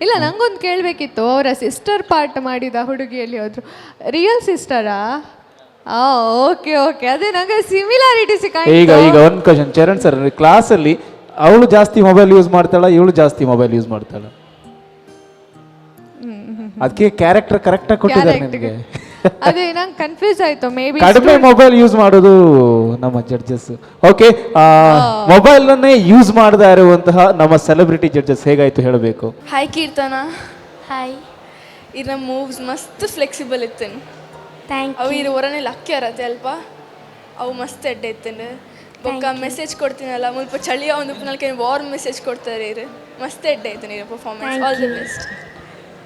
C: ಇಲ್ಲ, ನಂಗೊಂದು ಕೇಳಬೇಕಿತ್ತು. ಅವರ ಸಿಸ್ಟರ್ ಪಾರ್ಟ್ ಮಾಡಿದ ಹುಡುಗಿಯಲ್ಲಿ ಹೋದ್ರು, ರಿಯಲ್ ಸಿಸ್ಟರಾ? ಓಕೆ, ಅದೇ ನಂಗೆ ಸಿಮಿಲಾರಿಟಿ
B: ಈಗ ಒಂದು ಕ್ವಶನ್, ಚರಣ್ ಸರ್, ಕ್ಲಾಸಲ್ಲಿ ಅವಳು ಜಾಸ್ತಿ ಮೊಬೈಲ್ ಯೂಸ್ ಮಾಡ್ತಾಳ, ಇವಳು ಜಾಸ್ತಿ ಮೊಬೈಲ್ ಯೂಸ್ ಮಾಡ್ತಾಳ? ಅದಕ್ಕೆ ಕ್ಯಾರೆಕ್ಟರ್ ಕರೆಕ್ಟಾಗಿ ಕೊಟ್ಟಿದ್ದಾರೆ ನಿಮಗೆ.
C: ಅದೇ ನಂಗೆ ಕನ್ಫ್ಯೂಸ್ ಆಯ್ತು. ಮೇ ಬಿ
B: ಕಡಿಮೆ ಮೊಬೈಲ್ ಯೂಸ್ ಮಾಡೋದು ನಮ್ಮ ಜಡ್ಜಸ್. ಓಕೆ, ಮೊಬೈಲ್ ಅನ್ನೇ ಯೂಸ್ ಮಾಡದೇ ಇರುವಂತಹ ನಮ್ಮ ಸೆಲೆಬ್ರಿಟಿ ಜಡ್ಜಸ್ ಹೇಗಾಯ್ತು ಹೇಳಬೇಕು?
O: ಹಾಯ್ ಕೀರ್ತನ.
G: ಹಾಯ್.
O: ಇನ್ನ ಮೂವ್ಸ್ ಮಸ್ತ್ ಫ್ಲೆಕ್ಸಿಬಲ್ ಇತ್ತೇನು.
G: ಥ್ಯಾಂಕ್
O: ಅವು ಇದು ಹೊರನೇ ಲಕ್ಕಿ ಇರತ್ತೆ ಅಲ್ಪ. ಅವು ಮಸ್ತ್ ಎಡ್ಡೆ ಇತ್ತೇನು. ಬೊಕ್ಕ ಮೆಸೇಜ್ ಕೊಡ್ತೀನಲ್ಲ ಮುಲ್ಪ ಚಳಿಯ ಒಂದು ಪುನಲ್ಕೆ ವಾರ್ಮ್ ಮೆಸೇಜ್ ಕೊಡ್ತಾರೆ ಇರು. ಮಸ್ತ್ ಎಡ್ಡೆ ಐತೆ performance. All the best.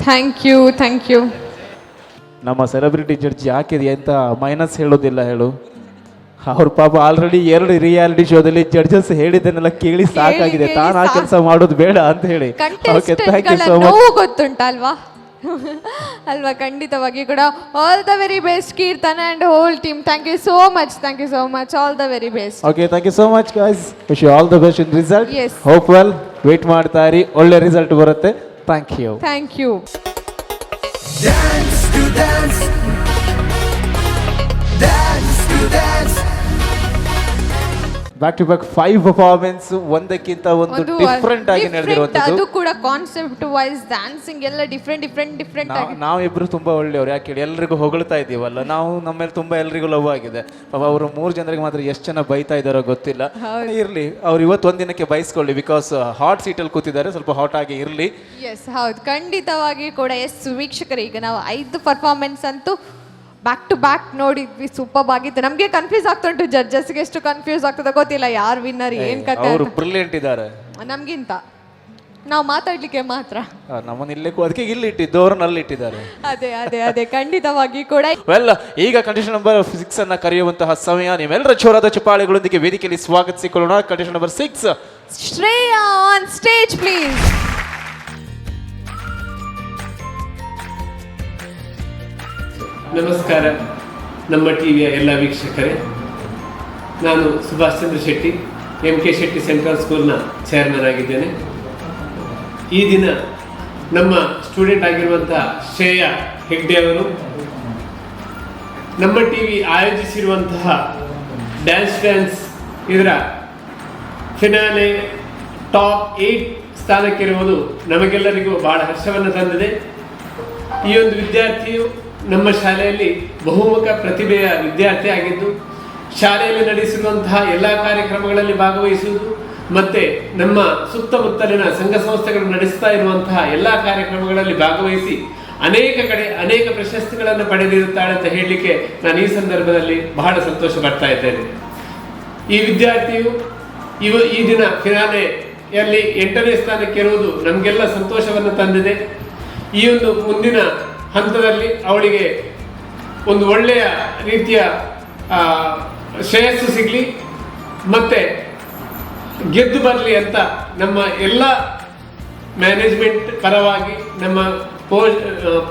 C: Thank you.
B: ನಮ್ಮ ಸೆಲೆಬ್ರಿಟಿ ಜಡ್ಜ್ ಯಾಕೆ ಎಂತ ಮೈನಸ್ ಹೇಳೋದಿಲ್ಲ ಹೇಳು? ಅವ್ರ ಪಾಪ ಆಲ್ರೆಡಿ 2 ರಿಯಾಲಿಟಿ ಶೋದಲ್ಲಿ ಜಡ್ಜಸ್ ಹೇಳಿದ್ದನ್ನೆಲ್ಲ ಕೇಳಿ ಸಾಕಾಗಿದೆ, ತಾನು ಆ ಕೆಲಸ ಮಾಡೋದು ಬೇಡ ಅಂತ ಹೇಳಿ. Okay, thank you so much.
C: ಗೊತ್ತುಂಟಲ್ವಾ? ಅಲ್ವಾ, ಖಂಡಿತವಾಗಿ ಕೂಡ all the very best Keerthana and whole team. Thank you so much, all the very best.
B: Okay, thank you so much guys. Wish you all the best in result.
C: Yes.
B: Hope well. Wait ಮಾಡ್ತಾ ಇರಿ, ಒಳ್ಳೆ result ಬರುತ್ತೆ. Thank you.
C: Thank you.
A: Dance to dance, dance to dance.
B: Back to back 5 performance, ಒಂದಕ್ಕಿಂತ ಒಂದು different ಆಗಿ ನಡೆದಿರುವಂಥದ್ದು.
C: ಅದು ಕೂಡ ಕಾನ್ಸೆಪ್ಟ್ ವೈಸ್ ಡ್ಯಾನ್ಸಿಂಗ್ ಎಲ್ಲ ಡಿಫ್ರೆಂಟ್ ಆಗಿ.
B: ನಾವಿಬ್ರು ತುಂಬಾ ಒಳ್ಳೆಯವರು, ಯಾಕೆ ಹೇಳಿ ಎಲ್ರಿಗೂ ಹೊಗಳ್ತಾ ಇದ್ದೀವಲ್ಲ, ನಾವು ನಮ್ಮ ಮೇಲೆ ತುಂಬಾ ಎಲ್ರಿಗೂ ಲವ್ ಆಗಿದೆ. ಪಾಪ ಅವರು 3 ಜನರಿಗೆ ಮಾತ್ರ ಎಷ್ಟು ಜನ ಬೈತಾ ಇದ್ದಾರೋ ಗೊತ್ತಿಲ್ಲ. ಇರ್ಲಿ, ಅವ್ರು ಇವತ್ತು ಒಂದಿನಕ್ಕೆ ಬೈಸ್ಕೊಳ್ಳಿ, ಬಿಕಾಸ್ ಹಾಟ್ ಸೀಟಲ್ಲಿ ಕೂತಿದ್ದಾರೆ, ಸ್ವಲ್ಪ ಹಾಟ್ ಆಗಿ ಇರಲಿ.
C: ಎಸ್, ಹೌದು, ಖಂಡಿತವಾಗಿ ಕೂಡ. ಎಸ್ ವೀಕ್ಷಕರು, ಈಗ ನಾವು 5 ಪರ್ಫಾರ್ಮೆನ್ಸ್ ಅಂತೂ ಬ್ಯಾಕ್ ಟು ಬ್ಯಾಕ್ ನೋಡಿದ್ವಿ, ಸೂಪರ್ ಆಗಿತ್ತು. ನಮಗೆ ಕನ್ಫ್ಯೂಸ್ ಆಗ್ತಾ ಉಂಟು, ಜಡ್ಜಸ್ಗೆ ಎಷ್ಟು ಕನ್ಫ್ಯೂಸ್ ಆಗ್ತದೆ ಗೊತ್ತಿಲ್ಲ, ಯಾರು ವಿನ್ನರ್ ಏನ್ ಕತೆ.
B: ಅವರು ಬ್ರಿಲಿಯಂಟ್ ಇದ್ದಾರೆ
C: ನಮ್ಗಿಂತ. ನಾವು ಮಾತಾಡ್ಲಿಕ್ಕೆ ಮಾತ್ರ
B: ನಮ್ಮನ್ನ ಇಲ್ಲೇ ಅದಕ್ಕೆ ಇಲ್ಲಿ ಇಟ್ಟಿದ್ದು, ಅವ್ರನ್ನ ಅಲ್ಲಿ ಇಟ್ಟಿದ್ದಾರೆ.
C: ಅದೇ ಖಂಡಿತವಾಗಿ ಕೂಡ.
B: ವೆಲ್, ಈಗ ಕಂಡೀಷನ್ ನಂಬರ್ 6 ಅನ್ನ ಕರೆಯುವಂತಹ ಸಮಯ. ನೀವೆಲ್ಲರ ಜೋರಾದ ಚಪ್ಪಾಳೆಗಳೊಂದಿಗೆ ವೇದಿಕೆಯಲ್ಲಿ ಸ್ವಾಗತಿಸಿಕೊಳ್ಳೋಣ. Condition number 6,
C: Shreya on stage please.
H: ನಮಸ್ಕಾರ ನಮ್ಮ ಟಿವಿಯ ಎಲ್ಲ ವೀಕ್ಷಕರೇ. ನಾನು ಸುಭಾಷ್ ಚಂದ್ರ ಶೆಟ್ಟಿ, MK ಶೆಟ್ಟಿ ಸೆಂಟ್ರಲ್ ಸ್ಕೂಲ್ನ ಚೇರ್ಮನ್ ಆಗಿದ್ದೇನೆ. ಈ ದಿನ ನಮ್ಮ ಸ್ಟೂಡೆಂಟ್ ಆಗಿರುವಂತಹ ಶ್ರೇಯಾ ಹೆಗ್ಡೆ ಅವರು ನಮ್ಮ ಟಿವಿ ಆಯೋಜಿಸಿರುವಂತಹ ಡ್ಯಾನ್ಸ್ ಇದರ ಫಿನಾಲೆ ಟಾಪ್ 8 ಸ್ಥಾನಕ್ಕಿರುವುದು ನಮಗೆಲ್ಲರಿಗೂ ಬಹಳ ಹರ್ಷವನ್ನು ತಂದಿದೆ. ಈ ಒಂದು ವಿದ್ಯಾರ್ಥಿಯು ನಮ್ಮ ಶಾಲೆಯಲ್ಲಿ ಬಹುಮುಖ ಪ್ರತಿಭೆಯ ವಿದ್ಯಾರ್ಥಿ ಆಗಿದ್ದು, ಶಾಲೆಯಲ್ಲಿ ನಡೆಸಿರುವಂತಹ ಎಲ್ಲ ಕಾರ್ಯಕ್ರಮಗಳಲ್ಲಿ ಭಾಗವಹಿಸುವುದು ಮತ್ತು ನಮ್ಮ ಸುತ್ತಮುತ್ತಲಿನ ಸಂಘ ಸಂಸ್ಥೆಗಳು ನಡೆಸ್ತಾ ಇರುವಂತಹ ಎಲ್ಲ ಕಾರ್ಯಕ್ರಮಗಳಲ್ಲಿ ಭಾಗವಹಿಸಿ ಅನೇಕ ಕಡೆ ಅನೇಕ ಪ್ರಶಸ್ತಿಗಳನ್ನು ಪಡೆದಿರುತ್ತಾಳೆ ಅಂತ ಹೇಳಲಿಕ್ಕೆ ನಾನು ಈ ಸಂದರ್ಭದಲ್ಲಿ ಬಹಳ ಸಂತೋಷ ಪಡ್ತಾ ಇದ್ದೇನೆ. ಈ ವಿದ್ಯಾರ್ಥಿಯು ಈ ದಿನ ಫಿನಾಲೆಯಲ್ಲಿ 8ನೇ ಸ್ಥಾನಕ್ಕೆ ಇರುವುದು ನಮಗೆಲ್ಲ ಸಂತೋಷವನ್ನು ತಂದಿದೆ. ಈ ಒಂದು ಮುಂದಿನ ಹಂತದಲ್ಲಿ ಅವಳಿಗೆ ಒಂದು ಒಳ್ಳೆಯ ರೀತಿಯ ಶ್ರೇಯಸ್ಸು ಸಿಗಲಿ ಮತ್ತು ಗೆದ್ದು ಬರಲಿ ಅಂತ ನಮ್ಮ ಎಲ್ಲ ಮ್ಯಾನೇಜ್ಮೆಂಟ್ ಪರವಾಗಿ, ನಮ್ಮ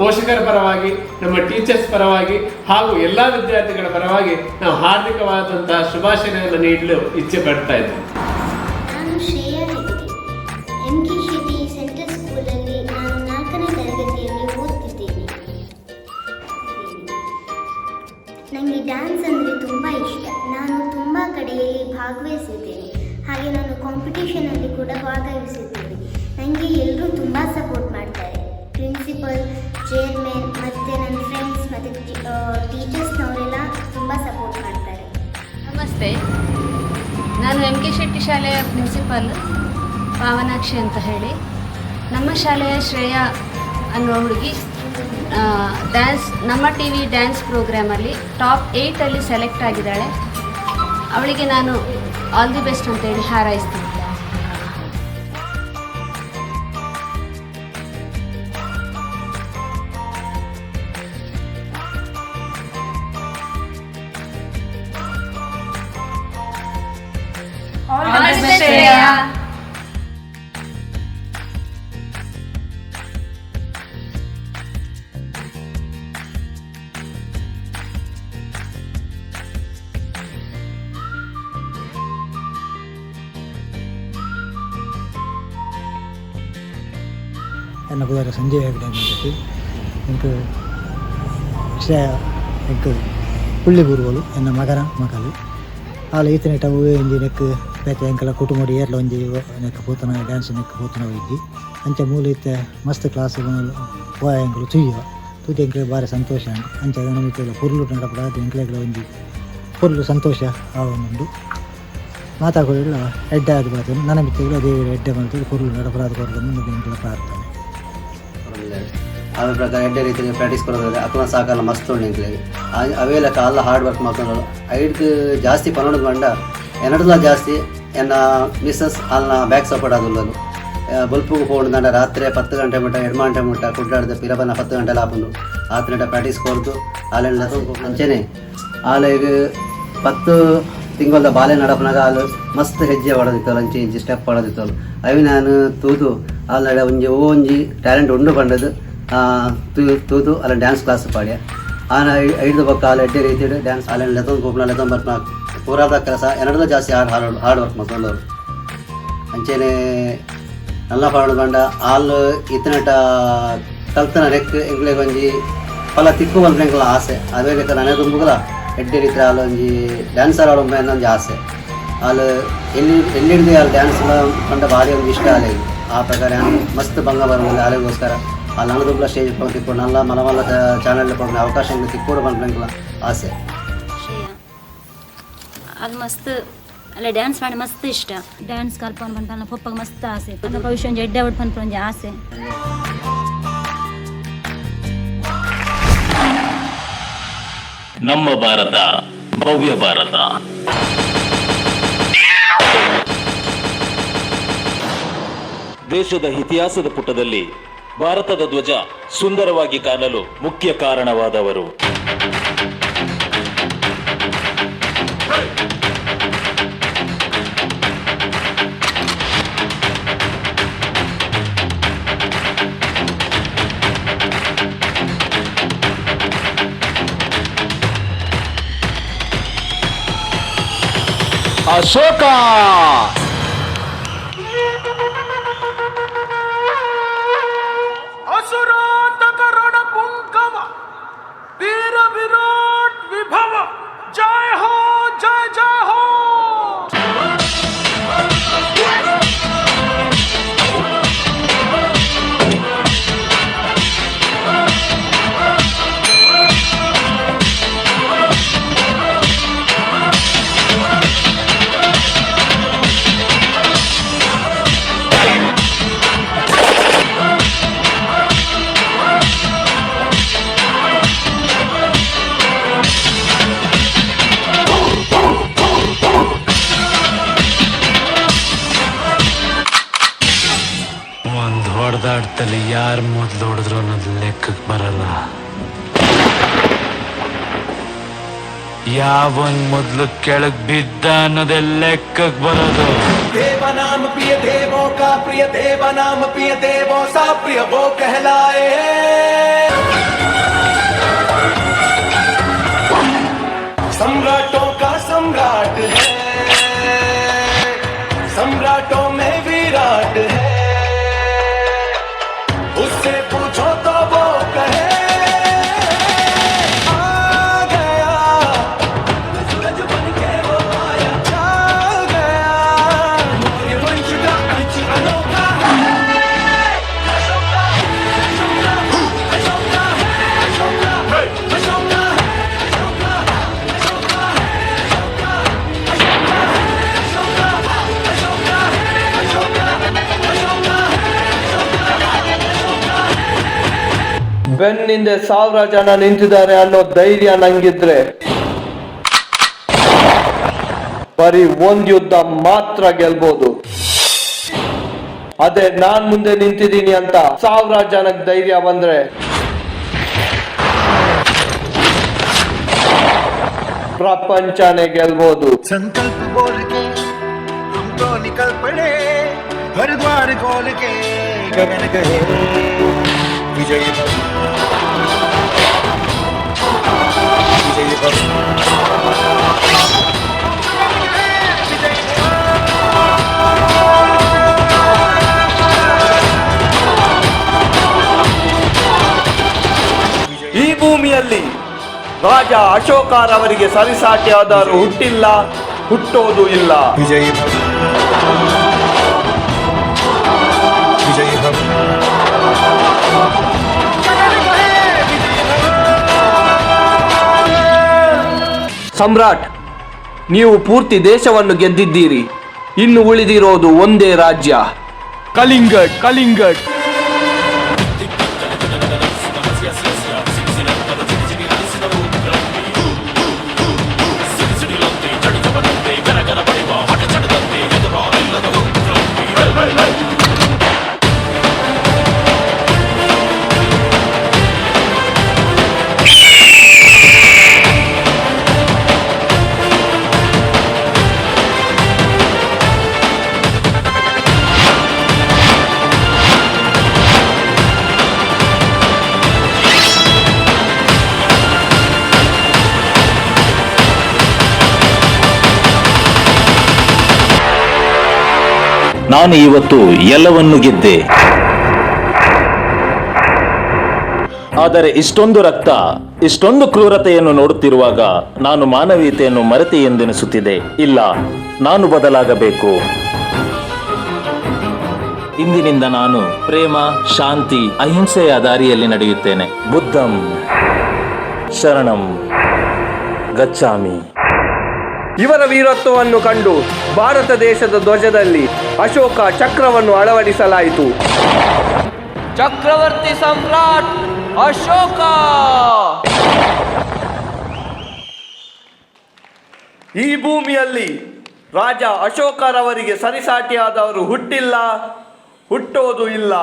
H: ಪೋಷಕರ ಪರವಾಗಿ, ನಮ್ಮ ಟೀಚರ್ಸ್ ಪರವಾಗಿ ಹಾಗೂ ಎಲ್ಲ ವಿದ್ಯಾರ್ಥಿಗಳ ಪರವಾಗಿ ನಾವು ಹಾರ್ದಿಕವಾದಂತಹ ಶುಭಾಶಯಗಳನ್ನು ನೀಡಲು ಇಚ್ಛೆ ಪಡ್ತಾ ಇದ್ದೇವೆ.
T: ನಾನು ಶ್ರೇಯಾ ಹೆಗ್ಡೆ, MK ಶೆಟ್ಟಿ ಸೆಂಟ್ರಲ್ ಸ್ಕೂಲಲ್ಲಿ ನಾನು 4ನೇ ತರಗತಿಯಲ್ಲಿ ಓದ್ತಿದ್ದೇನೆ. ನನಗೆ ಡ್ಯಾನ್ಸ್ ಅಂದರೆ ತುಂಬ ಇಷ್ಟ. ನಾನು ತುಂಬ ಕಡೆಯಲ್ಲಿ ಭಾಗವಹಿಸಿದ್ದೇನೆ, ಹಾಗೆ ನಾನು ಕಾಂಪಿಟೇಷನಲ್ಲಿ ಕೂಡ ಭಾಗವಹಿಸಿದ್ದೇನೆ. ನನಗೆ ಎಲ್ಲರೂ ತುಂಬ ಸಪೋರ್ಟ್ ಮಾಡ್ತಾರೆ. ಪ್ರಿನ್ಸಿಪಲ್, ಚೇರ್ಮನ್ ಮತ್ತು ನನ್ನ ಫ್ರೆಂಡ್ಸ್ ಮತ್ತು ಟೀಚರ್ಸ್ನವರೆಲ್ಲ ತುಂಬ ಸಪೋರ್ಟ್ ಮಾಡ್ತಾರೆ.
D: ನಮಸ್ತೆ, ನಾನು MK ಶೆಟ್ಟಿ ಶಾಲೆಯ ಪ್ರಿನ್ಸಿಪಲ್ ಪಾವನಾಕ್ಷಿ ಅಂತ ಹೇಳಿ. ನಮ್ಮ ಶಾಲೆಯ ಶ್ರೇಯಾ ಅನ್ನುವ ಹುಡುಗಿ ನಮ್ಮ ಟಿವಿ ಡ್ಯಾನ್ಸ್ ಪ್ರೋಗ್ರಾಮಲ್ಲಿ ಟಾಪ್ 8 ಸೆಲೆಕ್ಟ್ ಆಗಿದ್ದಾಳೆ. ಅವಳಿಗೆ ನಾನು ಆಲ್ ದಿ ಬೆಸ್ಟ್ ಅಂತೇಳಿ ಹಾರೈಸ್ತೀನಿ.
I: ನನ್ನ ಪುದರ ಸಂಜಯ್ ಹೆಗ್ಡೆ ಮಾಡಿದ್ದು ಎಂಕು ಶ್ರೇಯ ಎಂಕು ಪುಳ್ಳಿ ಗುರುಗಳು ಎನ್ನ ಮಗಳು ಆಳು ಈತ ನೆಟ್ಟ ಹೂವೆ ಒಂಜಿ ನೆಕ್ ಬೇತೆ ಎಂಕಲ ಕುಟುಂಬಡಿ ಏರ್ಲ ಒಂಜಿ ನೆಕ್ ಪೂತನ ಡ್ಯಾನ್ಸ್ ನೆಕ್ ಪೂತನ ಹೋಯ್ತಿ ಅಂಚ ಮೂಲ ಇತ್ತೆ ಮಸ್ತ್ ಕ್ಲಾಸ್ ಪೋಯ ಎಂಕಲು ತುಯ್ಯ ಎಂಕಲೆ ಭಾರಿ ಸಂತೋಷ ಅಂಚ ನಮಗೆ ಪುರ್ಲು ನಡಪಡ ಎಂಕಲೆಗಳ ಒಂಜಿ ಪುರ್ಲು ಸಂತೋಷ ಆವೊಂದುಂಡು ಮಾತಾಡೋಲ್ಲ ಎಡ್ಡೆ ಆದ ಬಾತು ನನ್ನ ಮಿತ್ರಗಳು ಅದೇ ಎಡ್ಡೆ ಮಾಡ್ತೀವಿ ಪುರ್ಲು ನಡಪರಾದ ಕೊರದನ್ನು ಮತ್ತು ಎಂಕಲ ಪ್ರಾರ್ಥನೆ
V: ಅದ್ರ ಪ್ರಕಾರ ಎಡ್ಡೆ ರೀತಿಗೆ ಪ್ರಾಕ್ಟೀಸ್ ಕೊಡೋದ್ರೆ ಅಥವಾ ಸಾಕಲ್ಲ ಮಸ್ತ್ ಉಂಡು ಎಂಕ್ಲೆಗೆ ಅವೆಲ್ಲ ಕಾಲ ಹಾರ್ಡ್ ವರ್ಕ್ ಮಾಡ್ಕೊಂಡು ಐಡ್ಗೆ ಜಾಸ್ತಿ ಪನ್ನೊಂದು ಬಂಡ ಎನ್ನಡಲ್ಲ ಜಾಸ್ತಿ ಎನ್ನ ಮಿಸ್ಸಸ್ ಅಲ್ಲ ಬ್ಯಾಕ್ ಸಪೋರ್ಟ್ ಆದುಲ್ಲದು ಬಲ್ಪುಗೆ ಹೋಗಿ ದಂಡ ರಾತ್ರಿ 10 ಗಂಟೆ ಮುಟ್ಟ 2 ಗಂಟೆ ಮುಟ್ಟ ಕುಡ್ಡಾಡ್ದೆ ಪಿರಬನ 10 ಗಂಟೆಲ್ಲ ಹಾಕೊಂಡು ಆತನ ಪ್ರಾಕ್ಟೀಸ್ ಕೊಡ್ತು ಆಲೆಲ್ಲ ಅಂಚೆನೆ ಆಲೆಗೆ 10 ತಿಂಗಳ ಬಾಲೆ ನಡಪನಾಗ ಆಲು ಮಸ್ತ್ ಹೆಜ್ಜೆ ಹೊಡೆದಿತ್ತಲ್ಲ ಅಂಚೆ ಇಂಚಿ ಸ್ಟೆಪ್ ಹೊಡೆದಿತ್ತಲ್ಲ ಅవి ನಾನು ತೂದು ಆಲ್ನಡೆ ಒಂಜಿ ಟ್ಯಾಲೆಂಟ್ ಉಂಡು ಬಂಡದು
J: ತೂತು ಅಲ್ಲ ಡ್ಯಾನ್ಸ್ ಕ್ಲಾಸ್ ಪಾಡ್ಯ ಆನ ಐದು ಪಕ್ಕ ಅಲ್ಲಿ ಎಡ್ಡೆ ರೀತಿ ಡ್ಯಾನ್ಸ್ ಅಲ್ಲಿ ಲೆತೊಂದು ಪೋಪುನ ಲೆತೊಂದು ಬರ್ಪನ ಪೂರಾದ ಕೆಲಸ ಎರಡದ ಜಾಸ್ತಿ ಹಾರ್ಡ್ ವರ್ಕ್ ಮಾಡ್ಕೊಂಡವ್ರು ಅಂಚೆನೆ ನಲ್ಲ ಪಾಡು ಬಂಡ ಹಾಲು ಇತನಟ ಕಲ್ತನ ನೆಕ್ ಎಂಗ್ಲೆಗೆ ಒಂಜಿ ಫಲ ತಿಕ್ಕು ಬಂದ್ರೆಂಗ್ಲ ಆಸೆ ಅವೇ ಬೇಕಾದ್ರೆ ನನಗೆ ತುಂಬುಗಲ ಎಡ್ಡೆ ರೀತಿ ಹಾಲು ಒಂಜಿ ಡ್ಯಾನ್ಸರ್ ಆಡೋ ಒಂಜಿ ಆಸೆ ಹಾಲು ಎಲ್ಲಿಡ್ದು ಅಲ್ಲಿ ಡ್ಯಾನ್ಸ್ ಕಂಡ ಭಾರಿ ಒಂದು ಇಷ್ಟ ಅಲ್ಲ ಆ ಪ್ರಕಾರ ಮಸ್ತ್ ಭಂಗ ಬರೋದಿಲ್ಲ ಅಲ್ಲಿಗೋಸ್ಕರ ಅಲ್ಲಿ ನಾನು ತುಂಬ ಸ್ಟೇಜ್ ತಿಕ್ಕೊಂಡು ನಲ್ಲ ಮಲ ಚಾನಲ್ ಕೊಡೋ ಅವಕಾಶಗಳು ತಿಕ್ಕೋಡು ಬಂದ್ರೆಂಗ್ಲ ಆಸೆ
L: ಅದು ಮಸ್ತ್ ಅಲ್ಲ ಡ್ಯಾನ್ಸ್ ಮಾಡಿ ಮಸ್ತ್ ಇಷ್ಟ ಡ್ಯಾನ್ಸ್ ಕಲ್ಪನೆ ಬಂತ ಪಪ್ಪಗೆ ಮಸ್ತ್ ಆಸೆ ಭವಿಷ್ಯ ಒಂದು ಎಡ್ಡೆ ಔಟ್ ಬಂತು ಒಂದು ಆಸೆ
P: ನಮ್ಮ ಭಾರತ ಭವ್ಯ ಭಾರತ. ದೇಶದ ಇತಿಹಾಸದ ಪುಟದಲ್ಲಿ ಭಾರತದ ಧ್ವಜ ಸುಂದರವಾಗಿ ಕಾಣಲು ಮುಖ್ಯ ಕಾರಣವಾದವರು ಅಶೋಕ.
A: असुरांतक रणपुंगव वीर विराट विभव जय हो जय जय हो.
X: ಹೊಡೆದಾಡ್ತಲ್ಲಿ ಯಾರು ಮೊದಲು ಹೊಡೆದ್ರು ಅನ್ನೋದು ಲೆಕ್ಕಕ್ಕೆ ಬರಲ್ಲ. ಯಾವನ್ ಮೊದಲು ಕೆಳಗ್ ಬಿದ್ದ ಅನ್ನೋದೇ ಲೆಕ್ಕಕ್ಕೆ ಬರೋದು.
A: देव नाम प्रिय देवों का प्रिय देव नाम प्रिय देवों सा प्रिय वो कहलाए. सम्राटों का सम्राट है, सम्राटों में विराट है. उससे पूछो तो वो कहे आ गया सूरज बन के वो आया छा गया. ये वंश का अंश अनोखा है. अशोका अशोका अशोका अशोका अशोका अशोका अशोका
Y: ಬೆನ್ನಿಂದ 1000 ಜನ ನಿಂತಿದ್ದಾರೆ ಅನ್ನೋ ಧೈರ್ಯ ನಂಗಿದ್ರೆ ಬರೀ ಒಂದ್ ಯುದ್ಧ ಮಾತ್ರ ಗೆಲ್ಬಹುದು. ಅದೇ ನಾನ್ ಮುಂದೆ ನಿಂತಿದ್ದೀನಿ ಅಂತ 1000 ಜನಕ್ಕೆ ಧೈರ್ಯ ಬಂದ್ರೆ ಪ್ರಪಂಚನೇ ಗೆಲ್ಬಹುದು.
A: संकल्प बोल के हम तो निकल पड़े हर द्वार खोल के गगन गए विजय भव विजय भव.
Y: ಈ ಭೂಮಿಯಲ್ಲಿ ರಾಜ ಅಶೋಕರವರಿಗೆ ಸರಿಸಾಟಿಯಾದರೂ ಹುಟ್ಟಿಲ್ಲ, ಹುಟ್ಟೋದು ಇಲ್ಲ.
A: विजय भव विजय भव.
Y: ಸಮ್ರಾಟ್, ನೀವು ಪೂರ್ತಿ ದೇಶವನ್ನು ಗೆದ್ದಿದ್ದೀರಿ. ಇನ್ನು ಉಳಿದಿರೋದು ಒಂದೇ ರಾಜ್ಯ, ಕಲಿಂಗಡ್. ಕಲಿಂಗಡ್
P: ನಾನು ಇವತ್ತು ಎಲ್ಲವನ್ನು ಗೆದ್ದೆ. ಆದರೆ ಇಷ್ಟೊಂದು ರಕ್ತ, ಇಷ್ಟೊಂದು ಕ್ರೂರತೆಯನ್ನು ನೋಡುತ್ತಿರುವಾಗ ನಾನು ಮಾನವೀಯತೆಯನ್ನು ಮರೆತೆ ಎಂದೆನಿಸುತ್ತಿದೆ. ಇಲ್ಲ, ನಾನು ಬದಲಾಗಬೇಕು. ಇಂದಿನಿಂದ ನಾನು ಪ್ರೇಮ, ಶಾಂತಿ, ಅಹಿಂಸೆಯ ದಾರಿಯಲ್ಲಿ ನಡೆಯುತ್ತೇನೆ. ಬುದ್ಧಂ ಶರಣಂ ಗಚ್ಚಾಮಿ.
Y: ಇವರ ವೀರತ್ವವನ್ನು ಕಂಡು ಭಾರತ ದೇಶದ ಧ್ವಜದಲ್ಲಿ ಅಶೋಕ ಚಕ್ರವನ್ನು ಅಳವಡಿಸಲಾಯಿತು. ಚಕ್ರವರ್ತಿ ಸಮ್ರಾಟ್ ಅಶೋಕ. ಈ ಭೂಮಿಯಲ್ಲಿ ರಾಜ ಅಶೋಕರವರಿಗೆ ಸರಿಸಾಟಿಯಾದವರು ಹುಟ್ಟಿಲ್ಲ, ಹುಟ್ಟೋದು ಇಲ್ಲ.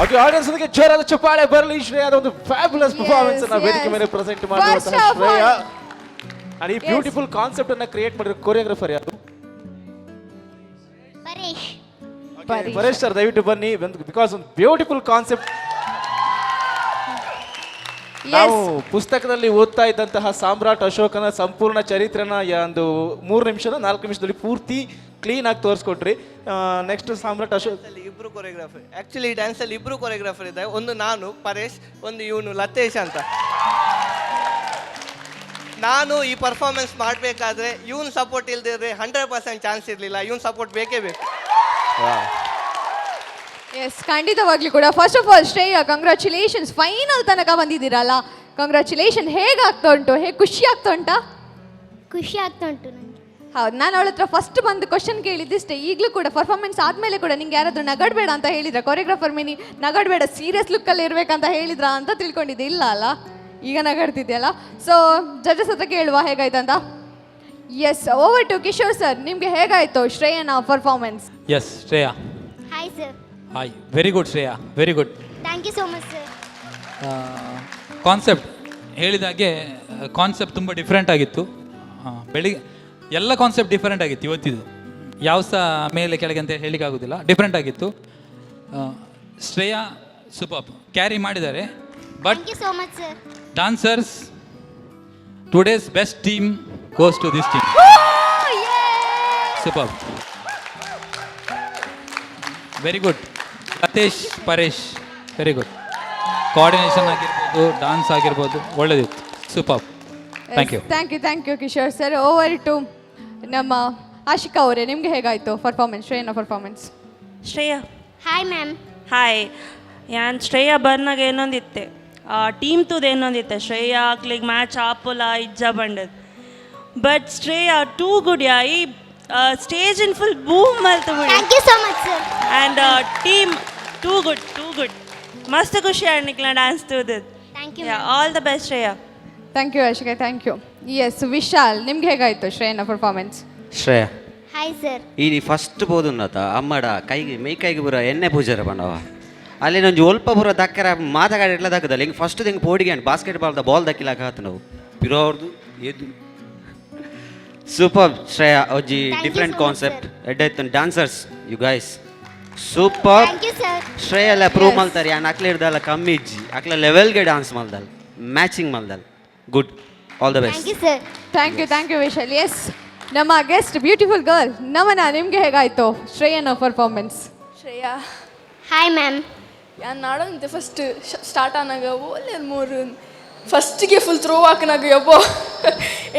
B: ಓಕೆ, ಆಡಿಯನ್ಸ್ ಅದಕ್ಕೆ ಜೋರಾದ ಚಪ್ಪಾಳೆ ಬರಲಿ. ಶ್ರೇಯಾದ ಒಂದು ಫ್ಯಾಬ್ಯುಲಸ್ ಪರ್ಫಾರ್ಮೆನ್ಸ್ ಅನ್ನ ವೇದಿಕೆ ಮೇಲೆ ಪ್ರೆಸೆಂಟ್ ಮಾಡಿರುವಂತಹ ಶ್ರೇಯಾ. and ಈ ಬ್ಯೂಟಿಫುಲ್ ಕಾನ್ಸೆಪ್ಟ್ ಅನ್ನ ಕ್ರಿಯೇಟ್ ಮಾಡಿರೋ ಕೊರಿಯೋಗ್ರಾಫರ್ ಯಾರು? ಪರೇಶ್ ಸರ್, ದಯವಿಟ್ಟು ಬನ್ನಿ. ಬಿಕಾಸ್ ಒಂದು ಬ್ಯೂಟಿಫುಲ್ ಕಾನ್ಸೆಪ್ಟ್. ನಾವು ಪುಸ್ತಕದಲ್ಲಿ ಓದ್ತಾ ಇದ್ದಂತಹ ಸಾಮ್ರಾಟ್ ಅಶೋಕನ ಸಂಪೂರ್ಣ ಚರಿತ್ರೆನ ಒಂದು 3 ನಿಮಿಷದ 4 ನಿಮಿಷದಲ್ಲಿ ಪೂರ್ತಿ ಕ್ಲೀನ್ ಆಗಿ ತೋರಿಸ್ಕೊಟ್ರಿ. ನೆಕ್ಸ್ಟ್ ಸಾಮ್ರಾಟ್ ಅಶೋಕ್.
Y: ಇಬ್ರು ಕೊರಿಯೋಗ್ರಾಫರ್, ಆಕ್ಚುಲಿ ಡ್ಯಾನ್ಸ್ ಅಲ್ಲಿ ಇಬ್ರು ಕೊರಿಯೋಗ್ರಾಫರ್ ಇದ್ದಾರೆ. ಒಂದು ನಾನು ಪರೇಶ್, ಒಂದು ಇವನು ಲತೇಶ್ ಅಂತ. ನಾನು ಈ ಪರ್ಫಾರ್ಮೆನ್ಸ್ ಮಾಡಬೇಕಾದ್ರೆ ಇವನ್ ಸಪೋರ್ಟ್ ಇಲ್ದಿದ್ರೆ 100% ಚಾನ್ಸ್ ಇರಲಿಲ್ಲ. ಇವನ್ ಸಪೋರ್ಟ್ ಬೇಕೇ ಬೇಕು.
C: ಎಸ್, ಖಂಡಿತವಾಗ್ಲಿ ಕೂಡ. First of all Shreya, congratulations, final ತನಕ ಬಂದಿದ್ದೀರಲ್ಲ. ಕಂಗ್ರ್ಯಾಚುಲೇಷನ್. ಹೇಗಾಗ್ತಾ ಉಂಟು? ಹೇಗೆ ಖುಷಿ ಆಗ್ತಾ ಉಂಟಾ?
T: ಖುಷಿ ಆಗ್ತಾ ಉಂಟು ನನಗೆ.
C: ಹೌದು, ನಾನು ಅವಳ ಹತ್ರ ಫಸ್ಟ್ ಬಂದು ಕ್ವಶನ್ ಕೇಳಿದ್ದಿಷ್ಟೇ. ಈಗಲೂ ಕೂಡ ಪರ್ಫಾರ್ಮೆನ್ಸ್ ಆದಮೇಲೆ ಕೂಡ ನಿಂಗೆ ಯಾರಾದರೂ ನಗಡಬೇಡ ಅಂತ ಹೇಳಿದ್ರ? ಕೊರಿಯೋಗ್ರಾಫರ್ ಮೇನಿ ನಗಡಬೇಡ, ಸೀರಿಯಸ್ ಲುಕ್ಕಲ್ಲಿ ಇರಬೇಕಂತ ಹೇಳಿದ್ರಾ ಅಂತ ತಿಳ್ಕೊಂಡಿದ್ದೆ. ಇಲ್ಲ ಅಲ್ಲ, ಈಗ ನಗಡ್ತಿದ್ಯಲ್ಲ. ಸೊ ಜಡ್ಜಸ್ ಹತ್ರ ಕೇಳುವ ಹೇಗಾಯ್ತಂತ. Yes, over to Kishore sir. ನಿಮಗೆ ಹೇಗಾಯ್ತು ಶ್ರೇಯನ performance?
M: Yes Shreya.
T: Hi sir.
M: Hi, very good Shreya, very good.
T: Thank you so much sir.
M: Concept ಹೇಳಿದಾಗೆ ಕಾನ್ಸೆಪ್ಟ್ ತುಂಬ ಡಿಫ್ರೆಂಟ್ ಆಗಿತ್ತು. ಬೆಳಿಗ್ಗೆ ಎಲ್ಲ ಕಾನ್ಸೆಪ್ಟ್ ಡಿಫ್ರೆಂಟ್ ಆಗಿತ್ತು ಇವತ್ತಿದ್ದು. ಯಾವ ಸಹ ಮೇಲೆ ಕೆಳಗೆ ಅಂತ ಹೇಳಲಿಕ್ಕಾಗೋದಿಲ್ಲ, ಡಿಫ್ರೆಂಟ್ ಆಗಿತ್ತು. ಶ್ರೇಯಾ ಸೂಪರ್ ಕ್ಯಾರಿ ಮಾಡಿದ್ದಾರೆ. But
T: thank you so much sir.
M: Dancers, today's best team goes to this team. Super, very good. Latesh, Paresh, very good. Coordination ಆಗಿರ್ಬೋದು, ಡಾನ್ಸ್ ಆಗಿರ್ಬೋದು, ಒಳ್ಳೆದಿತ್ತು. Super, thank you.
C: Thank you Kishore sir. Over to ನಮ್ಮ ಆಶಿಕಾ ಅವರೇ, ನಿಮಗೆ ಹೇಗಾಯಿತು performance, ಶ್ರೇಯನ performance?
N: Shreya.
T: Hi ma'am.
N: Hi. ಯಾನ್ ಶ್ರೇಯಾ ಬರ್ನಾಗ ಏನೊಂದಿತ್ತೆ, ಟೀಮ್ ತುದು ಏನೊಂದಿತ್ತೆ. ಶ್ರೇಯಾ ಆಗ್ಲಿಗೆ ಮ್ಯಾಚ್ ಆಪುಲ ಇಜ್ಜ ಬಂಡದ್. ಬಟ್ ಶ್ರೇಯಾ ಟೂ ಗುಡ್ ಯಾ. ಈ ಸ್ಟೇಜ್ ಇನ್ ಫುಲ್ ಬೂಮ್ ಮಲ್ತು ಬಿಡಿ.
T: Thank you so much sir.
N: And team too good. ಮಸ್ತ್ ಖುಷಿ ಆಡ್ನಿಕ್ಲ ಡ್ಯಾನ್ಸ್ ತುದು.
T: Thank you.
N: All the best Shreya.
C: Thank you Ashika, thank you. Yes, Vishal, ನಿಮ್ಗೆ ಹೇಗಾಯಿತು ಶ್ರೇಯನ ಪರ್ಫಾರ್ಮೆನ್ಸ್?
U: Shreya
T: hi sir.
U: ಈ ಫಸ್ಟ್ ಬೋದುನ್ನತ ಅಮ್ಮಡ ಕೈಗೆ ಮೇಕೈಗೆ ಬುರ ಎಣ್ಣೆ ಪೂಜಾರ ಬಂಡವ ಅಲ್ಲಿ ನಂಜು ಒಲ್ಪ ಬುರ ದಕ್ಕರ ಮಾತಗಾಡಿ ಎಲ್ಲ ದಕ್ಕದಲ್ಲ ಹಿಂಗೆ ಫಸ್ಟ್ ಹಿಂಗೆ ಪೋಡಿಗೆ ಅಂಡ್ ಬಾಸ್ಕೆಟ್ ಬಾಲ್ದ ಬಾಲ್ ದಕ್ಕಿಲಾಕ ಆತ ನಾವು ಪಿರೋರ್ದು ಎದ್ದು ಸೂಪರ್. ಶ್ರೇಯಾ ಒಜ್ಜಿ ಡಿಫ್ರೆಂಟ್ ಕಾನ್ಸೆಪ್ಟ್ ಎಡ್ಡೈತನ್ dancers you guys super.
T: Thank you sir.
U: Shreya ಎಲ್ಲ ಪ್ರೂವ್ ಮಾಡ್ತಾರೆ ಯಾನ್ ಅಕ್ಲೆ ಹಿಡ್ದಲ್ಲ ಕಮ್ಮಿ ಇಜ್ಜಿ ಅಕ್ಲ ಲೆವೆಲ್ಗೆ ಡಾನ್ಸ್ ಮಾಡ್ದಲ್ಲ, ಮ್ಯಾಚಿಂಗ್ ಮಾಡ್ದಲ್ಲ. Good, all the best.
T: Thank you sir.
C: Thank you Vishal. Yes, ನಮ್ಮ ಗೆಸ್ಟ್ ಬ್ಯೂಟಿಫುಲ್ ಗರ್ಲ್ ನಮನ, ನಿಮಗೆ ಹೇಗಾಯಿತು ಶ್ರೇಯನ ಪರ್ಫಾರ್ಮೆನ್ಸ್?
O: ಶ್ರೇಯಾ.
T: Hi ma'am.
O: ಯಾನ್ ನಾಡಂತೆ ಫಸ್ಟ್ ಸ್ಟಾರ್ಟ್ ಆನಾಗ ಒಳ್ಳೆ 3 ಫಸ್ಟಿಗೆ ಫುಲ್ ಥ್ರೋ ಹಾಕನಾಗ ಯಬ್ಬೋ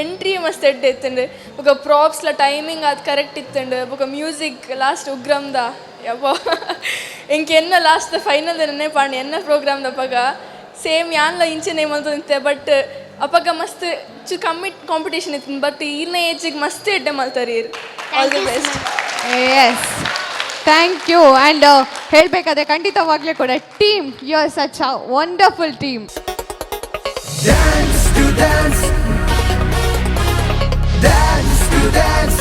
O: ಎಂಟ್ರಿ ಮಸ್ತ್ ಎಡ್ಡೆ ಇತ್ತಂಡು. ಬೊಕ ಪ್ರಾಪ್ಸ್ಲ ಟೈಮಿಂಗ್ ಅದು ಕರೆಕ್ಟ್ ಇತ್ತಂಡು. ಬೊಕ ಮ್ಯೂಸಿಕ್ ಲಾಸ್ಟ್ ಉಗ್ರಮ್ದ ಯಬ್ಬೋ ಎಂಕೆ ಎನ್ನ ಲಾಸ್ಟ್ ಫೈನಲ್ ನೆನ್ನೆ ಪಾಂಡಿ ಎನ್ನ ಪ್ರೋಗ್ರಾಮ್ದ ಪಗ ಸೇಮ್ ಯಾನ್ಲ ಇಂಚೆನೆ ಮಲ್ತಂತೆ. ಬಟ್ ಅಪಗ ಮಸ್ತ್ ಕಮ್ಮಿ ಕಾಂಪಿಟೇಷನ್ ಇತ್ತು. ಬಟ್ ಈರ್ನ ಏಜಿಗೆ ಮಸ್ತ್ ಎಡ್ಡೆ ಮಲ್ತಾರೆ. All the best.
C: Yes, thank you. And ಹೇಳಬೇಕಾದ್ರೆ ಖಂಡಿತವಾಗ್ಲೂ ಕೂಡ team, you are such a wonderful team.
A: Dance to dance, dance to dance.